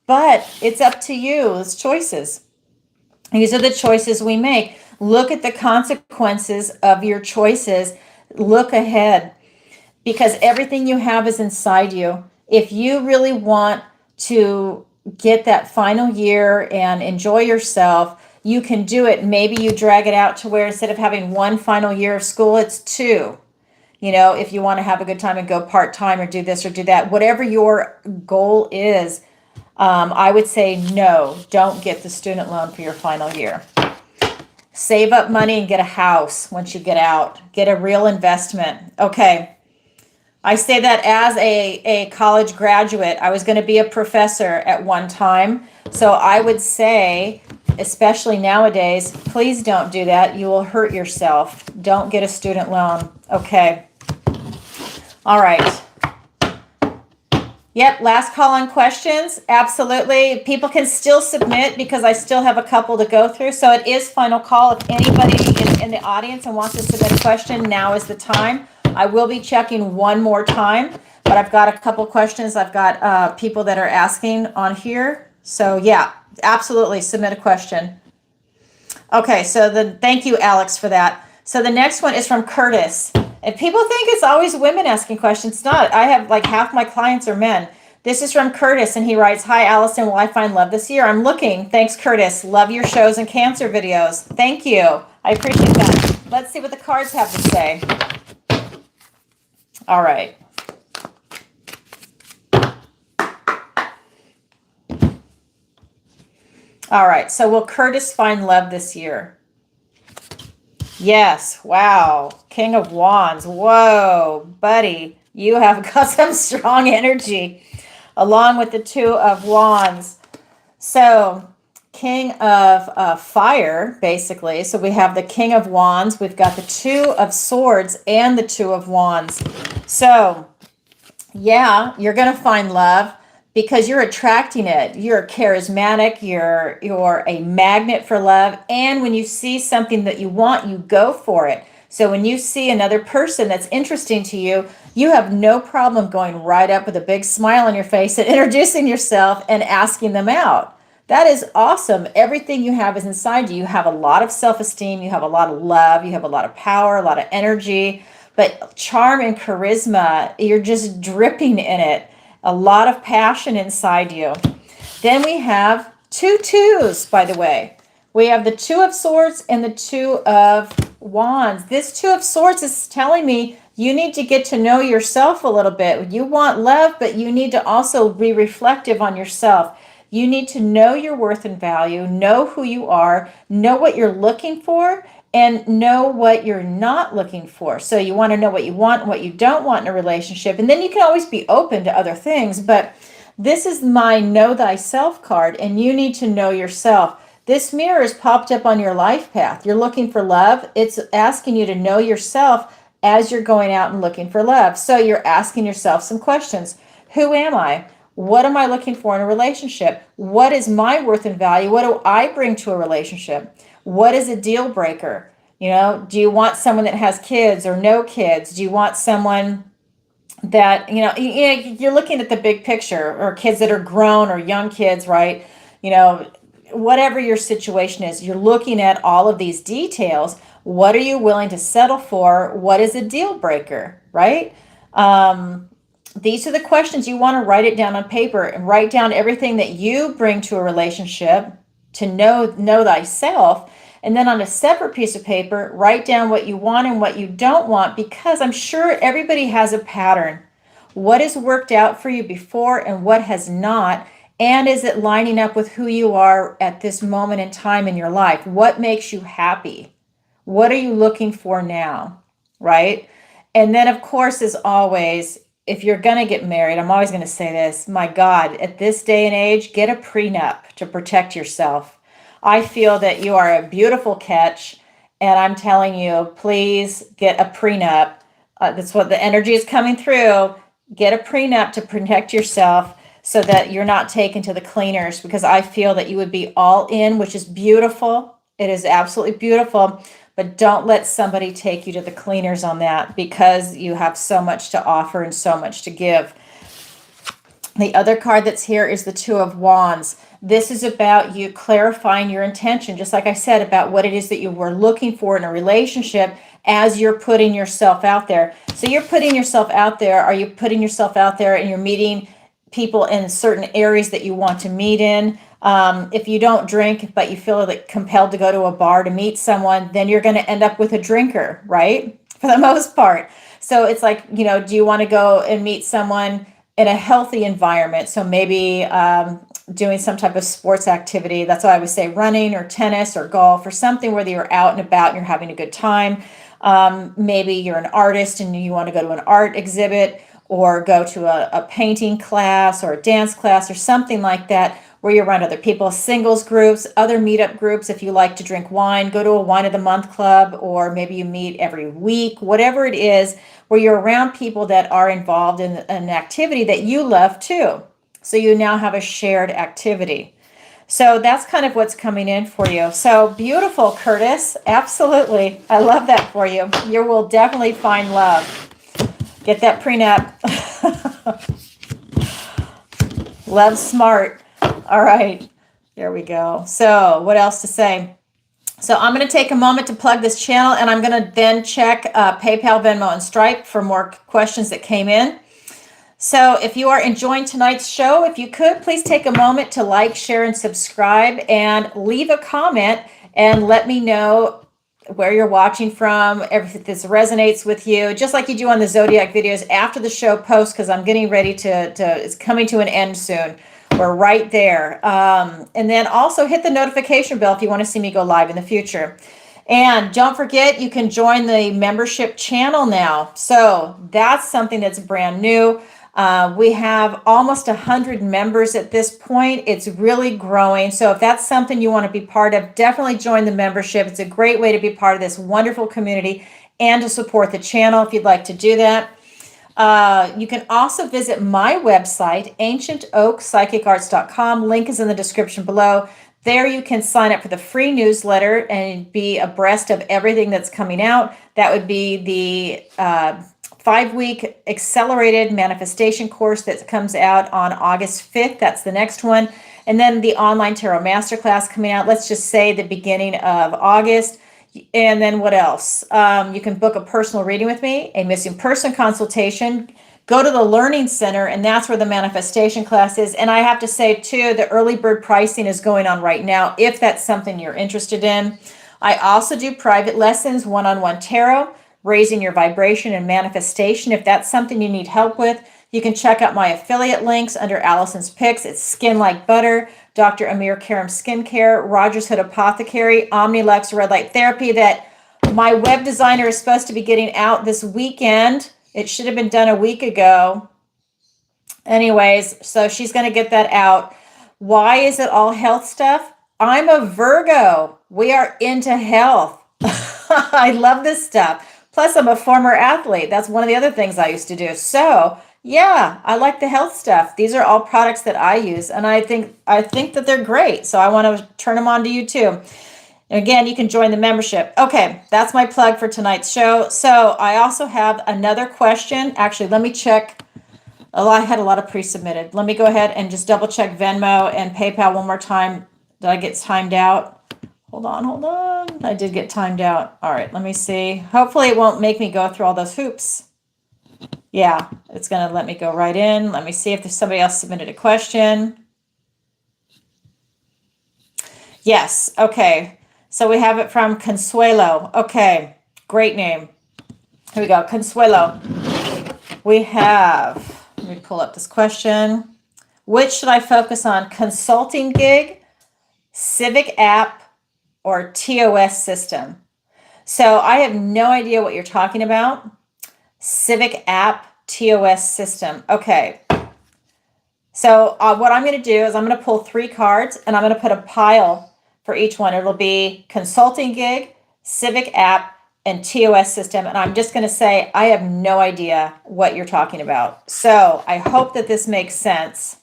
but it's up to you. It's choices. These are the choices we make. Look at the consequences of your choices. Look ahead, because everything you have is inside you. If you really want to get that final year and enjoy yourself, you can do it. Maybe you drag it out to where instead of having one final year of school, it's two. If you want to have a good time and go part-time or do this or do that, whatever your goal is, I would say no, don't get the student loan for your final year. Save up money and get a house once you get out. Get a real investment. Okay. I say that as a college graduate. I was going to be a professor at one time. So I would say, especially nowadays, please don't do that. You will hurt yourself. Don't get a student loan. Okay. All right. Yep, last call on questions. Absolutely. People can still submit because I still have a couple to go through. So it is final call. If anybody is in the audience and wants to submit a question, now is the time. I will be checking one more time, but I've got a couple questions. I've got people that are asking on here. So yeah, absolutely submit a question. Okay, so thank you, Alex, for that. So the next one is from Curtis. And people think it's always women asking questions. It's not. I have like half my clients are men. This is from Curtis, and he writes, "Hi, Alison. Will I find love this year? I'm looking. Thanks, Curtis. Love your shows and cancer videos. Thank you. I appreciate that. Let's see what the cards have to say." All right. All right. So will Curtis find love this year? Yes. Wow. King of Wands. Whoa, buddy. You have got some strong energy along with the Two of Wands. So King of Fire, basically. So we have the King of Wands. We've got the Two of Swords and the Two of Wands. So yeah, you're going to find love because you're attracting it. You're charismatic. You're a magnet for love. And when you see something that you want, you go for it. So when you see another person that's interesting to you, you have no problem going right up with a big smile on your face and introducing yourself and asking them out. That is awesome. Everything you have is inside you. You have a lot of self-esteem. You have a lot of love. You have a lot of power, a lot of energy. But charm and charisma, you're just dripping in it. A lot of passion inside you. Then we have two twos, by the way. We have the Two of Swords and the Two of Wands. This Two of Swords is telling me you need to get to know yourself a little bit. You want love, but you need to also be reflective on yourself. You need to know your worth and value, know who you are, know what you're looking for, and know what you're not looking for. So you want to know what you want and what you don't want in a relationship. And then you can always be open to other things. But this is my Know Thyself card, and you need to know yourself. This mirror is popped up on your life path. You're looking for love. It's asking you to know yourself as you're going out and looking for love. So you're asking yourself some questions. Who am I? What am I looking for in a relationship? What is my worth and value? What do I bring to a relationship? What is a deal breaker? Do you want someone that has kids or no kids? Do you want someone that, you're looking at the big picture, or kids that are grown or young kids, right? Whatever your situation is, you're looking at all of these details. What are you willing to settle for? What is a deal breaker, right? These are the questions. You want to write it down on paper and write down everything that you bring to a relationship to know thyself. And then on a separate piece of paper, write down what you want and what you don't want, because I'm sure everybody has a pattern. What has worked out for you before and what has not? And is it lining up with who you are at this moment in time in your life? What makes you happy? What are you looking for now, right? And then, of course, as always, if you're going to get married, I'm always going to say this, my God, at this day and age, get a prenup to protect yourself. I feel that you are a beautiful catch, and I'm telling you, please get a prenup. That's what the energy is coming through. Get a prenup to protect yourself so that you're not taken to the cleaners, because I feel that you would be all in, which is beautiful. It is absolutely beautiful, but don't let somebody take you to the cleaners on that, because you have so much to offer and so much to give. The other card that's here is the Two of Wands. This is about you clarifying your intention, just like I said, about what it is that you were looking for in a relationship as you're putting yourself out there. So you're putting yourself out there. Are you putting yourself out there and you're meeting people in certain areas that you want to meet in? If you don't drink, but you feel like compelled to go to a bar to meet someone, then you're going to end up with a drinker, right? For the most part. So it's like, you know, do you want to go and meet someone in a healthy environment? So maybe doing some type of sports activity. That's why I would say running or tennis or golf or something where you're out and about and you're having a good time. Maybe you're an artist and you want to go to an art exhibit or go to a painting class or a dance class or something like that, where you're around other people, singles groups, other meetup groups. If you like to drink wine, go to a wine of the month club, or maybe you meet every week, whatever it is, where you're around people that are involved in an activity that you love too. So you now have a shared activity. So that's kind of what's coming in for you. So beautiful, Curtis. Absolutely. I love that for you. You will definitely find love. Get that prenup. Love smart. All right. There we go. So what else to say? So I'm going to take a moment to plug this channel, and I'm going to then check PayPal, Venmo, and Stripe for more questions that came in. So if you are enjoying tonight's show, if you could, please take a moment to like, share, and subscribe, and leave a comment and let me know where you're watching from, if this resonates with you, just like you do on the Zodiac videos after the show post, because I'm getting ready to it's coming to an end soon. We're right there. And then also hit the notification bell if you want to see me go live in the future. And don't forget, you can join the membership channel now. So that's something that's brand new. We have almost 100 members at this point. It's really growing. So if that's something you want to be part of, definitely join the membership. It's a great way to be part of this wonderful community and to support the channel if you'd like to do that. You can also visit my website, ancientoakpsychicarts.com. Link is in the description below. There you can sign up for the free newsletter and be abreast of everything that's coming out. That would be the 5-week accelerated manifestation course that comes out on August 5th. That's the next one. And then the online tarot masterclass coming out, let's just say the beginning of August. And then what else? You can book a personal reading with me, a missing person consultation, go to the Learning Center, and that's where the manifestation class is. And I have to say, too, the early bird pricing is going on right now, if that's something you're interested in. I also do private lessons, one-on-one tarot, raising your vibration and manifestation. If that's something you need help with, you can check out my affiliate links under Alison's Picks. It's Skin Like Butter, Dr. Amir Karam Skincare, Rogers Hood Apothecary, Omnilux Red Light Therapy, that my web designer is supposed to be getting out this weekend. It should have been done a week ago. Anyways, so she's going to get that out. Why is it all health stuff? I'm a Virgo. We are into health. I love this stuff. Plus, I'm a former athlete. That's one of the other things I used to do. So, yeah, I like the health stuff. These are all products that I use, and I think that they're great. So I want to turn them on to you too. And again, you can join the membership. Okay, that's my plug for tonight's show. So I also have another question. Actually, let me check. Oh, I had a lot of pre-submitted. Let me go ahead and just double check Venmo and PayPal one more time. Did I get timed out? Hold on. I did get timed out. All right, let me see. Hopefully it won't make me go through all those hoops. Yeah, it's going to let me go right in. Let me see if there's somebody else submitted a question. Yes, okay. So we have it from Conuelo. Okay, great name. Here we go, Conuelo. We have, let me pull up this question. Which should I focus on? Consulting gig, civic app, or TOS system? So I have no idea what you're talking about. Civic app, TOS system. Okay. So what I'm going to do is I'm going to pull 3 cards and I'm going to put a pile for each one. It'll be consulting gig, civic app, and TOS system. And I'm just going to say, I have no idea what you're talking about. So I hope that this makes sense.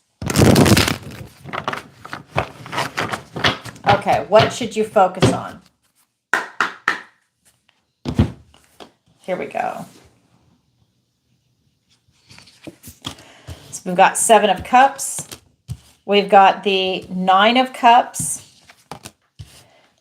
Okay, what should you focus on? Here we go. So we've got 7 of Cups. We've got the 9 of Cups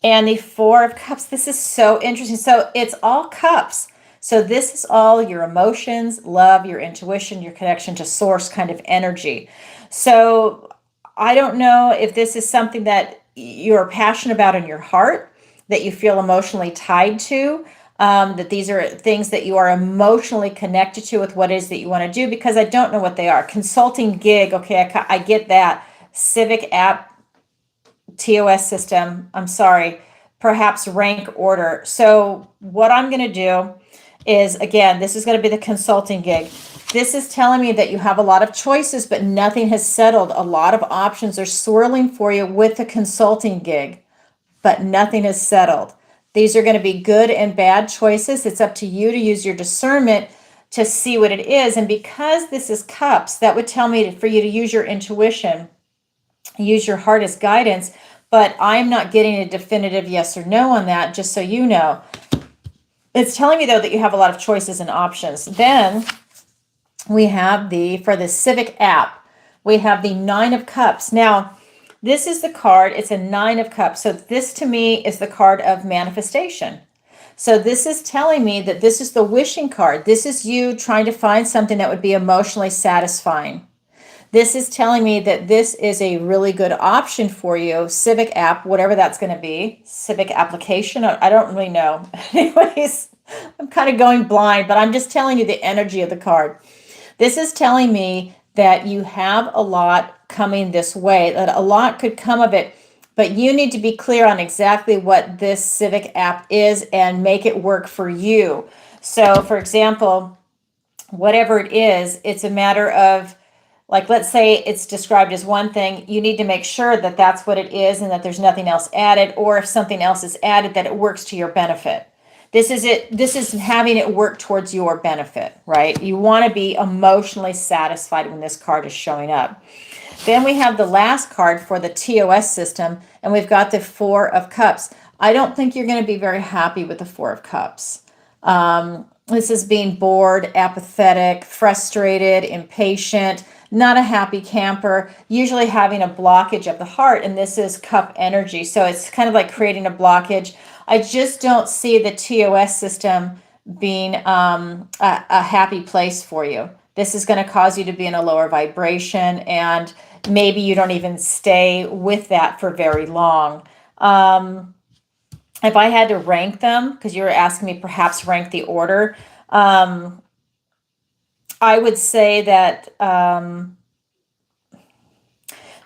and the 4 of Cups. This is so interesting. So it's all cups. So this is all your emotions, love, your intuition, your connection to source kind of energy. So I don't know if this is something that you're passionate about in your heart, that you feel emotionally tied to, that these are things that you are emotionally connected to with what it is that you want to do, because I don't know what they are. Consulting gig, okay, I get that. Civic app, TOS system, I'm sorry, perhaps rank order. So what I'm going to do is, again, this is going to be the consulting gig. This is telling me that you have a lot of choices, but nothing has settled. A lot of options are swirling for you with the consulting gig, but nothing has settled. These are going to be good and bad choices. It's up to you to use your discernment to see what it is. And because this is cups, that would tell me for you to use your intuition, use your heart as guidance. But I'm not getting a definitive yes or no on that, just so you know. It's telling me, though, that you have a lot of choices and options. Then we have for the Civic app, we have the 9 of Cups. Now, this is the card. It's a 9 of Cups. So this to me is the card of manifestation. So this is telling me that this is the wishing card. This is you trying to find something that would be emotionally satisfying. This is telling me that this is a really good option for you. Civic app, whatever that's going to be. Civic application. I don't really know. Anyways, I'm kind of going blind, but I'm just telling you the energy of the card. This is telling me that you have a lot coming this way, that a lot could come of it, but you need to be clear on exactly what this Civic app is and make it work for you. So, for example, whatever it is, it's a matter of, like, let's say it's described as one thing, you need to make sure that that's what it is and that there's nothing else added, or if something else is added, that it works to your benefit. This is it. This is having it work towards your benefit, right? You want to be emotionally satisfied when this card is showing up. Then we have the last card for the TOS system, and we've got the 4 of Cups. I don't think you're going to be very happy with the 4 of Cups. This is being bored, apathetic, frustrated, impatient, not a happy camper, usually having a blockage of the heart, and this is cup energy. So it's kind of like creating a blockage. I just don't see the TOS system being a happy place for you. This is going to cause you to be in a lower vibration, and maybe you don't even stay with that for very long. If I had to rank them, because you were asking me perhaps rank the order, I would say that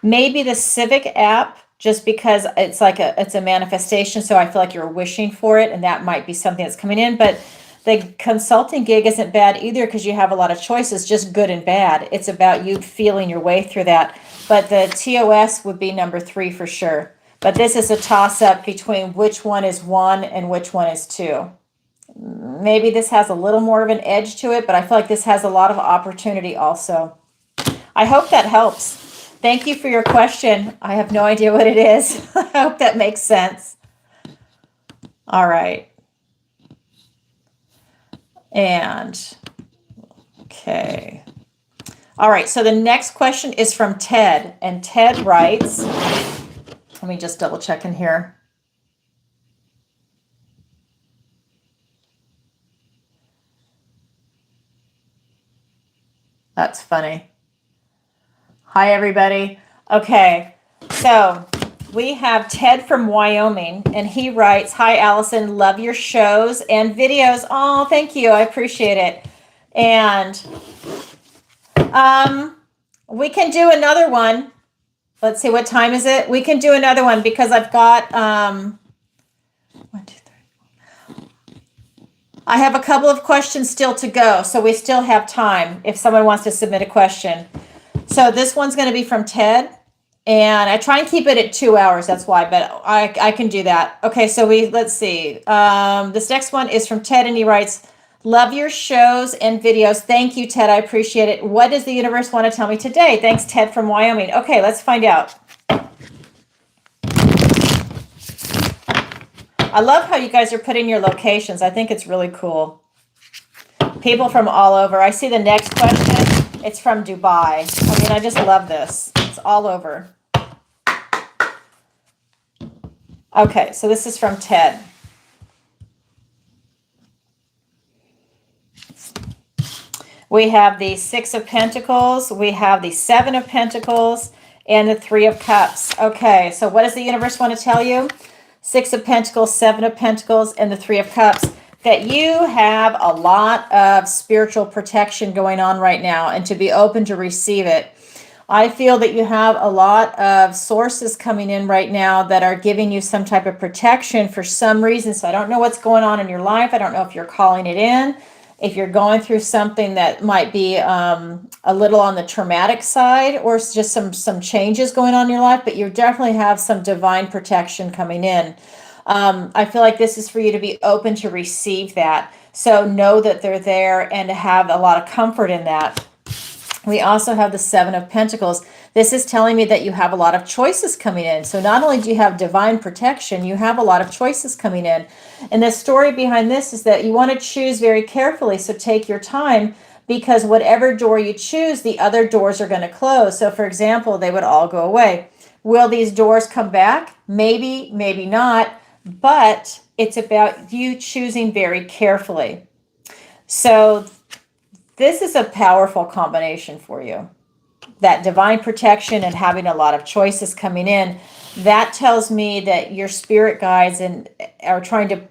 maybe the Civic app, just because it's like it's a manifestation, so I feel like you're wishing for it, and that might be something that's coming in. But the consulting gig isn't bad either, because you have a lot of choices, just good and bad. It's about you feeling your way through that. But the TOS would be number 3 for sure. But this is a toss-up between which one is 1 and which one is 2. Maybe this has a little more of an edge to it, but I feel like this has a lot of opportunity also. I hope that helps. Thank you for your question. I have no idea what it is. I hope that makes sense. All right. And, okay. All right, so the next question is from Ted. And Ted writes, let me just double check in here. That's funny. Hi, everybody. Okay, so we have Ted from Wyoming, and he writes, hi, Alison, love your shows and videos. Oh, thank you. I appreciate it. And we can do another one. Let's see, what time is it? We can do another one because I've got 1, 2, 3. I have a couple of questions still to go, so we still have time if someone wants to submit a question. So this one's going to be from Ted. And I try and keep it at 2 hours. That's why, but I can do that. Okay, so let's see. This next one is from Ted, and he writes, "Love your shows and videos. Thank you, Ted. I appreciate it. What does the universe want to tell me today?" Thanks, Ted from Wyoming. Okay, let's find out. I love how you guys are putting your locations. I think it's really cool. People from all over. I see the next question. It's from Dubai. I mean, I just love this. It's all over. Okay, so this is from Ted. We have the Six of Pentacles. We have the Seven of Pentacles and the Three of Cups. Okay, so what does the universe want to tell you? Six of Pentacles, Seven of Pentacles, and the Three of Cups. That you have a lot of spiritual protection going on right now, and to be open to receive it. I feel that you have a lot of sources coming in right now that are giving you some type of protection for some reason. So I don't know what's going on in your life. I don't know if you're calling it in, if you're going through something that might be a little on the traumatic side, or it's just some changes going on in your life, but you definitely have some divine protection coming in. I feel like this is for you to be open to receive that. So know that they're there and to have a lot of comfort in that. We also have the Seven of Pentacles. This is telling me that you have a lot of choices coming in. So not only do you have divine protection, you have a lot of choices coming in. And the story behind this is that you want to choose very carefully. So take your time, because whatever door you choose, the other doors are going to close. So for example, they would all go away. Will these doors come back? Maybe, maybe not. But it's about you choosing very carefully. So this is a powerful combination for you. That divine protection and having a lot of choices coming in, that tells me that your spirit guides and are trying to,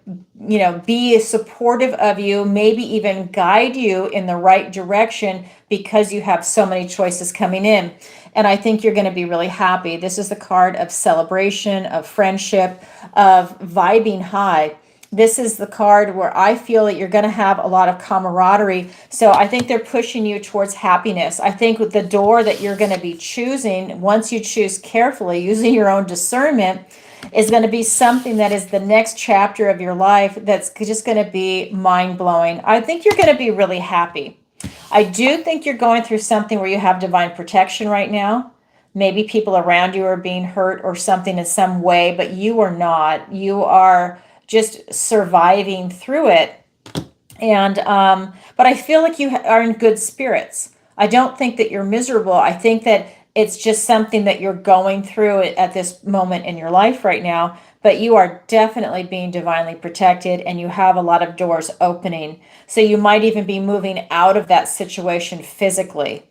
be supportive of you, maybe even guide you in the right direction, because you have so many choices coming in. And I think you're going to be really happy. This is the card of celebration, of friendship, of vibing high. This is the card where I feel that you're going to have a lot of camaraderie. So I think they're pushing you towards happiness. I think with the door that you're going to be choosing, once you choose carefully, using your own discernment, is going to be something that is the next chapter of your life that's just going to be mind-blowing. I think you're going to be really happy. I do think you're going through something where you have divine protection right now. Maybe people around you are being hurt or something in some way, but you are not. You are just surviving through it. And but I feel like you are in good spirits. I don't think that you're miserable. I think that it's just something that you're going through at this moment in your life right now, but you are definitely being divinely protected, and you have a lot of doors opening. So you might even be moving out of that situation physically.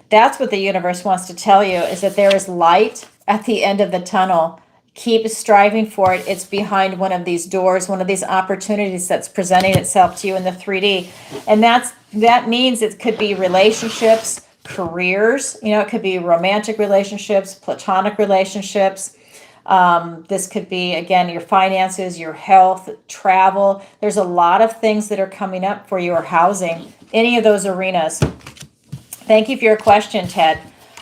That's what the universe wants to tell you, is that there is light at the end of the tunnel. Keep striving for it. It's behind one of these doors, one of these opportunities that's presenting itself to you in the 3D. And that means it could be relationships, careers, it could be romantic relationships, platonic relationships. This could be, again, your finances, your health, travel. There's a lot of things that are coming up for your housing, any of those arenas. Thank you for your question, Ted.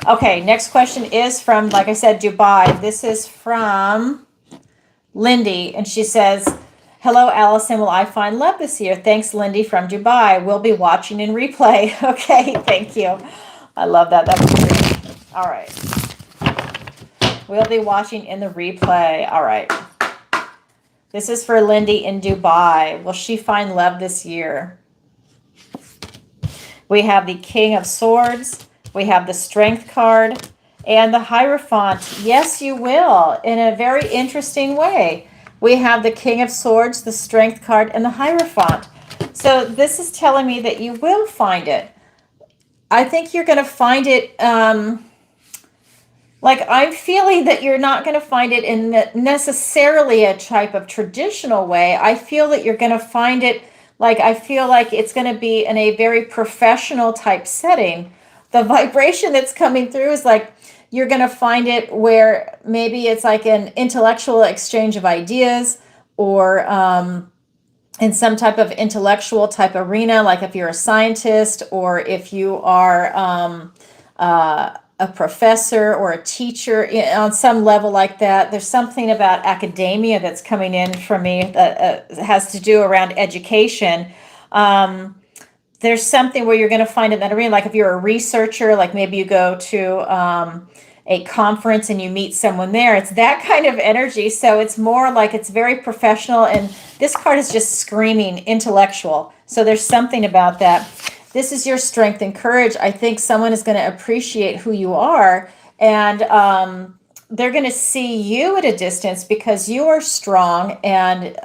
Okay, next question is from, like I said, Dubai. This is from Lindy, and she says, "Hello, Alison. Will I find love this year? Thanks, Lindy from Dubai. We'll be watching in replay." Okay, thank you. I love that. That's great. All right. We'll be watching in the replay. All right. This is for Lindy in Dubai. Will she find love this year? We have the King of Swords. We have the Strength card and the Hierophant. Yes, you will, in a very interesting way. We have the King of Swords, the Strength card, and the Hierophant. So this is telling me that you will find it. I think you're going to find it, like I'm feeling that you're not going to find it in necessarily a type of traditional way. I feel that you're going to find it, like I feel like it's going to be in a very professional type setting. The vibration that's coming through is like you're going to find it where maybe it's like an intellectual exchange of ideas, or in some type of intellectual type arena, like if you're a scientist, or if you are a professor or a teacher on some level like that. There's something about academia that's coming in for me that has to do around education. There's something where you're going to find in that arena, like if you're a researcher, like maybe you go to a conference and you meet someone there. It's that kind of energy. So it's more like it's very professional. And this card is just screaming intellectual. So there's something about that. This is your strength and courage. I think someone is going to appreciate who you are, and they're going to see you at a distance because you are strong and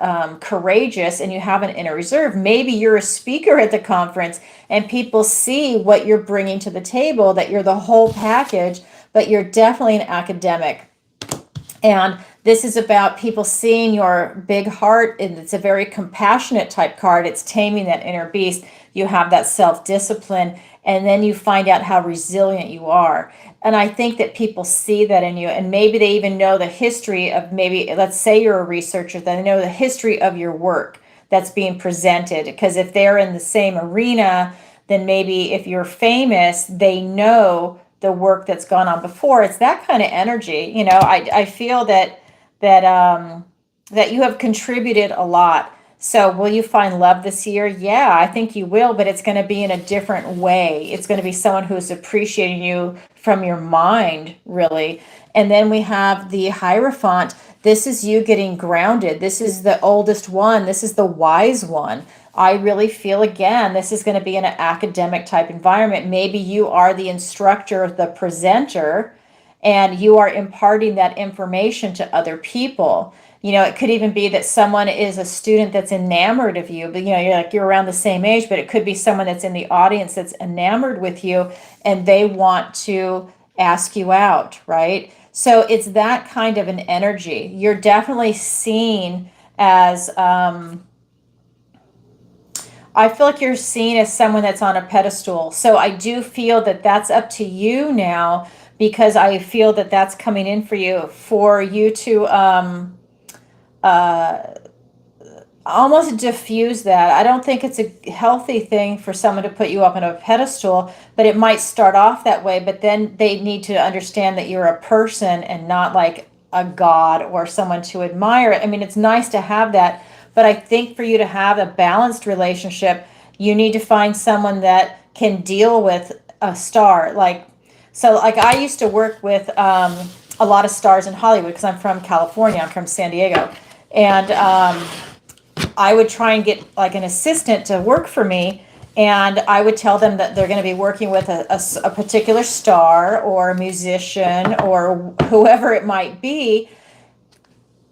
courageous, and you have an inner reserve. Maybe you're a speaker at the conference and people see what you're bringing to the table, that you're the whole package, but you're definitely an academic. And this is about people seeing your big heart, and it's a very compassionate type card. It's taming that inner beast. You have that self-discipline, and then you find out how resilient you are. And I think that people see that in you, and maybe they even know the history of, maybe, let's say you're a researcher, they know the history of your work that's being presented. Because if they're in the same arena, then maybe if you're famous, they know the work that's gone on before. It's that kind of energy. You know, I feel that you have contributed a lot. So will you find love this year? Yeah, I think you will, but it's going to be in a different way. It's going to be someone who's appreciating you from your mind, really. And then we have the Hierophant. This is you getting grounded. This is the oldest one. This is the wise one. I really feel, again, this is going to be in an academic type environment. Maybe you are the instructor, the presenter, and you are imparting that information to other people. You know, it could even be that someone is a student that's enamored of you, but you're around the same age, but it could be someone that's in the audience that's enamored with you and they want to ask you out, right? So it's that kind of an energy. You're definitely seen as, I feel like you're seen as someone that's on a pedestal. So I do feel that that's up to you now, because I feel that that's coming in for you to almost diffuse that. I don't think it's a healthy thing for someone to put you up on a pedestal, but it might start off that way, but then they need to understand that you're a person and not like a god or someone to admire. I mean, it's nice to have that, but I think for you to have a balanced relationship, you need to find someone that can deal with a star. Like I used to work with a lot of stars in Hollywood because I'm from California. I'm from San Diego. And I would try and get like an assistant to work for me. And I would tell them that they're going to be working with a particular star or a musician or whoever it might be.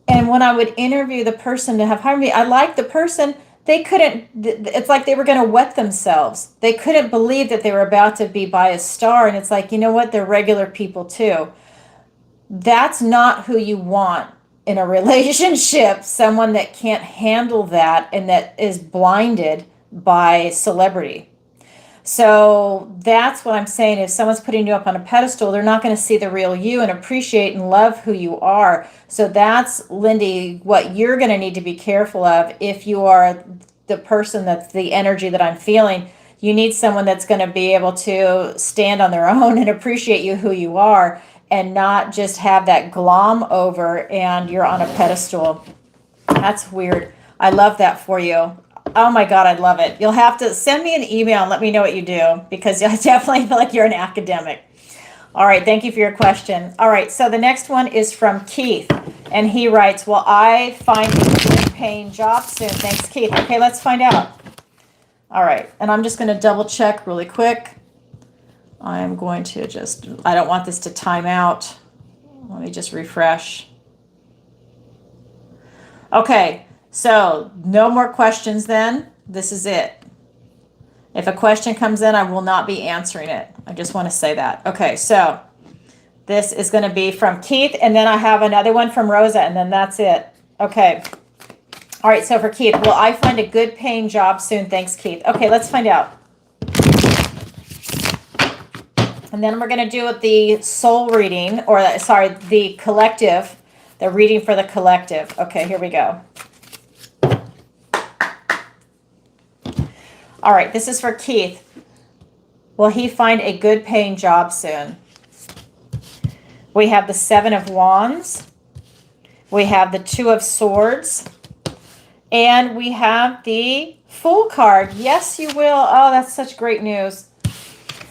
And when I would interview the person to have hired me, I liked the person. They couldn't, it's like they were going to wet themselves. They couldn't believe that they were about to be by a star. And it's like, you know what? They're regular people too. That's not who you want in a relationship. Someone that can't handle that and that is blinded by celebrity. So that's what I'm saying. If someone's putting you up on a pedestal, they're not going to see the real you and appreciate and love who you are. So that's, Lindy, what you're going to need to be careful of. If you are the person that's the energy that I'm feeling, you need someone that's going to be able to stand on their own and appreciate you who you are, and not just have that glom over and you're on a pedestal. That's weird. I love that for you. Oh my God, I love it. You'll have to send me an email and let me know what you do, because I definitely feel like you're an academic. All right, thank you for your question. All right, so the next one is from Keith, and he writes, will I find a good paying job soon? Thanks, Keith. Okay, let's find out. All right, and I'm just going to double check really quick. I'm going to I don't want this to time out. Let me just refresh. Okay. So no more questions then. This is it. If a question comes in, I will not be answering it. I just want to say that. Okay, so this is going to be from Keith, and then I have another one from Rosa, and then that's it. Okay. All right, so for Keith, will I find a good paying job soon? Thanks, Keith. Okay, let's find out. And then we're going to do the soul reading, or sorry, the collective, the reading for the collective. Okay, here we go. All right, this is for Keith. Will he find a good paying job soon? We have the Seven of Wands. We have the Two of Swords. And we have the Fool card. Yes, you will. Oh, that's such great news.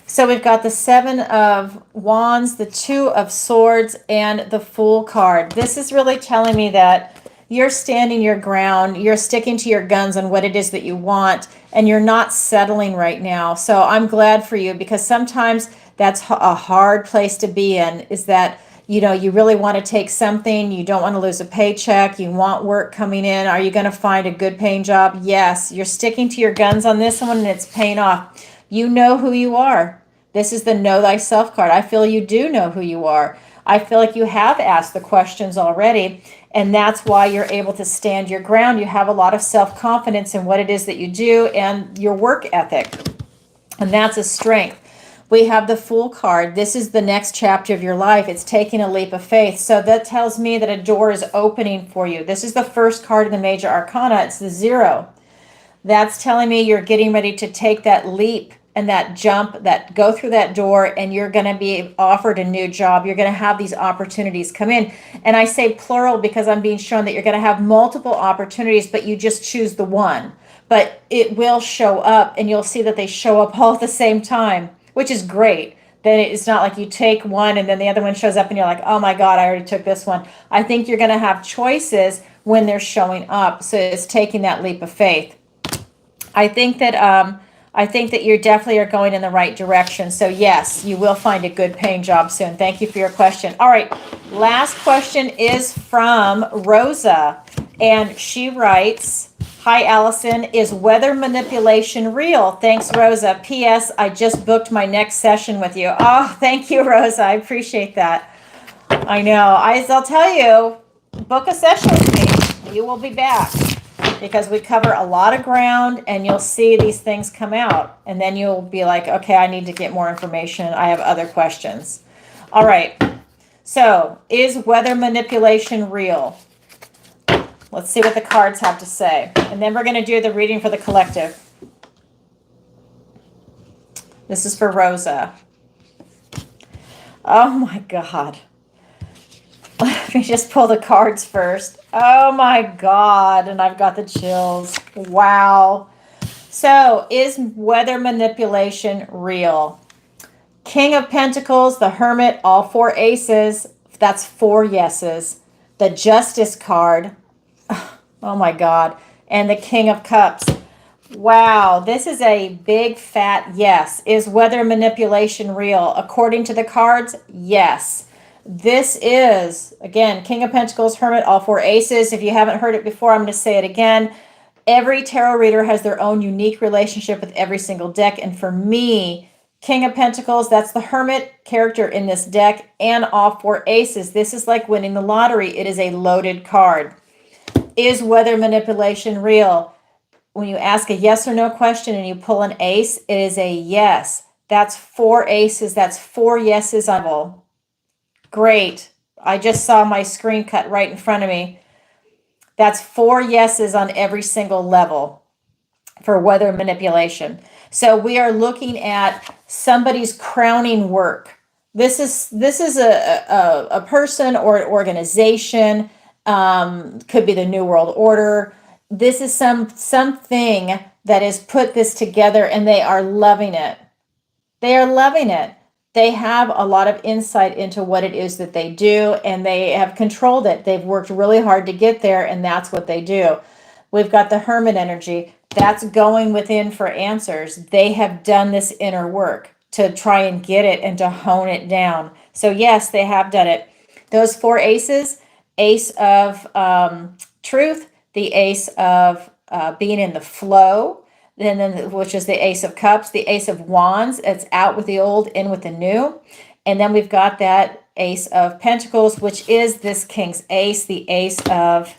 So we've got the Seven of Wands, the Two of Swords, and the Fool card. This is really telling me that you're standing your ground. You're sticking to your guns on what it is that you want, and you're not settling right now. So I'm glad for you, because sometimes that's a hard place to be in, is that, you know, you really want to take something. You don't want to lose a paycheck. You want work coming in. Are you going to find a good paying job? Yes. You're sticking to your guns on this one, and it's paying off. You know who you are. This is the Know Thyself card. I feel you do know who you are. I feel like you have asked the questions already, and that's why you're able to stand your ground. You have a lot of self-confidence in what it is that you do and your work ethic, and that's a strength. We have the Fool card. This is the next chapter of your life. It's taking a leap of faith. So that tells me that a door is opening for you. This is the first card in the major arcana. It's the 0. That's telling me you're getting ready to take that leap and that jump, that go through that door, and you're going to be offered a new job. You're going to have these opportunities come in. And I say plural because I'm being shown that you're going to have multiple opportunities, but you just choose the one. But it will show up, and you'll see that they show up all at the same time, which is great. Then it's not like you take one and then the other one shows up and you're like, oh my God, I already took this one. I think you're going to have choices when they're showing up. So it's taking that leap of faith. I think that you definitely are going in the right direction. So yes, you will find a good paying job soon. Thank you for your question. All right, last question is from Rosa, and she writes, hi, Alison, is weather manipulation real? Thanks, Rosa. P.S. I just booked my next session with you. Oh, thank you, Rosa. I appreciate that. I know. I'll tell you, book a session with me. You will be back, because we cover a lot of ground, and you'll see these things come out. And then you'll be like, okay, I need to get more information. I have other questions. All right. So, is weather manipulation real? Let's see what the cards have to say. And then we're going to do the reading for the collective. This is for Rosa. Oh my God. Let me just pull the cards first. Oh my God. And I've got the chills. Wow. So, is weather manipulation real? King of Pentacles, the Hermit, all 4 aces. That's 4 yeses. The Justice card. Oh my God. And the King of Cups. Wow. This is a big fat yes. Is weather manipulation real? According to the cards, yes. This is, again, King of Pentacles, Hermit, all 4 aces. If you haven't heard it before, I'm going to say it again. Every tarot reader has their own unique relationship with every single deck. And for me, King of Pentacles, that's the Hermit character in this deck, and all 4 aces. This is like winning the lottery. It is a loaded card. Is weather manipulation real? When you ask a yes or no question and you pull an ace, it is a yes. That's 4 aces. That's 4 yeses on level. Great. I just saw my screen cut right in front of me. That's 4 yeses on every single level for weather manipulation. So we are looking at somebody's crowning work. This is a person or an organization. Could be the New World Order. This is something that has put this together, and they are loving it. They are loving it. They have a lot of insight into what it is that they do, and they have controlled it. They've worked really hard to get there, and that's what they do. We've got the Hermit energy. That's going within for answers. They have done this inner work to try and get it and to hone it down. So yes, they have done it. Those 4 aces, ace of truth, the ace of being in the flow, then which is the ace of cups, the ace of wands, it's out with the old, in with the new. And then we've got that ace of pentacles, which is this king's ace, the ace of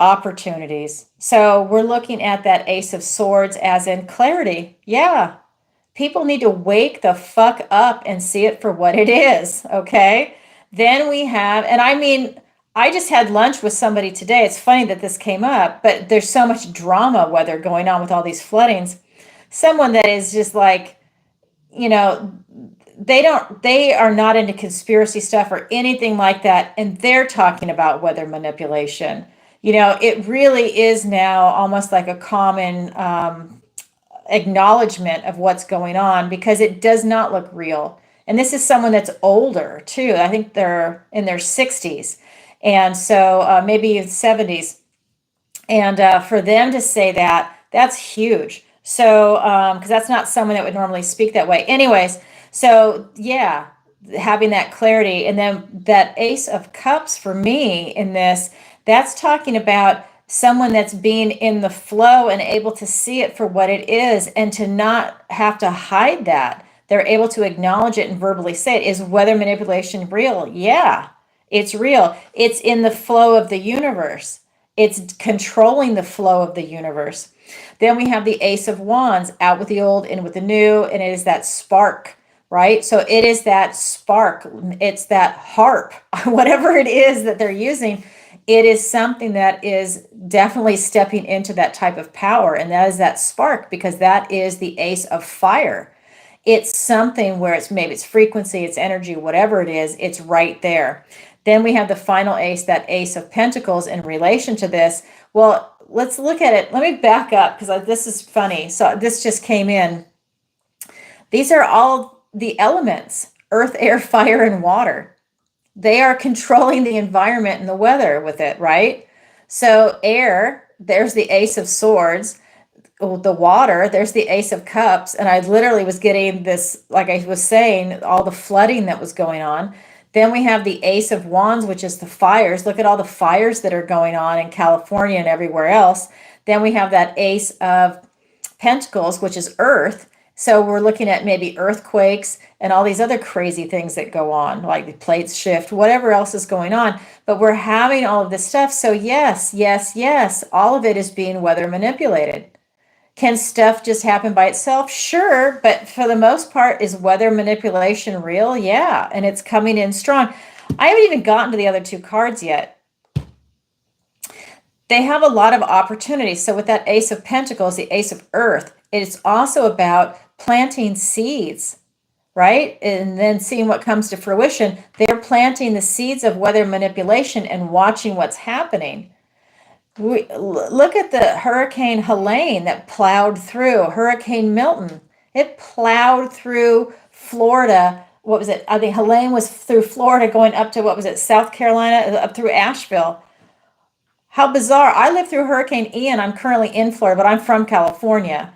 opportunities. So we're looking at that ace of swords as in clarity. Yeah, people need to wake the fuck up and see it for what it is, okay? Then we have, and I mean, I just had lunch with somebody today. It's funny that this came up, but there's so much drama weather going on with all these floodings. Someone that is just like, you know, they are not into conspiracy stuff or anything like that, and they're talking about weather manipulation. It really is now almost like a common acknowledgement of what's going on, because it does not look real. And this is someone that's older too. I think they're in their 60s, and so maybe in 70s. And for them to say that, that's huge. So, because that's not someone that would normally speak that way. Anyways, so yeah, having that clarity. And then that Ace of Cups for me in this, that's talking about someone that's being in the flow and able to see it for what it is and to not have to hide that. They're able to acknowledge it and verbally say it. Is weather manipulation real? Yeah, it's real. It's in the flow of the universe. It's controlling the flow of the universe. Then we have the Ace of Wands, out with the old, in with the new, and it is that spark, right? So it is that spark. It's that harp, whatever it is that they're using. It is something that is definitely stepping into that type of power, and that is that spark, because that is the Ace of Fire. It's something where maybe it's frequency, it's energy, whatever it is, it's right there. Then we have the final ace, that Ace of Pentacles in relation to this. Well, let's look at it. Let me back up, because this is funny. So this just came in. These are all the elements: earth, air, fire, and water. They are controlling the environment and the weather with it, right? So air, there's the Ace of Swords. The water, there's the Ace of Cups. And I literally was getting this, like I was saying, all the flooding that was going on. Then we have the Ace of Wands, which is the fires. Look at all the fires that are going on in California and everywhere else. Then we have that Ace of Pentacles, which is earth. So we're looking at maybe earthquakes and all these other crazy things that go on, like the plates shift, whatever else is going on. But we're having all of this stuff. So yes, yes, yes, all of it is being weather manipulated. Can stuff just happen by itself? Sure, but for the most part, is weather manipulation real? Yeah, and it's coming in strong. I haven't even gotten to the other two cards yet. They have a lot of opportunities. So with that Ace of Pentacles, the Ace of Earth, it's also about planting seeds, right? And then seeing what comes to fruition. They're planting the seeds of weather manipulation and watching what's happening. Look at the Hurricane Helene that plowed through. Hurricane Milton, it plowed through Florida. What was it? I think Helene was through Florida going up to, what was it, South Carolina, up through Asheville. How bizarre. I lived through Hurricane Ian. I'm currently in Florida, but I'm from California.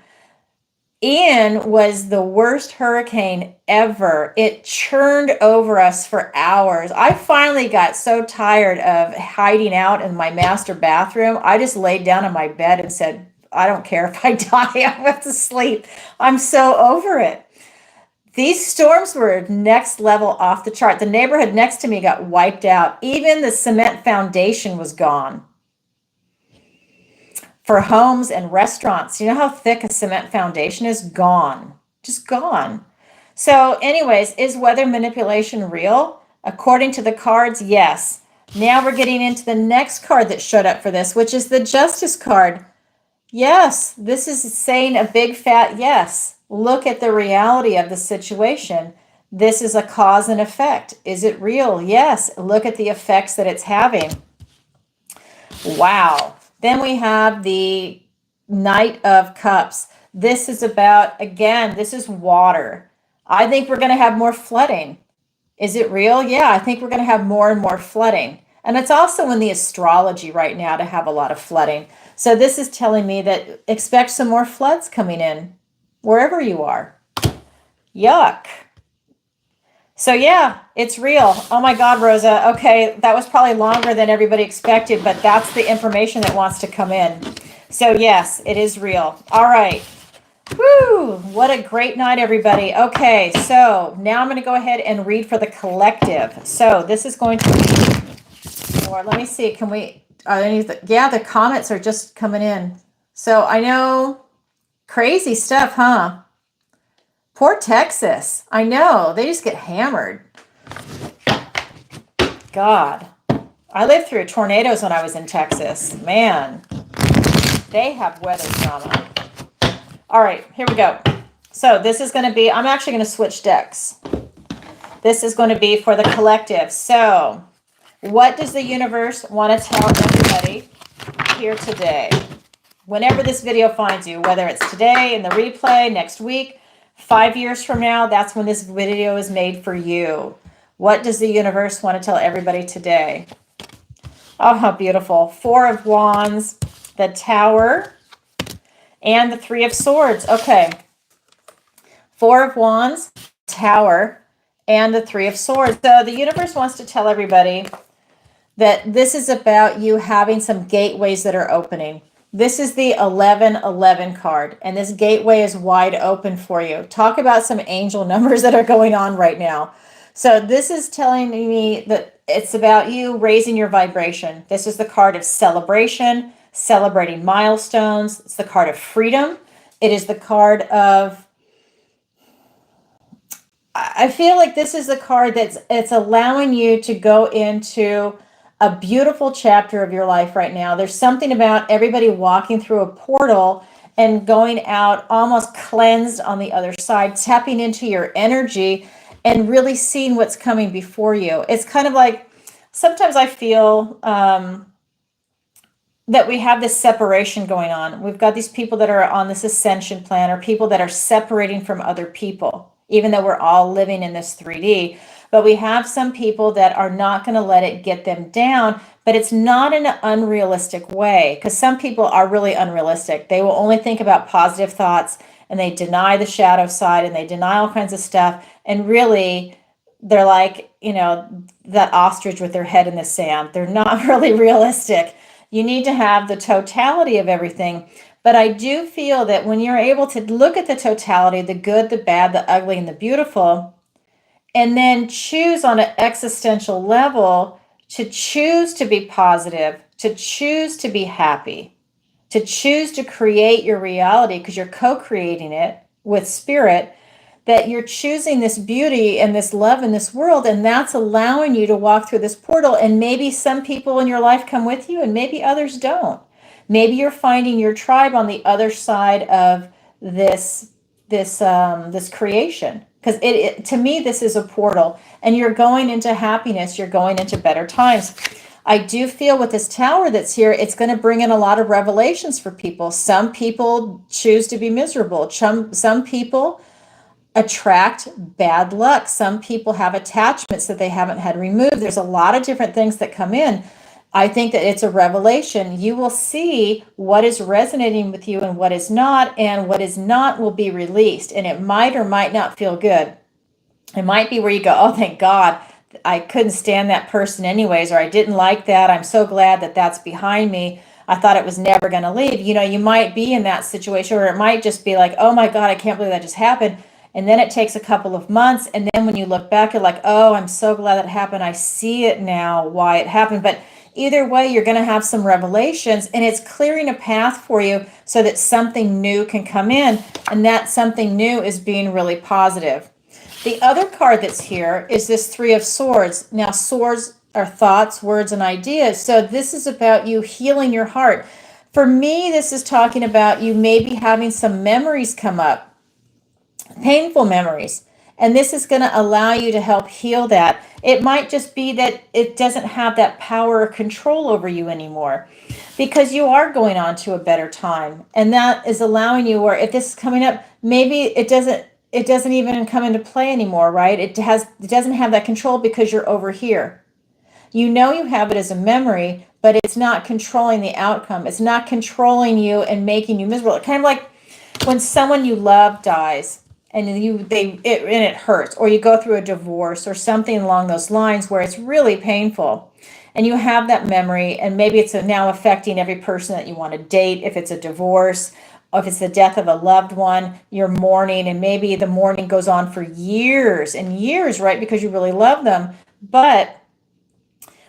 Ian was the worst hurricane ever. It churned over us for hours. I finally got so tired of hiding out in my master bathroom. I just laid down in my bed and said, I don't care if I die. I have to sleep. I'm so over it. These storms were next level, off the chart. The neighborhood next to me got wiped out. Even the cement foundation was gone. For homes and restaurants, you know how thick a cement foundation is? Gone. Just gone. So anyways, is weather manipulation real? According to the cards, yes. Now we're getting into the next card that showed up for this, which is the Justice card. Yes, this is saying a big fat yes. Look at the reality of the situation. This is a cause and effect. Is it real? Yes. Look at the effects that it's having. Wow. Then we have the Knight of Cups. This is about, again, this is water. I think we're going to have more flooding. Is it real? Yeah, I think we're going to have more and more flooding. And it's also in the astrology right now to have a lot of flooding. So this is telling me that expect some more floods coming in wherever you are. Yuck. So yeah, it's real. Oh my God, Rosa. Okay, that was probably longer than everybody expected, but that's the information that wants to come in. So yes, it is real. All right. Woo! What a great night, everybody. Okay, so now I'm going to go ahead and read for the collective. So this is going to be, or let me see, can we, are any, yeah, the comments are just coming in. So I know, crazy stuff, huh? Poor Texas. I know. They just get hammered. God. I lived through tornadoes when I was in Texas. Man, they have weather trauma. All right, here we go. So this is going to be, I'm actually going to switch decks. This is going to be for the collective. So what does the universe want to tell everybody here today? Whenever this video finds you, whether it's today in the replay, next week, 5 years from now, that's when this video is made for you. What does the universe want to tell everybody today? Oh, how beautiful. 4 of Wands, the Tower, and the 3 of Swords. Okay. 4 of Wands, Tower, and the 3 of Swords. So the universe wants to tell everybody that this is about you having some gateways that are opening. This is the 1111 card, and this gateway is wide open for you. Talk about some angel numbers that are going on right now. So this is telling me that it's about you raising your vibration. This is the card of celebration, celebrating milestones. It's the card of freedom. It is the card of, I feel like this is the card it's allowing you to go into a beautiful chapter of your life right now. There's something about everybody walking through a portal and going out almost cleansed on the other side, tapping into your energy and really seeing what's coming before you. It's kind of like, sometimes I feel that we have this separation going on. We've got these people that are on this ascension plan, or people that are separating from other people, even though we're all living in this 3D. But we have some people that are not going to let it get them down, but it's not in an unrealistic way, because some people are really unrealistic. They will only think about positive thoughts, and they deny the shadow side, and they deny all kinds of stuff. And really, they're like, you know, that ostrich with their head in the sand. They're not really realistic. You need to have the totality of everything. But I do feel that when you're able to look at the totality, the good, the bad, the ugly, and the beautiful, and then choose on an existential level to choose to be positive, to choose to be happy, to choose to create your reality, because you're co-creating it with spirit, that you're choosing this beauty and this love in this world, and that's allowing you to walk through this portal. And maybe some people in your life come with you, and maybe others don't. Maybe you're finding your tribe on the other side of this creation. Because to me, this is a portal, and you're going into happiness. You're going into better times. I do feel with this Tower that's here, it's going to bring in a lot of revelations for people. Some people choose to be miserable. Some people attract bad luck. Some people have attachments that they haven't had removed. There's a lot of different things that come in. I think that it's a revelation. You will see what is resonating with you and what is not, and what is not will be released. And it might or might not feel good. It might be where you go, oh, thank God, I couldn't stand that person anyways, or I didn't like that. I'm so glad that that's behind me. I thought it was never going to leave. You know, you might be in that situation, or it might just be like, oh my God, I can't believe that just happened. And then it takes a couple of months. And then when you look back, you're like, oh, I'm so glad that happened. I see it now, why it happened. But either way, you're going to have some revelations, and it's clearing a path for you so that something new can come in. And that something new is being really positive. The other card that's here is this 3 of Swords. Now, swords are thoughts, words, and ideas. So this is about you healing your heart. For me, this is talking about you maybe having some memories come up, painful memories. And this is going to allow you to help heal that. It might just be that it doesn't have that power or control over you anymore, because you are going on to a better time. And that is allowing you, or if this is coming up, maybe it doesn't even come into play anymore, right? It doesn't have that control because you're over here. You know you have it as a memory, but it's not controlling the outcome. It's not controlling you and making you miserable. Kind of like when someone you love dies, and it hurts, or you go through a divorce or something along those lines where it's really painful, and you have that memory, and maybe it's now affecting every person that you want to date. If it's a divorce, or if it's the death of a loved one, you're mourning, and maybe the mourning goes on for years and years, right? Because you really love them. But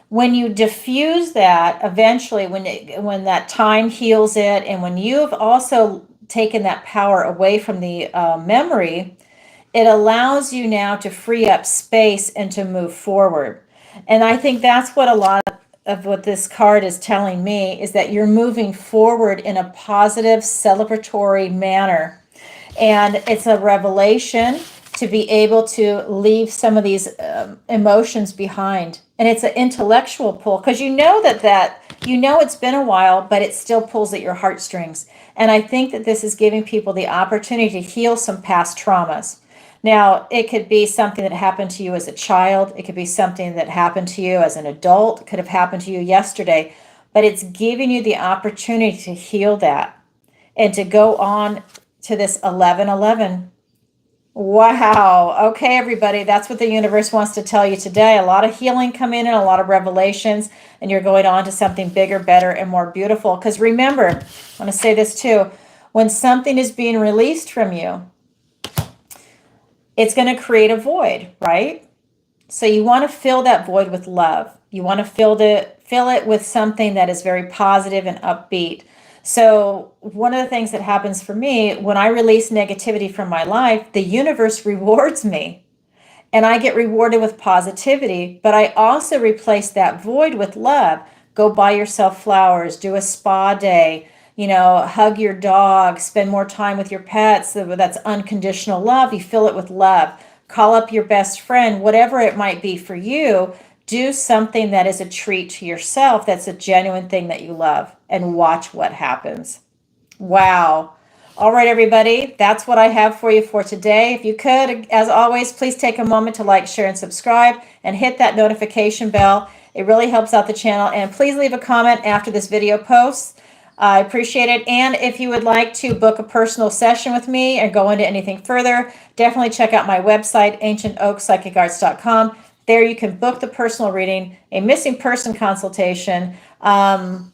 when you diffuse that, eventually, when that time heals it, and when you've also taken that power away from the memory, it allows you now to free up space and to move forward. And I think that's what a lot of what this card is telling me, is that you're moving forward in a positive, celebratory manner. And it's a revelation. to be able to leave some of these emotions behind. And it's an intellectual pull because you know it's been a while, but it still pulls at your heartstrings. And I think that this is giving people the opportunity to heal some past traumas. Now, it could be something that happened to you as a child. It could be something that happened to you as an adult. It could have happened to you yesterday. But it's giving you the opportunity to heal that and to go on to this 1111. Wow. Okay, everybody, that's what the universe wants to tell you today. A lot of healing coming in, a lot of revelations, and you're going on to something bigger, better, and more beautiful. Because remember, I want to say this too, when something is being released from you, it's going to create a void, right? So you want to fill that void with love. You want to fill it with something that is very positive and upbeat. So one of the things that happens for me, when I release negativity from my life, the universe rewards me. And I get rewarded with positivity, but I also replace that void with love. Go buy yourself flowers, do a spa day, hug your dog, spend more time with your pets. That's unconditional love. You fill it with love. Call up your best friend, whatever it might be for you. Do something that is a treat to yourself, that's a genuine thing that you love, and watch what happens. Wow. All right, everybody, that's what I have for you for today. If you could, as always, please take a moment to like, share, and subscribe, and hit that notification bell. It really helps out the channel. And please leave a comment after this video posts. I appreciate it. And if you would like to book a personal session with me and go into anything further, definitely check out my website, ancientoakpsychicarts.com. There you can book the personal reading, a missing person consultation, sign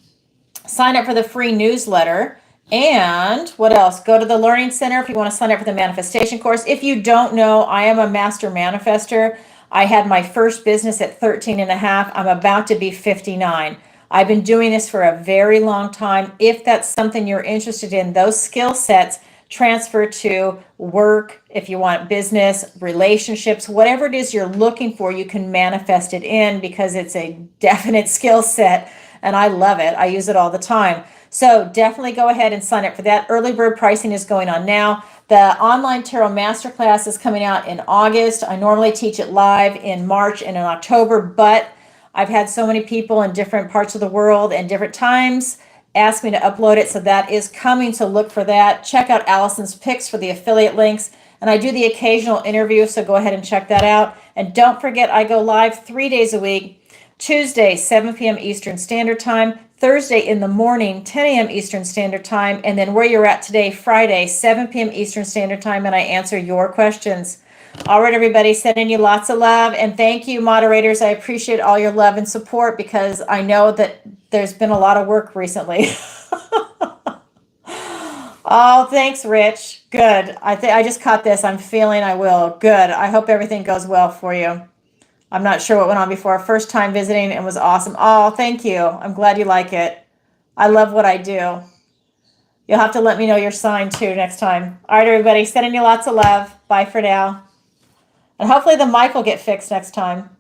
up for the free newsletter, and what else? Go to the Learning Center if you want to sign up for the manifestation course. If you don't know, I am a master manifester. I had my first business at 13 and a half. I'm about to be 59. I've been doing this for a very long time. If that's something you're interested in, those skill sets transfer to work. If you want business, relationships, whatever it is you're looking for, you can manifest it in because it's a definite skill set and I love it. I use it all the time. So definitely go ahead and sign up for that. Early bird pricing is going on now. The online tarot masterclass is coming out in August. I normally teach it live in March and in October, but I've had so many people in different parts of the world and different times ask me to upload it, so that is coming, so look for that. Check out Alison's picks for the affiliate links, and I do the occasional interview, so go ahead and check that out. And don't forget, I go live 3 days a week, Tuesday, 7 p.m. Eastern Standard Time, Thursday in the morning, 10 a.m. Eastern Standard Time, and then where you're at today, Friday, 7 p.m. Eastern Standard Time, and I answer your questions. All right, everybody, sending you lots of love, and thank you, moderators. I appreciate all your love and support because I know that there's been a lot of work recently. Oh, thanks, Rich. Good. I just caught this. I'm feeling I will. Good. I hope everything goes well for you. I'm not sure what went on before. First time visiting and was awesome. Oh, thank you. I'm glad you like it. I love what I do. You'll have to let me know your sign too next time. All right, everybody, sending you lots of love. Bye for now. And hopefully the mic will get fixed next time.